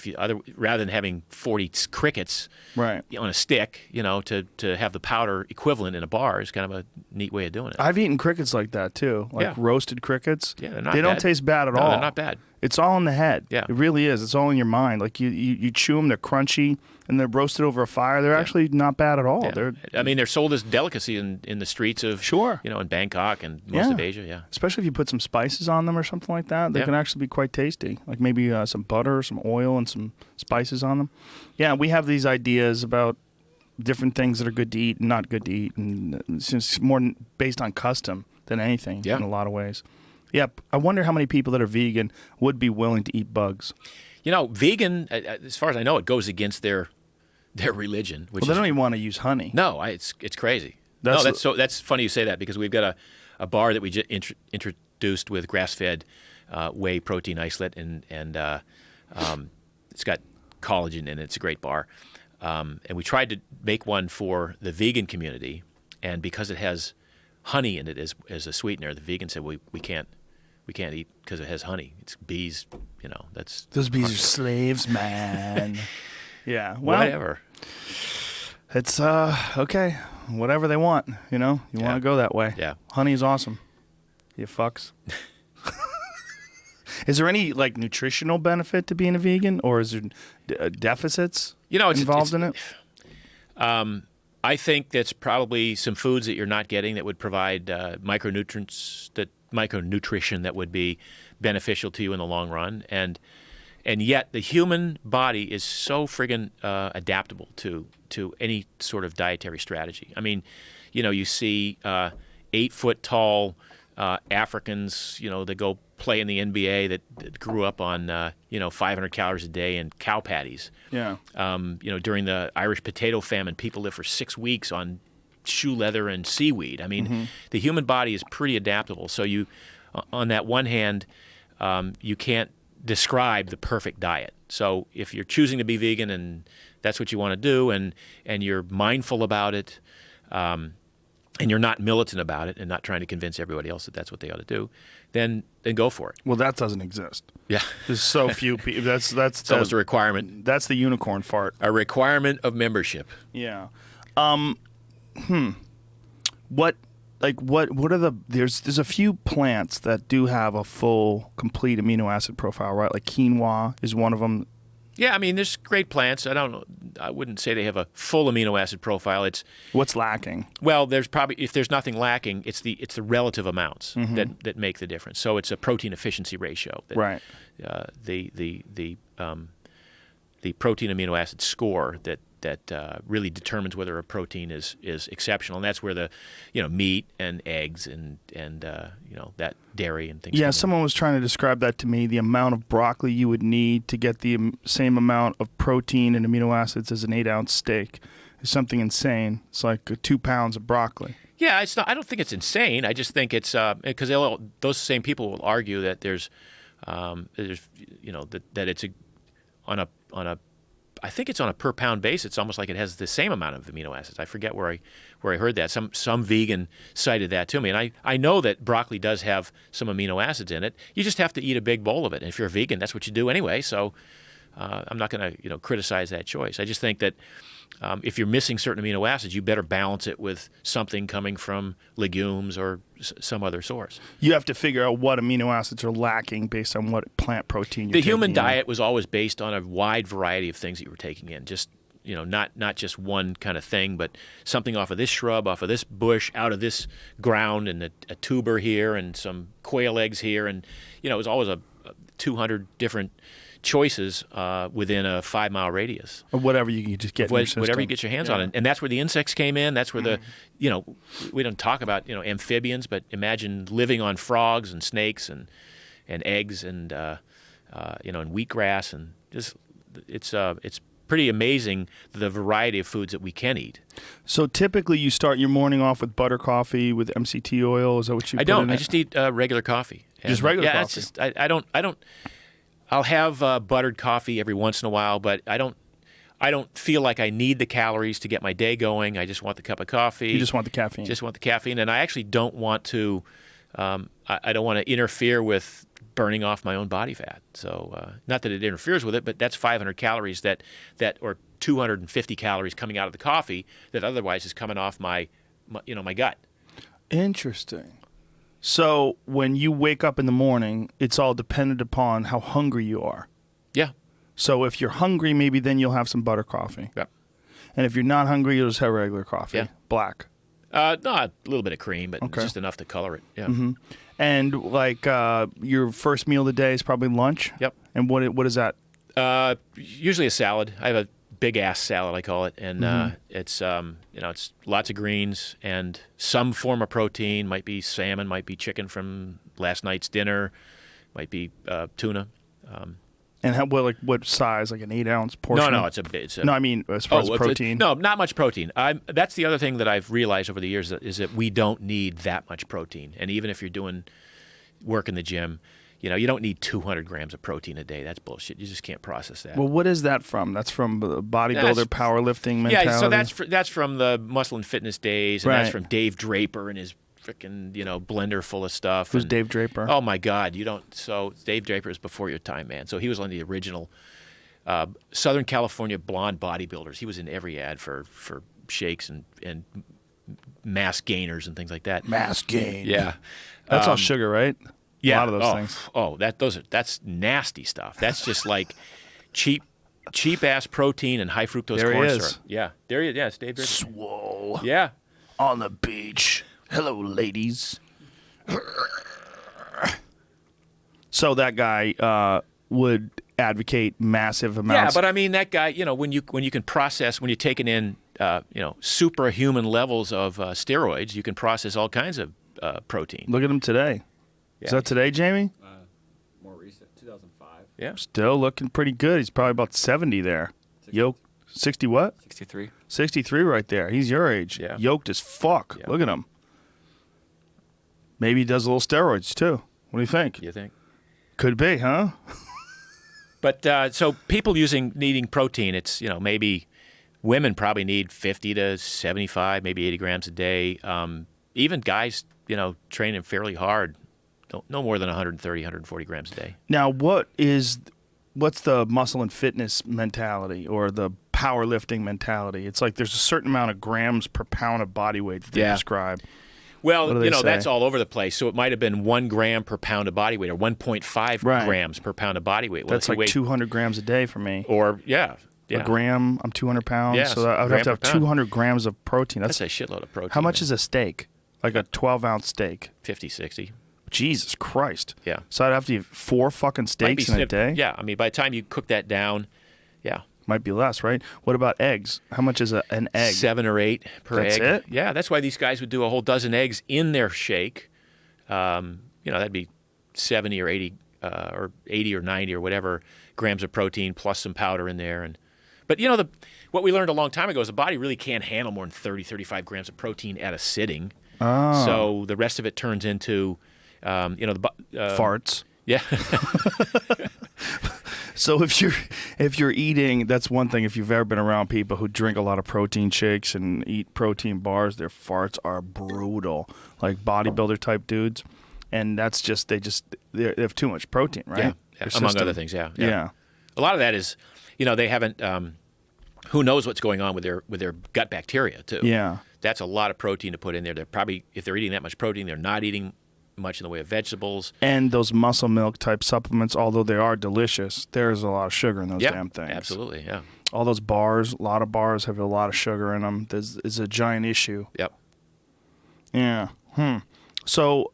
rather than having 40 crickets right on a stick, you know, to have the powder equivalent in a bar is kind of a neat way of doing it. I've eaten crickets like that too, like roasted crickets. Yeah, they're not they bad. don't taste bad at all. They're not bad. It's all in the head. Yeah. It really is. It's all in your mind. Like you chew them, they're crunchy, and they're roasted over a fire. They're actually not bad at all. Yeah. They're sold as delicacy in the streets of in Bangkok and most of Asia. Yeah, especially if you put some spices on them or something like that. They can actually be quite tasty. Like maybe some butter, some oil, and some spices on them. Yeah, we have these ideas about different things that are good to eat and not good to eat, and it's more based on custom than anything in a lot of ways. Yeah, I wonder how many people that are vegan would be willing to eat bugs. You know, vegan, as far as I know, it goes against their religion. Which they don't even want to use honey. No, it's crazy. That's funny you say that, because we've got a bar that we just introduced with grass-fed whey protein isolate, and it's got collagen in it. It's a great bar. And we tried to make one for the vegan community, and because it has honey in it as a sweetener, the vegan said we can't eat because it has honey. It's bees, you know. Those bees are slaves, man. Yeah, well, whatever. It's okay. Whatever they want, you know. You want to go that way. Yeah, honey is awesome. You fucks. Is there any like nutritional benefit to being a vegan, or is there deficits involved in it? I think that's probably some foods that you're not getting that would provide micronutrition that would be beneficial to you in the long run, and yet the human body is so friggin' adaptable to any sort of dietary strategy. I mean, you know, you see 8-foot tall Africans, you know, that go play in the NBA that grew up on 500 calories a day and cow patties. Yeah. You know, during the Irish potato famine, people lived for 6 weeks on shoe leather and seaweed. I mean, the human body is pretty adaptable. So you, on that one hand, you can't describe the perfect diet. So if you're choosing to be vegan and that's what you want to do, and you're mindful about it, and you're not militant about it and not trying to convince everybody else that that's what they ought to do, then go for it. Well, that doesn't exist. Yeah. There's so few people. That's almost a requirement. That's the unicorn fart. A requirement of membership. Yeah. What are the there's a few plants that do have a full complete amino acid profile, right? Like quinoa is one of them. Yeah, I mean, there's great plants. I wouldn't say they have a full amino acid profile. It's what's lacking. Well, if there's nothing lacking, it's the relative amounts that make the difference. So it's a protein efficiency ratio. That, right. the protein amino acid score that really determines whether a protein is exceptional, and that's where the meat and eggs and that dairy and things. Yeah, someone was trying to describe that to me. The amount of broccoli you would need to get the same amount of protein and amino acids as an 8-ounce steak is something insane. It's like 2 pounds of broccoli. Yeah, it's not. I don't think it's insane. I just think it's because those same people will argue that that it's on a I think it's on a per pound basis. It's almost like it has the same amount of amino acids. I forget where I heard that. Some vegan cited that to me, and I know that broccoli does have some amino acids in it. You just have to eat a big bowl of it. And if you're a vegan, that's what you do anyway. So I'm not going to criticize that choice. I just think that if you're missing certain amino acids, you better balance it with something coming from legumes or some other source. You have to figure out what amino acids are lacking based on what plant protein you're taking. The human diet was always based on a wide variety of things that you were taking in. Just not just one kind of thing, but something off of this shrub, off of this bush, out of this ground, and a tuber here, and some quail eggs here, and it was always a 200 different choices within a 5-mile radius. Or whatever you can just get in your system. Whatever you get your hands on. And that's where the insects came in. That's where we don't talk about, amphibians, but imagine living on frogs and snakes and eggs and, and wheatgrass. And just, it's pretty amazing the variety of foods that we can eat. So typically you start your morning off with butter coffee with MCT oil. Is that what you put in it? I just eat regular coffee. Just regular coffee? It's just, I don't. I'll have buttered coffee every once in a while, but I don't feel like I need the calories to get my day going. I just want the cup of coffee. You just want the caffeine. Just want the caffeine, and I actually don't want to. I don't want to interfere with burning off my own body fat. So not that it interferes with it, but that's 500 calories that or 250 calories coming out of the coffee that otherwise is coming off my gut. Interesting. So when you wake up in the morning, it's all dependent upon how hungry you are. Yeah. So if you're hungry, maybe then you'll have some butter coffee. Yeah. And if you're not hungry, you'll just have regular coffee. Yeah. Black. No, a little bit of cream, but Okay. just enough to color it. Yeah. Mm-hmm. And like your first meal of the day is probably lunch? Yep. And what is that? Usually a salad. I have a big ass salad, I call it, and it's it's lots of greens and some form of protein. Might be salmon, might be chicken from last night's dinner, might be tuna. And what size? Like an 8-ounce portion? No, it's a. No, I mean as far as protein. No, not much protein. That's the other thing that I've realized over the years is that we don't need that much protein. And even if you're doing work in the gym, you don't need 200 grams of protein a day. That's bullshit. You just can't process that. Well, what is that from? That's from the bodybuilder powerlifting mentality? Yeah, so that's from the Muscle and Fitness days, and Right. that's from Dave Draper and his freaking blender full of stuff. Who's and, Dave Draper? Oh my God, you don't. So Dave Draper is before your time, man. So he was on the original Southern California blonde bodybuilders. He was in every ad for shakes and mass gainers and things like that. Mass gain. Yeah, That's all sugar, right? yeah. A lot of those things. Oh, that's nasty stuff. That's just like cheap ass protein and high fructose There he corn is. syrup. Yeah, there he is. Yeah, it's Dave Draper. Swole. Yeah. On the beach. Hello, ladies. So that guy would advocate massive amounts. Yeah, but I mean that guy. When you can process, when you're taking in superhuman levels of steroids, you can process all kinds of protein. Look at him today. Yeah. Is that today, Jamie? More recent, 2005. Yeah. Still looking pretty good. He's probably about 70 there. Yoked. 60 what? 63. 63 right there. He's your age. Yeah. Yoked as fuck. Yeah. Look at him. Maybe he does a little steroids too. What do you think? You think? Could be, huh? But so people needing protein, it's maybe women probably need 50 to 75, maybe 80 grams a day. Even guys, training fairly hard, no more than 130, 140 grams a day. Now, what's the muscle and fitness mentality or the powerlifting mentality? It's like there's a certain amount of grams per pound of body weight that they Yeah. describe. Well, What do they say? that's all over the place. So it might have been 1 gram per pound of body weight or 1.5 Right. grams per pound of body weight. Well, That's if you like weigh- 200 grams a day for me. Or, yeah. A gram, I'm 200 pounds. Yeah, so I would gram have to have per pound. 200 grams of protein. That's a shitload of protein. How much man. is a steak? Like a 12-ounce steak. 50, 60. Jesus Christ. Yeah. So I'd have to eat 4 fucking Might steaks be in a snip- day? Yeah, I mean, by the time you cook that down, yeah, Might be less, right? What about eggs? How much is an egg? 7 or 8 per That's egg. it? Yeah, that's why these guys would do a whole dozen eggs in their shake. That'd be 70 or 80 or 80 or 90 or whatever grams of protein plus some powder in there. But what we learned a long time ago is the body really can't handle more than 30, 35 grams of protein at a sitting. Oh. So the rest of it turns into, Farts. Yeah. So if you're eating, that's one thing. If you've ever been around people who drink a lot of protein shakes and eat protein bars, their farts are brutal, like bodybuilder type dudes, and that's just they have too much protein, right? Yeah. Their Among system. other things, yeah. Yeah. A lot of that is, they haven't. Who knows what's going on with their gut bacteria too? Yeah. That's a lot of protein to put in there. They're probably, if they're eating that much protein, they're not eating much in the way of vegetables. And those muscle milk type supplements, although they are delicious, there's a lot of sugar in those damn things. Absolutely, yeah. All those bars, a lot of bars have a lot of sugar in them. It's a giant issue. Yep. Yeah. So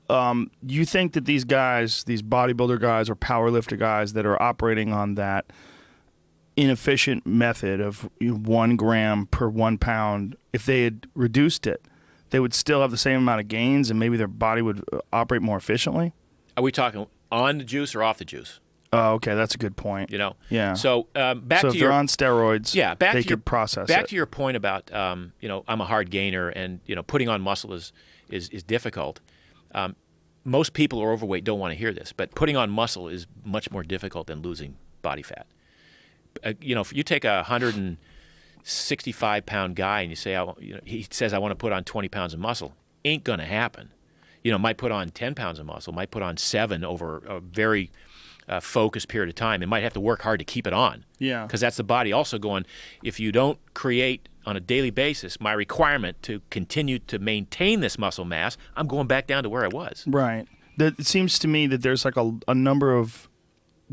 you think that these guys, these bodybuilder guys or powerlifter guys that are operating on that inefficient method of 1 gram per 1 pound, if they had reduced it, they would still have the same amount of gains and maybe their body would operate more efficiently? Are we talking on the juice or off the juice? Oh, okay, that's a good point. Yeah. So back so to if they're on steroids, they could process back it. to your point about I'm a hard gainer and putting on muscle is difficult. Most people who are overweight don't want to hear this, but putting on muscle is much more difficult than losing body fat. If you take a 165-pound guy and you say, he says, I want to put on 20 pounds of muscle, ain't going to happen. Might put on 10 pounds of muscle, might put on 7 over a very focused period of time. It might have to work hard to keep it on. Yeah. Because that's the body also going, if you don't create on a daily basis my requirement to continue to maintain this muscle mass, I'm going back down to where I was. Right. It seems to me that there's like a number of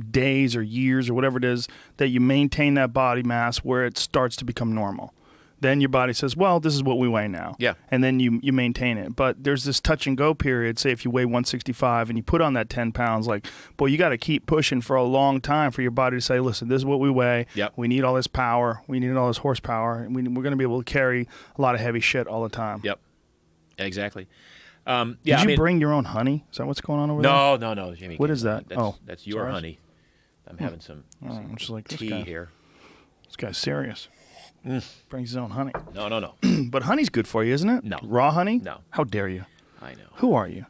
days or years or whatever it is that you maintain that body mass where it starts to become normal. Then your body says, well, this is what we weigh now. Yeah. And then you maintain it. But there's this touch and go period. Say if you weigh 165 and you put on that 10 pounds, like, boy, you got to keep pushing for a long time for your body to say, listen, this is what we weigh. Yep. We need all this power. We need all this horsepower. And we're going to be able to carry a lot of heavy shit all the time. Yep. Exactly. Did you bring your own honey? Is that what's going on over there? No, Jimmy. What is that? That's your ours? honey. I'm having some I'm just like, tea here. This guy's serious. Brings his own honey. No. But honey's good for you, isn't it? No. Raw honey? No. How dare you? I know. Who are you?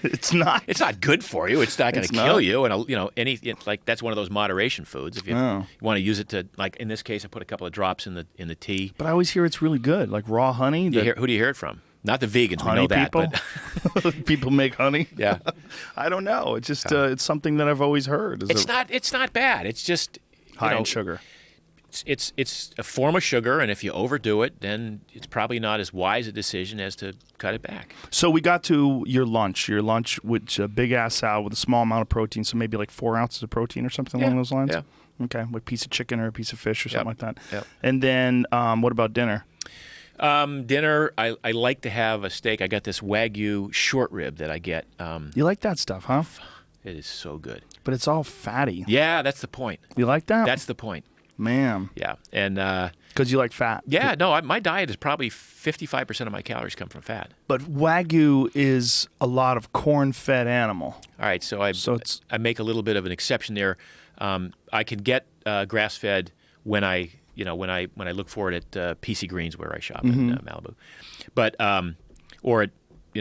It's not. It's not good for you. It's not going to kill you. And that's one of those moderation foods. If you want to use it to, like in this case, I put a couple of drops in the tea. But I always hear it's really good, like raw honey. Who do you hear it from? Not the vegans. Honey we know that. people? But People make honey. Yeah. I don't know. It's just it's something that I've always heard. It's not bad. It's just high in sugar. It's a form of sugar, and if you overdo it, then it's probably not as wise a decision as to cut it back. So we got to your lunch, which a big ass salad with a small amount of protein, so maybe like 4 ounces of protein or something along those lines. Yeah. Okay, like a piece of chicken or a piece of fish or something like that. Yep. And then what about dinner? Dinner, I like to have a steak. I got this Wagyu short rib that I get. You like that stuff, huh? It is so good. But it's all fatty. Yeah, that's the point. You like that? That's the point. Man. Yeah, and because you like fat. Yeah, no, my diet is probably 55% of my calories come from fat. But Wagyu is a lot of corn-fed animal. All right, so I make a little bit of an exception there. I can get grass-fed when I look for it at PC Greens where I shop in Malibu, but or at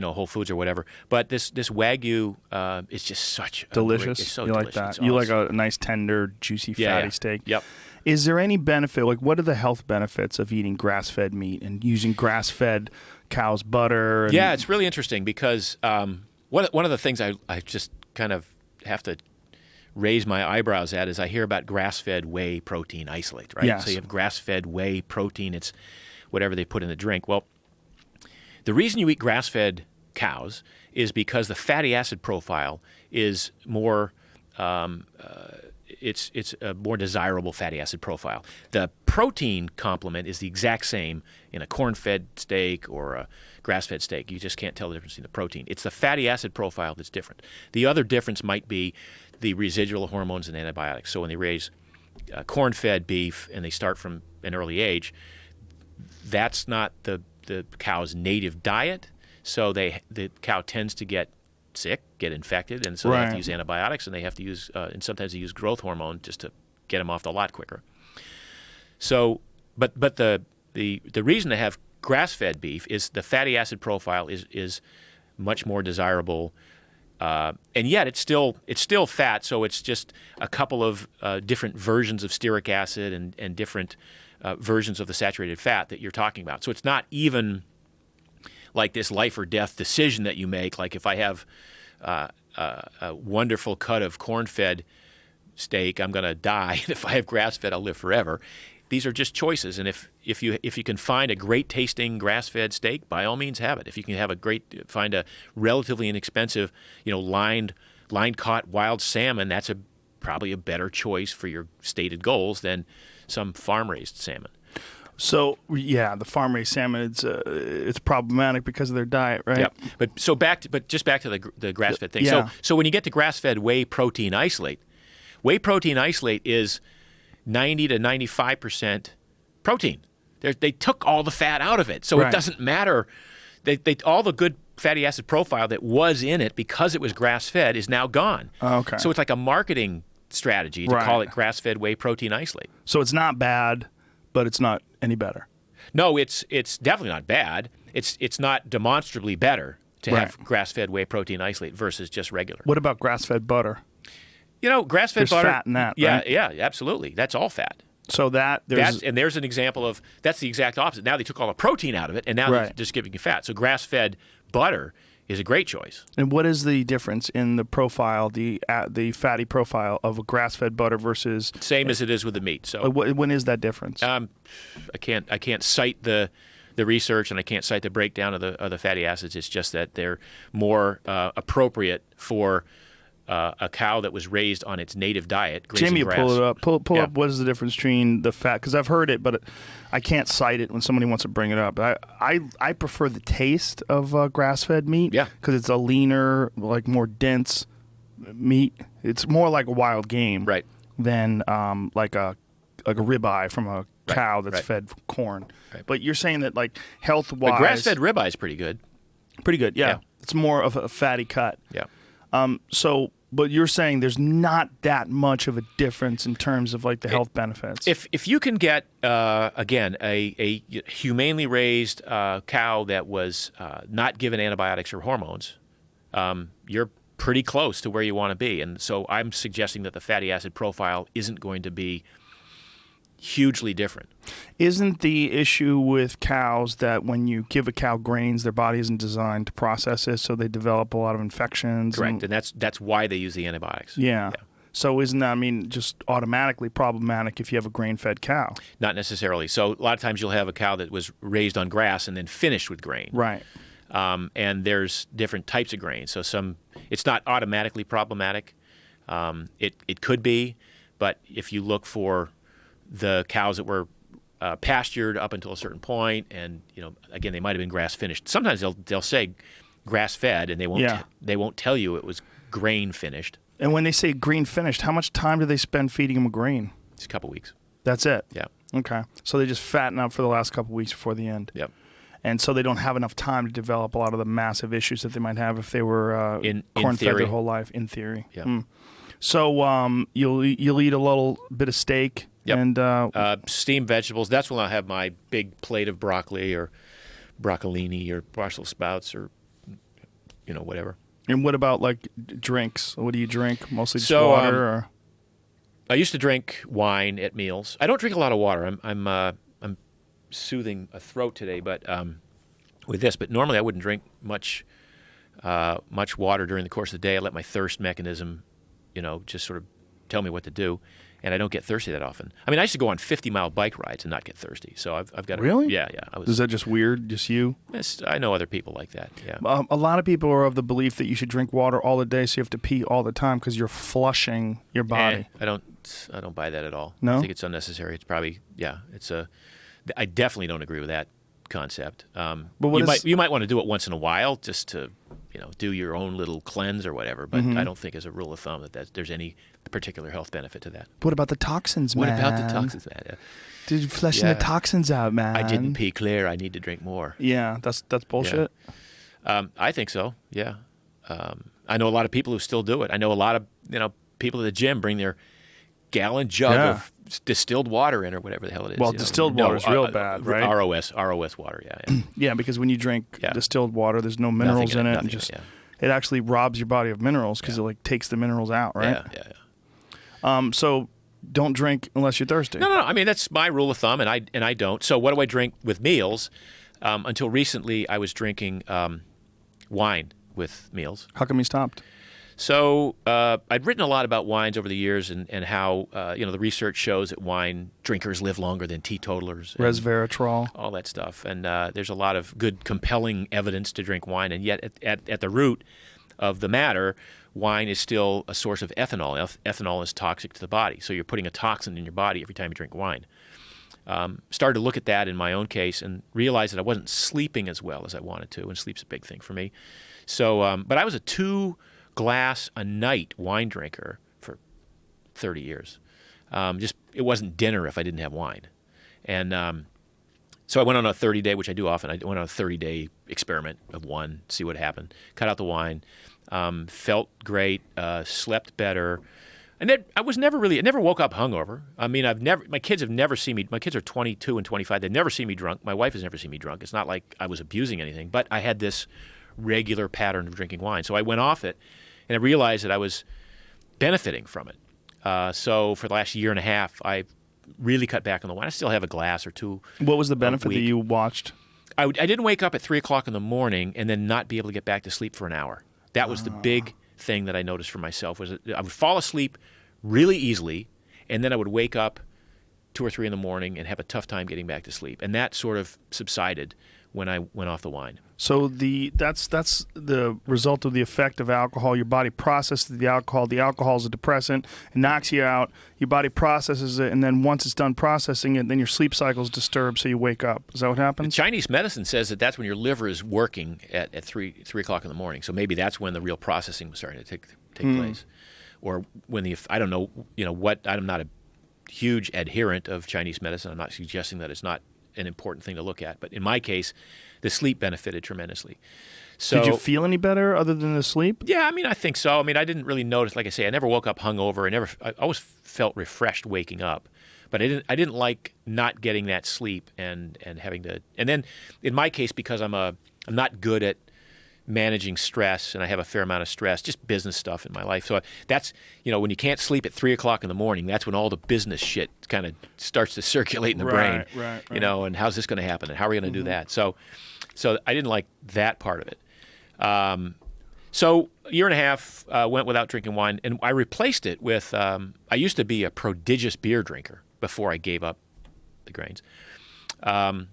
Whole Foods or whatever. But this Wagyu is just such delicious. It's so you delicious. Like that? It's You awesome. like a nice, tender, juicy, fatty steak. Yep. Is there any benefit? Like, what are the health benefits of eating grass-fed meat and using grass-fed cow's butter? And yeah, it's really interesting because one of the things I just kind of have to raise my eyebrows at is I hear about grass-fed whey protein isolate, right? Yes. So you have grass-fed whey protein. It's whatever they put in the drink. Well, the reason you eat grass-fed cows is because the fatty acid profile is more it's a more desirable fatty acid profile. The protein complement is the exact same in a corn-fed steak or a grass-fed steak. You just can't tell the difference in the protein. It's the fatty acid profile that's different. The other difference might be the residual hormones and antibiotics. So when they raise corn-fed beef and they start from an early age, that's not the cow's native diet. So the cow tends to get sick, get infected, and so they have to use antibiotics, and they have to use and sometimes they use growth hormone just to get them off the lot quicker. So, but the reason to have grass-fed beef is the fatty acid profile is much more desirable, and yet it's still fat. So it's just a couple of different versions of stearic acid and different versions of the saturated fat that you're talking about. So it's not even like this life or death decision that you make. Like if I have a wonderful cut of corn-fed steak, I'm going to die. And if I have grass-fed, I'll live forever. These are just choices. And if you can find a great tasting grass-fed steak, by all means have it. If you can find a relatively inexpensive, line caught wild salmon, that's probably a better choice for your stated goals than some farm-raised salmon. So yeah, the farm-raised salmon, it's problematic because of their diet, right? Yeah. But just back to the grass-fed thing. Yeah. So when you get to grass-fed whey protein isolate is 90 to 95% protein. They took all the fat out of it, so It doesn't matter. All the good fatty acid profile that was in it because it was grass-fed is now gone. Okay. So it's like a marketing strategy to call it grass-fed whey protein isolate. So it's not bad, but it's not any better. No, it's definitely not bad. It's not demonstrably better to have grass-fed whey protein isolate versus just regular. What about grass-fed butter? Grass-fed There's butter. fat in that, yeah, right? Yeah, absolutely. That's all fat. So there's an example of that's the exact opposite. Now they took all the protein out of it, and now they're just giving you fat. So grass-fed butter is a great choice. And what is the difference in the profile, the fatty profile of a grass-fed butter versus same as it is with the meat? So when is that difference? I can't cite the research, and I can't cite the breakdown of the fatty acids. It's just that they're more appropriate for a cow that was raised on its native diet, grazing Jamie, grass. pull it up. Pull up. What is the difference between the fat? Because I've heard it, but I can't cite it when somebody wants to bring it up. I prefer the taste of grass-fed meat. Yeah. Because it's a leaner, like more dense meat. It's more like a wild game. Right. Than like a ribeye from a cow that's fed corn. Right. But you're saying that like health-wise, But grass-fed ribeye is pretty good. Pretty good. Yeah. It's more of a fatty cut. Yeah. But you're saying there's not that much of a difference in terms of like the health benefits. If you can get again a humanely raised cow that was not given antibiotics or hormones, you're pretty close to where you want to be. And so I'm suggesting that the fatty acid profile isn't going to be hugely different. Isn't the issue with cows that when you give a cow grains, their body isn't designed to process it, so they develop a lot of infections? Correct, and that's why they use the antibiotics. Yeah. So isn't that, just automatically problematic if you have a grain-fed cow? Not necessarily. So a lot of times you'll have a cow that was raised on grass and then finished with grain. Right. And there's different types of grain. So it's not automatically problematic. It could be, but if you look for the cows that were pastured up until a certain point, and again, they might have been grass finished. Sometimes they'll say grass fed, and they won't tell you it was grain finished. And when they say grain finished, how much time do they spend feeding them a grain? It's a couple weeks. That's it. Yeah. Okay. So they just fatten up for the last couple weeks before the end. Yep. And so they don't have enough time to develop a lot of the massive issues that they might have if they were corn-fed their whole life. In theory. Yeah. So you'll eat a little bit of steak. Yep. And steamed vegetables. That's when I'll have my big plate of broccoli or broccolini or Brussels sprouts or whatever. And what about like drinks? What do you drink? Mostly just water? Or? I used to drink wine at meals. I don't drink a lot of water. I'm soothing a throat today, but with this. But normally I wouldn't drink much water during the course of the day. I let my thirst mechanism, just sort of tell me what to do. And I don't get thirsty that often. I used to go on 50-mile bike rides and not get thirsty. So I've got Really? Yeah. Is that just weird? Just you? I know other people like that. Yeah. A lot of people are of the belief that you should drink water all the day, so you have to pee all the time because you're flushing your body. I don't buy that at all. No? I think it's unnecessary. It's probably I definitely don't agree with that concept. But you might want to do it once in a while just to do your own little cleanse or whatever. But I don't think as a rule of thumb that there's any particular health benefit to that. What about the toxins, What man? about the toxins, man? Yeah. Dude, you're flushing the toxins out, man. I didn't pee clear. I need to drink more. Yeah, that's bullshit. Yeah. I think so. Yeah. I know a lot of people who still do it. I know a lot of people at the gym bring their gallon jug of distilled water in or whatever the hell it is. Well, distilled water is real bad, right? ROS water. Yeah. Yeah, because when you drink distilled water, there's no minerals in it, and it actually robs your body of minerals because it takes the minerals out, right? Yeah. So don't drink unless you're thirsty. No. I mean, that's my rule of thumb, and I don't. So what do I drink with meals? Until recently, I was drinking wine with meals. How come you stopped? So I'd written a lot about wines over the years and how the research shows that wine drinkers live longer than teetotalers. Resveratrol. All that stuff. And there's a lot of good, compelling evidence to drink wine. And yet at the root of the matter, wine is still a source of ethanol. Ethanol is toxic to the body. So you're putting a toxin in your body every time you drink wine. Started to look at that in my own case and realized that I wasn't sleeping as well as I wanted to. And sleep's a big thing for me. So, but I was a 2-glass a night wine drinker for 30 years. It wasn't dinner if I didn't have wine. And so I went on a 30-day, which I do often. I went on a 30-day experiment of one, see what happened. Cut out the wine, felt great, slept better. And then I never woke up hungover. I mean, my kids have never seen me. My kids are 22 and 25. They've never seen me drunk. My wife has never seen me drunk. It's not like I was abusing anything, but I had this regular pattern of drinking wine. So I went off it, and I realized that I was benefiting from it. So for the last year and a half, I really cut back on the wine. I still have a glass or two. What was the benefit that you watched? I didn't wake up at 3 o'clock in the morning and then not be able to get back to sleep for an hour. That was the big thing that I noticed for myself, was that I would fall asleep really easily, and then I would wake up 2 or 3 in the morning and have a tough time getting back to sleep. And that sort of subsided when I went off the wine. So that's the result of the effect of alcohol. Your body processes the alcohol. The alcohol is a depressant. It knocks you out. Your body processes it, and then once it's done processing it, then your sleep cycle is disturbed, so you wake up. Is that what happens? Chinese medicine says that that's when your liver is working at 3 o'clock in the morning. So maybe that's when the real processing was starting to take place. Or when I don't know, what, I'm not a huge adherent of Chinese medicine. I'm not suggesting that it's not an important thing to look at. But in my case, the sleep benefited tremendously. So, did you feel any better other than the sleep? Yeah, I mean, I think so. I mean, I didn't really notice. Like I say, I never woke up hungover. I always felt refreshed waking up. But I didn't like not getting that sleep and having to. And then in my case, because I'm not good at managing stress, and I have a fair amount of stress, just business stuff in my life. So that's, when you can't sleep at 3 o'clock in the morning, that's when all the business shit kind of starts to circulate in the brain. Right. And how's this going to happen, and how are we going to do that? So I didn't like that part of it. So a year and a half went without drinking wine, and I replaced it with, I used to be a prodigious beer drinker before I gave up the grains. And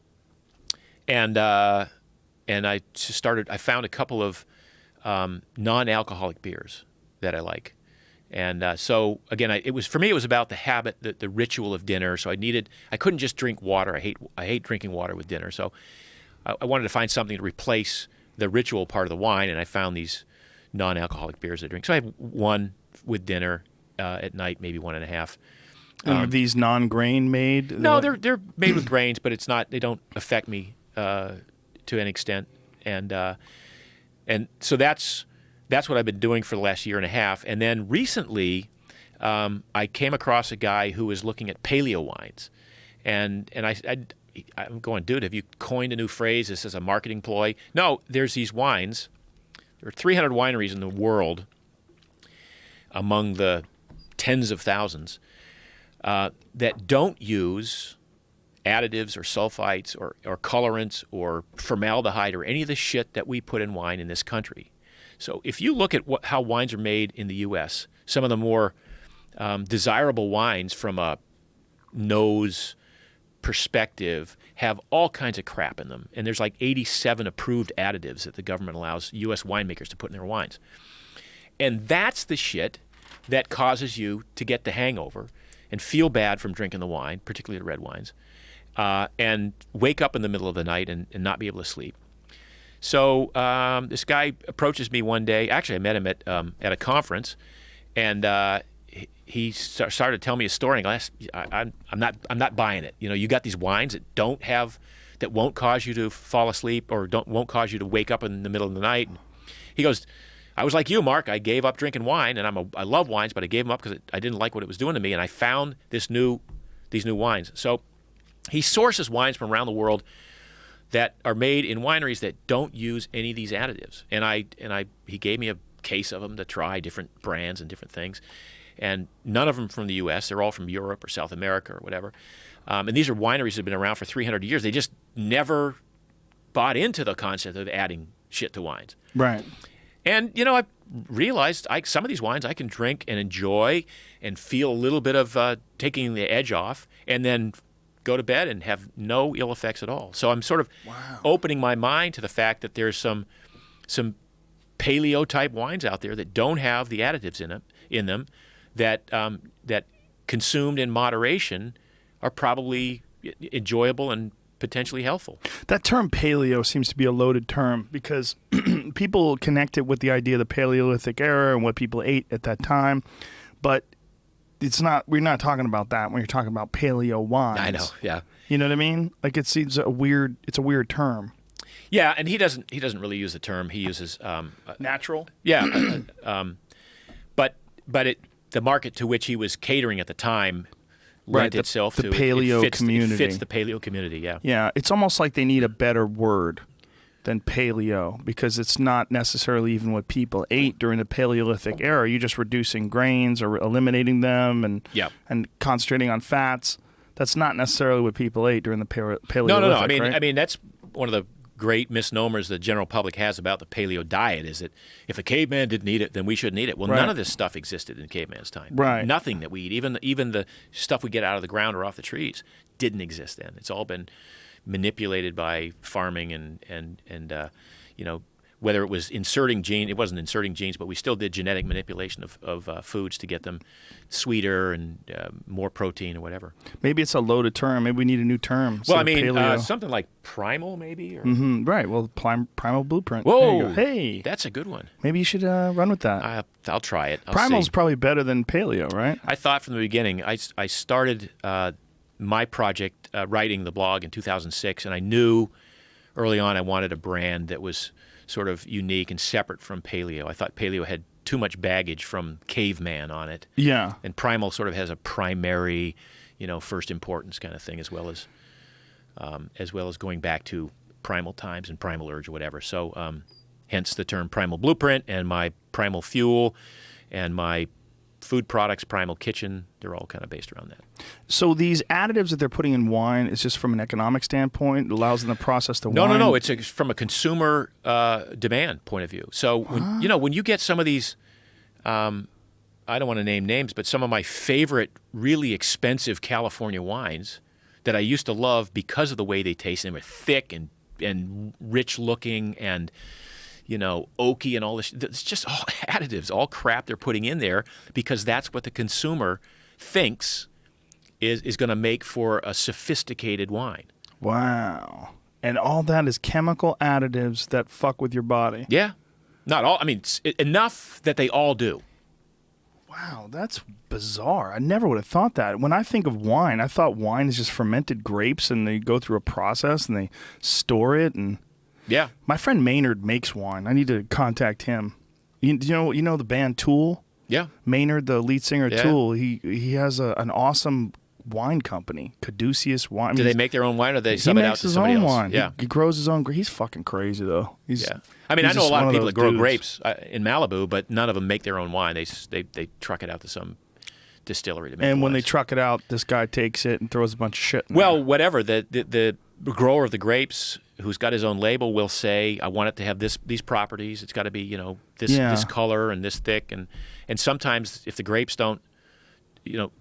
I found a couple of non-alcoholic beers that I like. And so, again, it was about the habit, the ritual of dinner. So I couldn't just drink water. I hate drinking water with dinner. So I wanted to find something to replace the ritual part of the wine, and I found these non-alcoholic beers I drink. So I have one with dinner at night, maybe 1.5. Are these non-grain made? No, they're made with grains, but they don't affect me to an extent, and so that's what I've been doing for the last year and a half. And then recently, I came across a guy who was looking at paleo wines, and I'm going, dude, have you coined a new phrase? Is this a marketing ploy? No, there's these wines. There are 300 wineries in the world, among the tens of thousands, that don't use additives or sulfites or colorants or formaldehyde or any of the shit that we put in wine in this country. So if you look at how wines are made in the U.S., some of the more desirable wines from a nose perspective have all kinds of crap in them. And there's like 87 approved additives that the government allows U.S. winemakers to put in their wines. And that's the shit that causes you to get the hangover and feel bad from drinking the wine, particularly the red wines, and wake up in the middle of the night and not be able to sleep. So this guy approaches me one day. Actually, I met him at a conference, and he started telling me a story. And I'm not buying it. You got these wines that won't cause you to fall asleep or won't cause you to wake up in the middle of the night. And he goes, I was like you, Mark. I gave up drinking wine, and I love wines, but I gave them up because I didn't like what it was doing to me. And I found these new wines. So he sources wines from around the world that are made in wineries that don't use any of these additives. And he gave me a case of them to try, different brands and different things. And none of them from the U.S. They're all from Europe or South America or whatever. And these are wineries that have been around for 300 years. They just never bought into the concept of adding shit to wines. Right. And, I realized some of these wines I can drink and enjoy and feel a little bit of taking the edge off and then go to bed and have no ill effects at all. So I'm sort of opening my mind to the fact that there's some paleo-type wines out there that don't have the additives in them that consumed in moderation are probably enjoyable and potentially helpful. That term paleo seems to be a loaded term because people connect it with the idea of the Paleolithic era and what people ate at that time, but it's not. We're not talking about that when you're talking about paleo wines. I know, yeah. You know what I mean? Like it seems it's a weird term. Yeah, and he doesn't really use the term. He uses Natural. Yeah, but the market to which he was catering at the time lent itself the to paleo community. It fits the paleo community. Yeah. Yeah, it's almost like they need a better word than paleo because it's not necessarily even what people ate during the Paleolithic era. You're just reducing grains or eliminating them and concentrating on fats. That's not necessarily what people ate during the Paleolithic. No. I mean that's one of the great misnomers the general public has about the paleo diet is that if a caveman didn't eat it, then we shouldn't eat it. Well, none of this stuff existed in caveman's time. Right. Nothing that we eat, even the stuff we get out of the ground or off the trees, didn't exist then. It's all been manipulated by farming and whether it was inserting genes, it wasn't inserting genes, but we still did genetic manipulation of foods to get them sweeter and more protein or whatever. Maybe it's a loaded term. Maybe we need a new term. Well, I mean, something like primal, maybe. Or... Mm-hmm. Right. Well, primal blueprint. Whoa, hey, that's a good one. Maybe you should run with that. I'll try it. Primal's probably better than paleo, right? I thought from the beginning. I started my project writing the blog in 2006, and I knew early on I wanted a brand that was sort of unique and separate from paleo. I thought paleo had too much baggage from caveman on it. Yeah. And primal sort of has a primary, first importance kind of thing, as well as going back to primal times and primal urge or whatever. So, hence the term primal blueprint, and my primal fuel, and my food products, Primal Kitchen, they're all kind of based around that. So these additives that they're putting in wine is just from an economic standpoint? It allows them to process the wine? No. It's from a consumer demand point of view. So when you get some of these, I don't want to name names, but some of my favorite really expensive California wines that I used to love because of the way they taste. They were thick and rich looking and oaky and all this. It's just all additives, all crap they're putting in there because that's what the consumer thinks is going to make for a sophisticated wine. Wow. And all that is chemical additives that fuck with your body. Yeah. Not all. I mean, enough that they all do. Wow, that's bizarre. I never would have thought that. When I think of wine, I thought wine is just fermented grapes and they go through a process and they store it and... Yeah. My friend Maynard makes wine. I need to contact him. You know the band Tool? Yeah. Maynard, the lead singer of Tool, he has an awesome wine company, Caduceus Wine. Do they make their own wine or do they sub it out to somebody else? He makes his own wine. Yeah. He grows his own. He's fucking crazy, though. Yeah. I mean, I know a lot of people that grow grapes in Malibu, but none of them make their own wine. They truck it out to some distillery to make And when wines. they truck it out, this guy takes it and throws a bunch of shit in there. Whatever. The grower of the grapes who's got his own label will say, I want it to have these properties. It's got to be, this color and this thick. And sometimes if the grapes don't,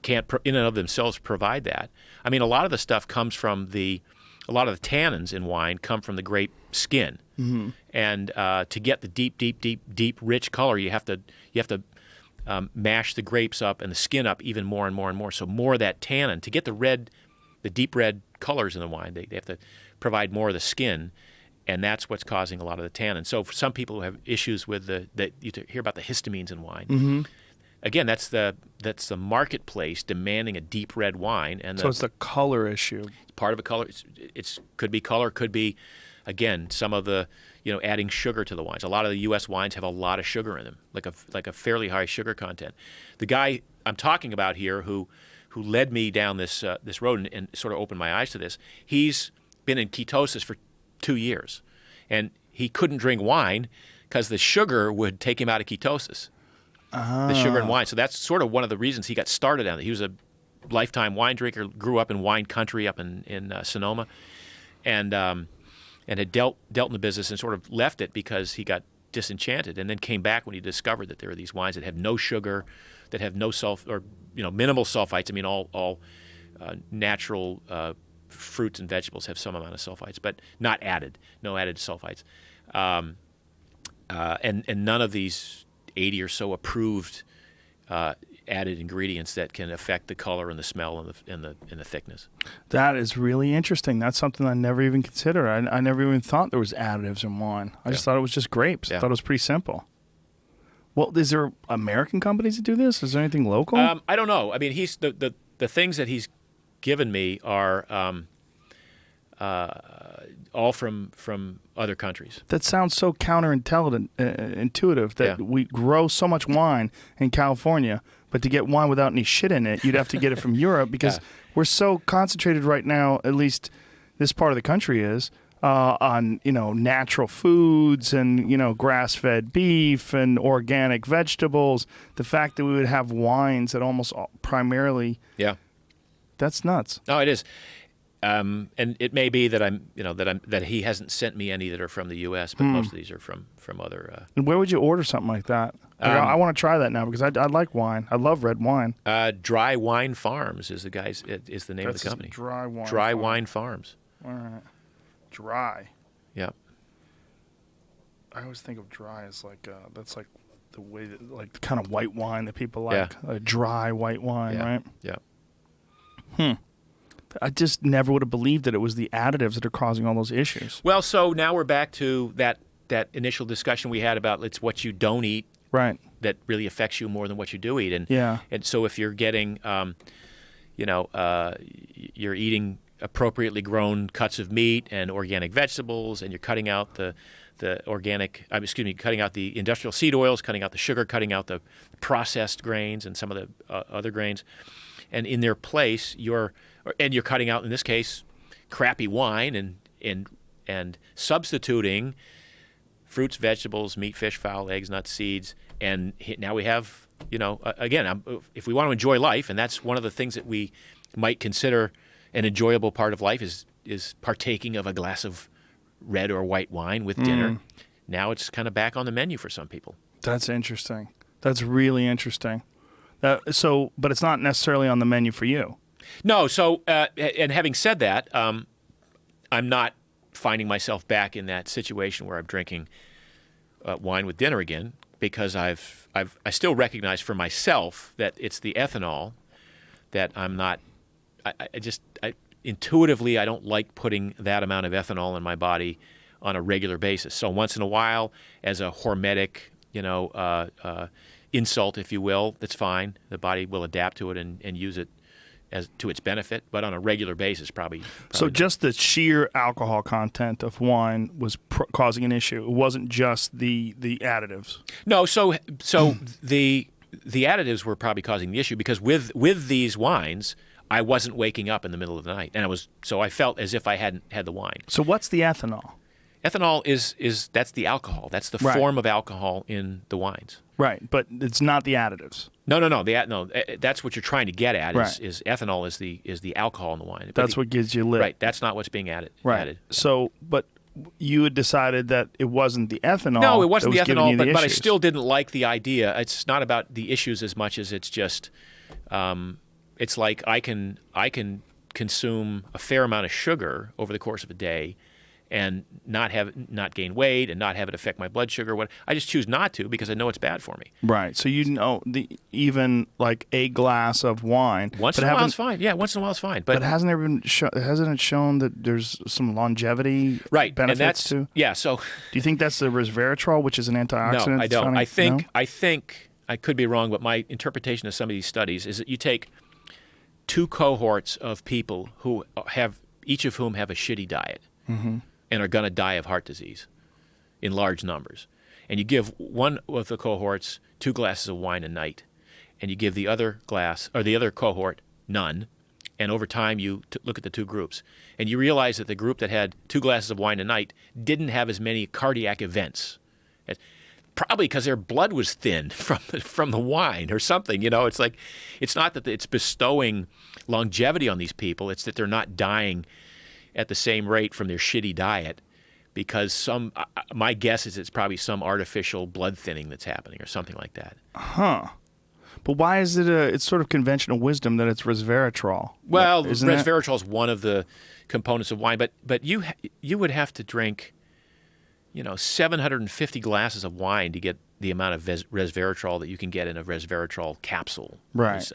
can't in and of themselves provide that. I mean, a lot of the stuff comes from a lot of the tannins in wine come from the grape skin. Mm-hmm. And to get the deep, rich color, you have to mash the grapes up and the skin up even more and more and more. So more of that tannin. To get the deep red colors in the wine, they have to provide more of the skin. and that's what's causing a lot of the tannin. So for some people who have issues with that you hear about the histamines in wine. Mm-hmm. Again, that's the marketplace demanding a deep red wine, and So it's the color issue. part of a color. It's could be color, could be, again, some of the adding sugar to the wines. A lot of the U.S. wines have a lot of sugar in them, like a fairly high sugar content. The guy I'm talking about here, who led me down this road and sort of opened my eyes to this, he's been in ketosis for 2 years, and he couldn't drink wine because the sugar would take him out of ketosis. The sugar in wine. So that's sort of one of the reasons he got started on it. He was a lifetime wine drinker, grew up in wine country up in Sonoma, and had dealt in the business and sort of left it because he got disenchanted, and then came back when he discovered that there are these wines that have no sugar, that have no minimal sulfites. I mean, all natural fruits and vegetables have some amount of sulfites, but not added, no added sulfites, and none of these 80 or so approved added ingredients that can affect the color and the smell and the thickness. That is really interesting. That's something I never even considered. I never even thought there was additives in wine. I just thought it was just grapes. I thought it was pretty simple. Well, is there American companies that do this? Is there anything local? I don't know. I mean, he's the things that he's given me are all from other countries. That sounds so intuitive that we grow so much wine in California, but to get wine without any shit in it, you'd have to get it from Europe because we're so concentrated right now, at least this part of the country is, on natural foods and grass-fed beef and organic vegetables. The fact that we would have wines that almost primarily, that's nuts. No, it is. And it may be that that he hasn't sent me any that are from the U.S., but most of these are from other. And where would you order something like that? I want to try that now because I like wine. I love red wine. Dry Wine Farms is the name of the company. Dry Wine Farms. All right. Dry. Yeah. I always think of dry as that's like the way that, like the kind of white wine that people like. A dry white wine, right? Yeah. I just never would have believed that it was the additives that are causing all those issues. Well, so now we're back to that initial discussion we had about it's what you don't eat that really affects you more than what you do eat. And so if you're getting, you're eating appropriately grown cuts of meat and organic vegetables, and you're cutting out cutting out the industrial seed oils, cutting out the sugar, cutting out the processed grains and some of the other grains, and in their place you're cutting out, in this case, crappy wine and substituting fruits, vegetables, meat, fish, fowl, eggs, nuts, seeds, and now we have, again, if we want to enjoy life, and that's one of the things that we might consider an enjoyable part of life is partaking of a glass of red or white wine with dinner. Now it's kind of back on the menu for some people. That's interesting. That's really interesting. But it's not necessarily on the menu for you. No. So, and having said that, I'm not finding myself back in that situation where I'm drinking wine with dinner again, because I still recognize for myself that it's the ethanol that I'm not. Intuitively, I don't like putting that amount of ethanol in my body on a regular basis. So once in a while, as a hormetic, insult, if you will, that's fine. The body will adapt to it and use it as to its benefit. But on a regular basis, probably so just the sheer alcohol content of wine was causing an issue. It wasn't just the additives. No. So the additives were probably causing the issue, because with these wines, I wasn't waking up in the middle of the night, and I felt as if I hadn't had the wine. So what's the ethanol? Ethanol is that's the alcohol. That's the form of alcohol in the wines. Right, but it's not the additives. No. That's what you're trying to get at. Is ethanol is the alcohol in the wine. That's what gives you lit. Right. That's not what's being added. Right. Added. So, but you had decided that it wasn't the ethanol. No, it wasn't the ethanol, but I still didn't like the idea. It's not about the issues as much as it's just. It's like I can consume a fair amount of sugar over the course of a day, and not gain weight and not have it affect my blood sugar. I just choose not to because I know it's bad for me. Right. So even like a glass of wine. Once in a while is fine. Yeah, once in a while is fine. But hasn't it shown that there's some longevity benefits too? Yeah. So do you think that's the resveratrol, which is an antioxidant? No, I don't. I think I could be wrong, but my interpretation of some of these studies is that you take two cohorts of people who each of whom have a shitty diet. Mm-hmm. And are going to die of heart disease in large numbers. And you give one of the cohorts 2 glasses of wine a night, and you give the other cohort none. And over time, you look at the two groups, and you realize that the group that had 2 glasses of wine a night didn't have as many cardiac events. Probably because their blood was thin from the wine or something. It's like, it's not that it's bestowing longevity on these people; it's that they're not dying at the same rate from their shitty diet, because my guess is it's probably some artificial blood thinning that's happening or something like that. Huh. But why is it it's sort of conventional wisdom that it's resveratrol? Well, resveratrol is one of the components of wine, but you would have to drink 750 glasses of wine to get the amount of resveratrol that you can get in a resveratrol capsule. Right.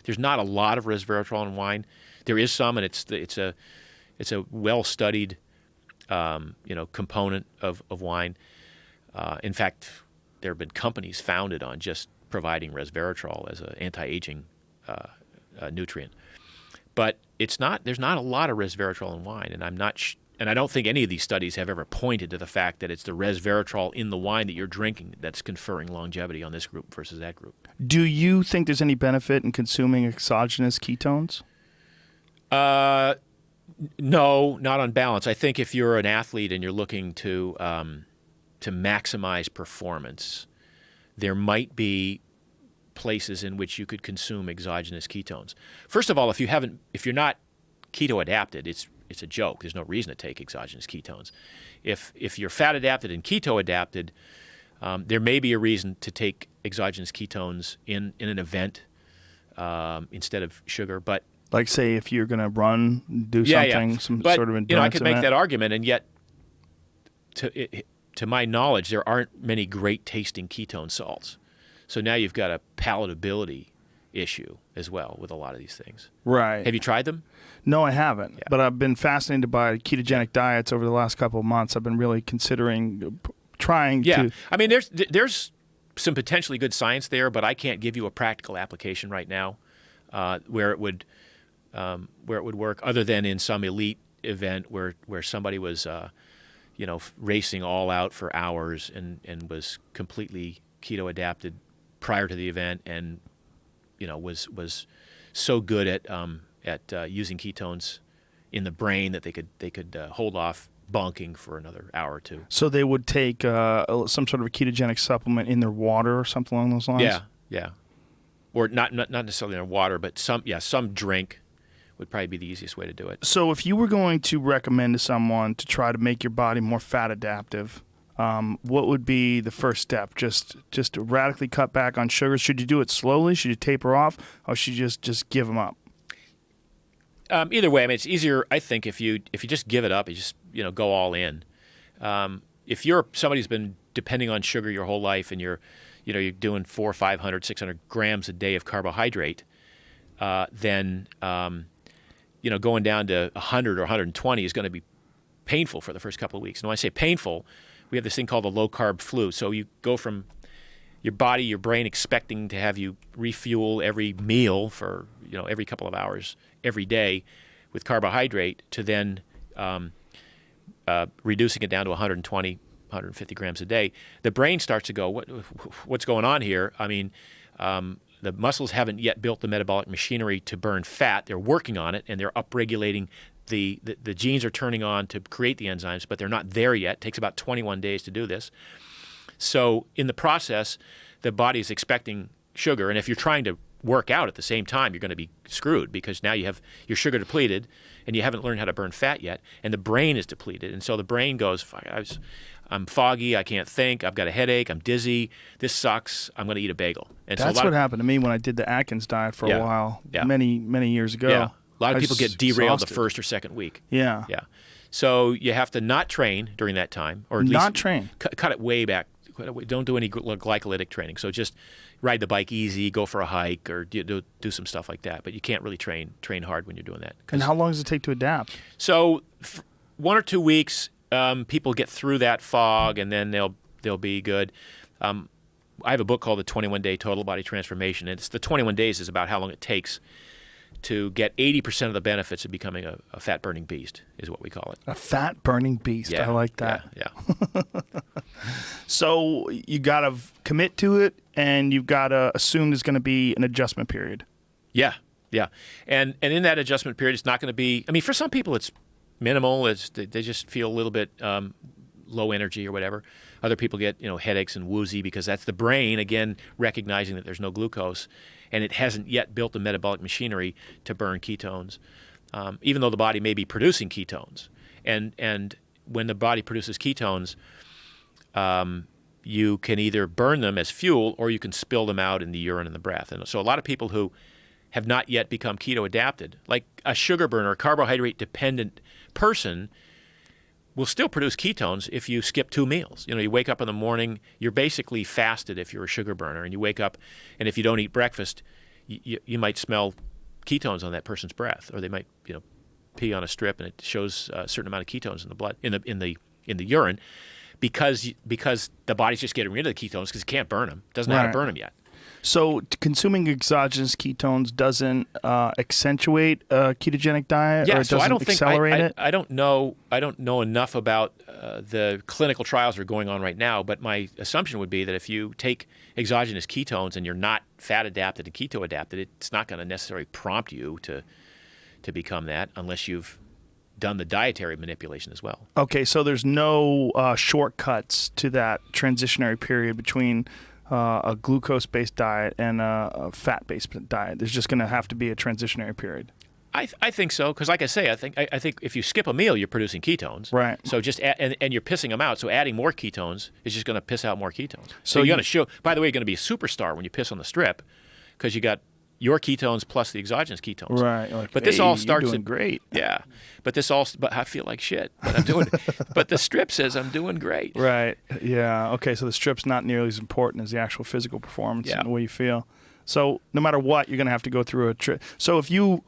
There's not a lot of resveratrol in wine. There is some, and it's a well-studied, component of wine. In fact, there have been companies founded on just providing resveratrol as an anti-aging nutrient. But there's not a lot of resveratrol in wine, and and I don't think any of these studies have ever pointed to the fact that it's the resveratrol in the wine that you're drinking that's conferring longevity on this group versus that group. Do you think there's any benefit in consuming exogenous ketones? No, not on balance. I think if you're an athlete and you're looking to maximize performance, there might be places in which you could consume exogenous ketones. First of all, if you're not keto adapted, it's a joke. There's no reason to take exogenous ketones. If you're fat adapted and keto adapted, there may be a reason to take exogenous ketones in an event instead of sugar, but like, say, if you're going to run, do some but, sort of endurance I could make event. that argument, and yet, to my knowledge, there aren't many great-tasting ketone salts. So now you've got a palatability issue as well with a lot of these things. Right. Have you tried them? No, I haven't. Yeah. But I've been fascinated by ketogenic diets over the last couple of months. I've been really considering trying to... Yeah. I mean, there's some potentially good science there, but I can't give you a practical application right now where it would work, other than in some elite event where somebody was racing all out for hours and was completely keto adapted prior to the event, and was so good at using ketones in the brain that they could hold off bunking for another hour or two. So they would take some sort of a ketogenic supplement in their water or something along those lines? Yeah. Or not necessarily in their water, but some drink would probably be the easiest way to do it. So if you were going to recommend to someone to try to make your body more fat adaptive, what would be the first step? Just to radically cut back on sugars? Should you do it slowly? Should you taper off? Or should you just give them up? Either way, I mean, it's easier, I think, if you just give it up, you just go all in. If you're somebody who's been depending on sugar your whole life, and you're doing 400, 500, 600 grams a day of carbohydrate, then going down to 100 or 120 is going to be painful for the first couple of weeks. And when I say painful, we have this thing called the low-carb flu. So you go from your body, your brain expecting to have you refuel every meal for every couple of hours every day with carbohydrate, to then reducing it down to 120, 150 grams a day. The brain starts to go, what's going on here? I mean, the muscles haven't yet built the metabolic machinery to burn fat. They're working on it, and they're upregulating. The genes are turning on to create the enzymes, but they're not there yet. It takes about 21 days to do this. So in the process, the body is expecting sugar, and if you're trying to work out at the same time, you're going to be screwed, because now you have your sugar depleted, and you haven't learned how to burn fat yet, and the brain is depleted. And so the brain goes, I'm foggy, I can't think, I've got a headache, I'm dizzy, this sucks, I'm going to eat a bagel. And that's what happened to me when I did the Atkins diet for a while, many years ago. Yeah. A lot of people get derailed exhausted the first or second week. Yeah. Yeah. So you have to not train during that time, or at least Not train. cut it way back. Don't do any glycolytic training. So just ride the bike easy, go for a hike, or do some stuff like that. But you can't really train hard when you're doing that. And how long does it take to adapt? So 1 or 2 weeks, people get through that fog, and then they'll be good. I have a book called The 21-Day Total Body Transformation. And the 21 days is about how long it takes to get 80% of the benefits of becoming a fat-burning beast, is what we call it. A fat-burning beast. Yeah, I like that. Yeah. So you got to commit to it, and you've got to assume there's going to be an adjustment period. Yeah. And in that adjustment period, it's not going to be, I mean, for some people it's minimal. They just feel a little bit low energy or whatever. Other people get headaches and woozy because that's the brain, again, recognizing that there's no glucose, and it hasn't yet built the metabolic machinery to burn ketones, even though the body may be producing ketones. And when the body produces ketones, you can either burn them as fuel or you can spill them out in the urine and the breath. And so a lot of people who have not yet become keto adapted, like a sugar burner, a carbohydrate dependent person, will still produce ketones if you skip 2 meals. You wake up in the morning, you're basically fasted if you're a sugar burner, and you wake up, and if you don't eat breakfast, you might smell ketones on that person's breath, or they might pee on a strip and it shows a certain amount of ketones in the blood, in the urine, because the body's just getting rid of the ketones because it can't burn them. It doesn't know how to burn them yet. So consuming exogenous ketones doesn't accentuate a ketogenic diet, or it doesn't accelerate it? I don't know enough about the clinical trials that are going on right now, but my assumption would be that if you take exogenous ketones and you're not fat adapted and keto adapted, it's not going to necessarily prompt you to become that unless you've done the dietary manipulation as well. Okay, so there's no shortcuts to that transitionary period between a glucose-based diet and a fat-based diet. There's just going to have to be a transitionary period. I think so, because like I say, I think if you skip a meal, you're producing ketones. Right. So and you're pissing them out. So adding more ketones is just going to piss out more ketones. So So you're going to show. By the way, you're going to be a superstar when you piss on the strip, because you got your ketones plus the exogenous ketones. Right. Like, but this all you're starts doing great. Yeah. But I feel like shit. But I'm doing. But the strip says I'm doing great. Right. Yeah. Okay. So the strip's not nearly as important as the actual physical performance and the way you feel. So no matter what, you're going to have to go through a trip. So if you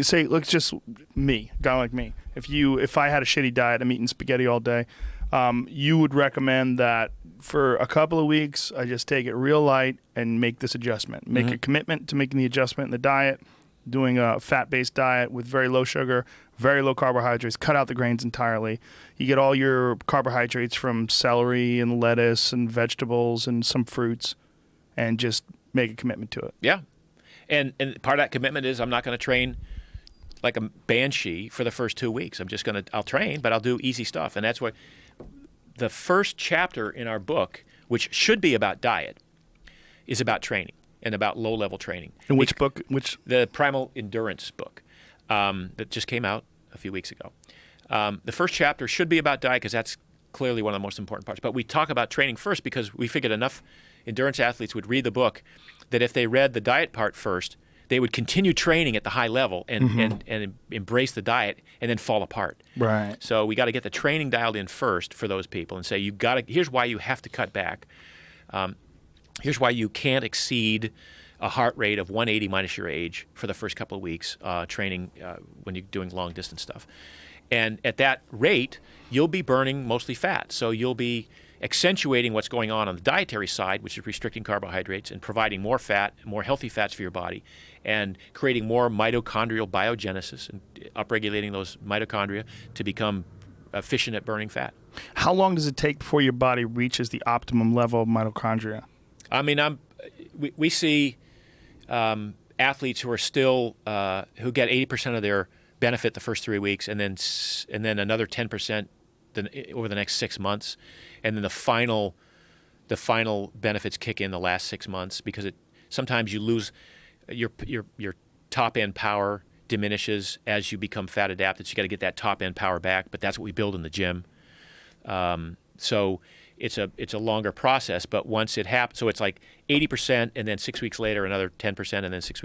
say, look, just me, a guy like me. If I had a shitty diet, I'm eating spaghetti all day. You would recommend that for a couple of weeks, I just take it real light and make this adjustment. Make a commitment to making the adjustment in the diet, doing a fat-based diet with very low sugar, very low carbohydrates, cut out the grains entirely. You get all your carbohydrates from celery and lettuce and vegetables and some fruits, and just make a commitment to it. Yeah. And part of that commitment is I'm not going to train like a banshee for the first 2 weeks. I'll train, but I'll do easy stuff. And that's what the first chapter in our book, which should be about diet, is about training and about low-level training. And which book? The Primal Endurance book that just came out a few weeks ago. The first chapter should be about diet because that's clearly one of the most important parts. But we talk about training first because we figured enough endurance athletes would read the book that if they read the diet part first, they would continue training at the high level and embrace the diet and then fall apart. Right. So we got to get the training dialed in first for those people and say, here's why you have to cut back. Here's why you can't exceed a heart rate of 180 minus your age for the first couple of weeks training when you're doing long distance stuff. And at that rate, you'll be burning mostly fat. So you'll be accentuating what's going on the dietary side, which is restricting carbohydrates and providing more fat, more healthy fats for your body, and creating more mitochondrial biogenesis and upregulating those mitochondria to become efficient at burning fat. How long does it take before your body reaches the optimum level of mitochondria? I mean, we see athletes who are still who get 80% of their benefit the first 3 weeks, and then another 10% over the next 6 months, and then the final benefits kick in the last 6 months because sometimes you lose your top end power diminishes as you become fat adapted. So you got to get that top end power back, but that's what we build in the gym. So it's a longer process, but once it happens, so it's like 80%, and then 6 weeks later another 10%, and then 6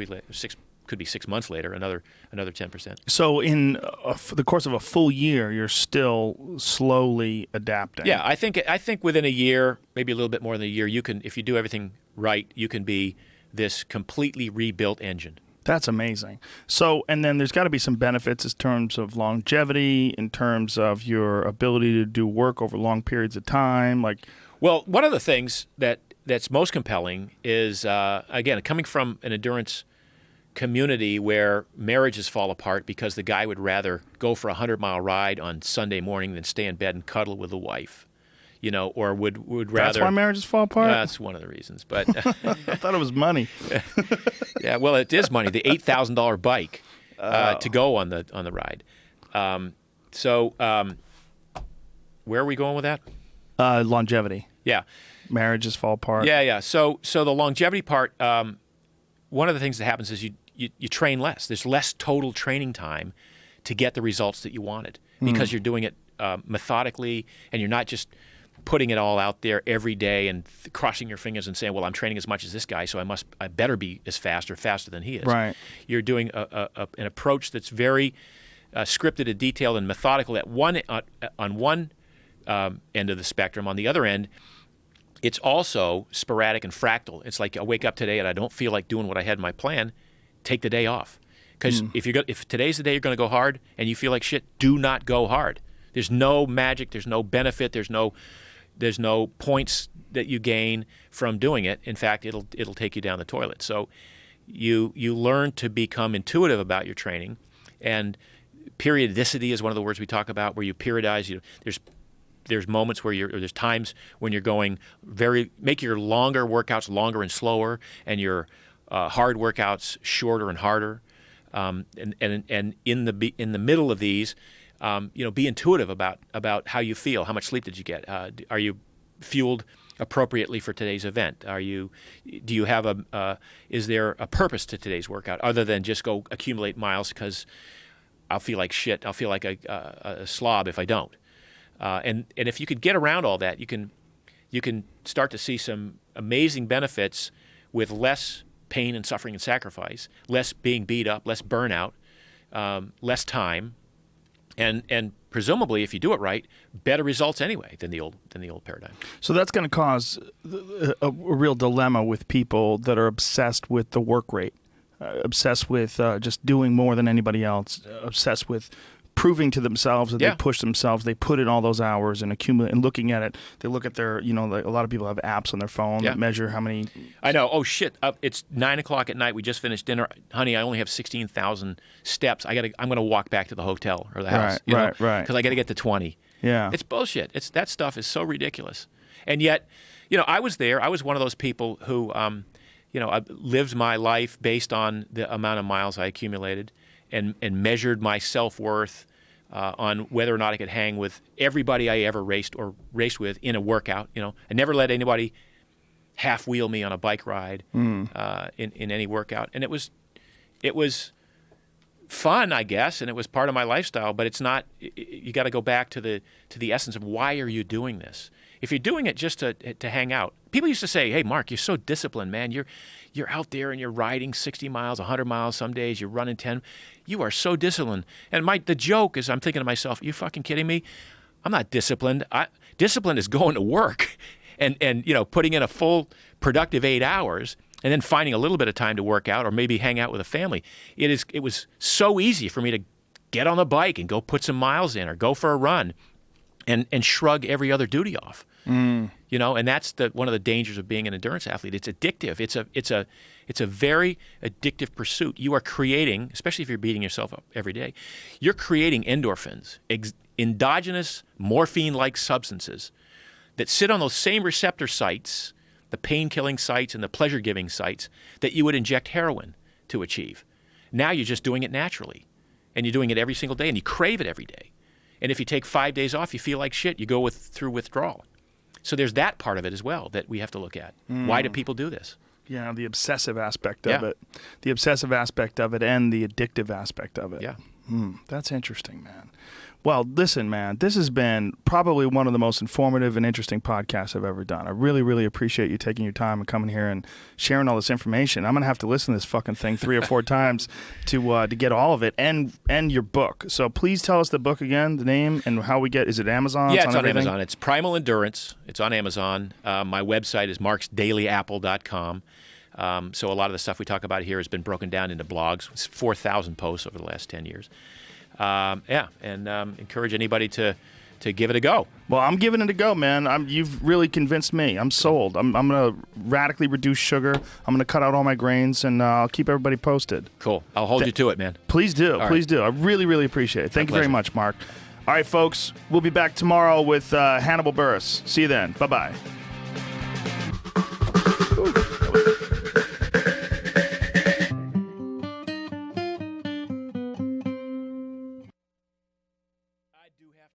could be 6 months later, another 10%. So in the course of a full year, you're still slowly adapting. Yeah, I think within a year, maybe a little bit more than a year, you can, if you do everything right, you can be this completely rebuilt engine. That's amazing. So, and then there's got to be some benefits in terms of longevity, in terms of your ability to do work over long periods of time. Like, well, one of the things that's most compelling is, again, coming from an endurance community where marriages fall apart because the guy would rather go for a 100-mile ride on Sunday morning than stay in bed and cuddle with the wife, or would rather. That's why marriages fall apart? That's one of the reasons. But I thought it was money. Yeah, well, it is money. The $8,000 bike to go on the ride. So where are we going with that? Longevity. Yeah. Marriages fall apart. Yeah. So the longevity part, one of the things that happens is you train less. There's less total training time to get the results that you wanted because you're doing it methodically, and you're not just putting it all out there every day and crossing your fingers and saying, well, I'm training as much as this guy, so I better be as fast or faster than he is. Right. You're doing an approach that's very scripted and detailed and methodical on one end of the spectrum. On the other end, it's also sporadic and fractal. It's like I wake up today and I don't feel like doing what I had in my plan, take the day off. Because if today's the day you're going to go hard and you feel like shit, do not go hard. There's no magic, there's no benefit, there's no points that you gain from doing it. In fact, it'll take you down the toilet. So you learn to become intuitive about your training, and periodicity is one of the words we talk about, where you periodize. There's moments where there's times when you're going make your longer workouts longer and slower, and your hard workouts shorter and harder. And in the middle of these, be intuitive about how you feel. How much sleep did you get? Are you fueled appropriately for today's event? Do you have is there a purpose to today's workout other than just go accumulate miles because I'll feel like shit? I'll feel like a slob if I don't. And if you could get around all that, you can start to see some amazing benefits with less pain and suffering and sacrifice, less being beat up, less burnout, less time, and presumably, if you do it right, better results anyway than the old paradigm. So that's going to cause a real dilemma with people that are obsessed with the work rate, obsessed with just doing more than anybody else, obsessed with proving to themselves that they push themselves, they put in all those hours and accumulate, and looking at it, they look at their, like a lot of people have apps on their phone that measure how many. I know. Oh shit! It's 9:00 at night. We just finished dinner, honey. I only have 16,000 steps. I'm gonna walk back to the hotel or the house. Right. Because I got to get to 20. Yeah. It's bullshit. That stuff is so ridiculous. And yet, I was there. I was one of those people who, I lived my life based on the amount of miles I accumulated, and measured my self-worth on whether or not I could hang with everybody I ever raced with in a workout. I never let anybody half-wheel me on a bike ride in any workout. And it was fun, I guess, and it was part of my lifestyle, but it's not. You got to go back to the essence of why are you doing this? If you're doing it just to hang out, people used to say, "Hey, Mark, you're so disciplined, man. You're out there and you're riding 60 miles, 100 miles some days. You're running 10. You are so disciplined." And the joke is, I'm thinking to myself, "You fucking kidding me? I'm not disciplined. Discipline is going to work and putting in a full productive 8 hours and then finding a little bit of time to work out or maybe hang out with a family. It was so easy for me to get on the bike and go put some miles in or go for a run and shrug every other duty off." And that's one of the dangers of being an endurance athlete. It's addictive. It's a very addictive pursuit. You are creating, especially if you're beating yourself up every day, you're creating endorphins, endogenous morphine-like substances that sit on those same receptor sites, the pain-killing sites and the pleasure-giving sites that you would inject heroin to achieve. Now you're just doing it naturally, and you're doing it every single day, and you crave it every day. And if you take 5 days off, you feel like shit. You go through withdrawal. So there's that part of it as well that we have to look at. Why do people do this? Yeah, the obsessive aspect of it. The obsessive aspect of it and the addictive aspect of it. Yeah. That's interesting, man. Well, listen, man, this has been probably one of the most informative and interesting podcasts I've ever done. I really, really appreciate you taking your time and coming here and sharing all this information. I'm going to have to listen to this fucking thing 3 or 4 times to get all of it and your book. So please tell us the book again, the name, and how we get. Is it Amazon? Yeah, it's on Amazon. It's Primal Endurance. It's on Amazon. My website is marksdailyapple.com. So a lot of the stuff we talk about here has been broken down into blogs. It's 4,000 posts over the last 10 years. Encourage anybody to give it a go. Well, I'm giving it a go, man. You've really convinced me. I'm sold. I'm going to radically reduce sugar. I'm going to cut out all my grains, and I'll keep everybody posted. Cool. I'll hold you to it, man. Please do. All Please right. do. I really, really appreciate it. Thank you very pleasure. much, Mark. All right, folks. We'll be back tomorrow with Hannibal Buress. See you then. Bye-bye.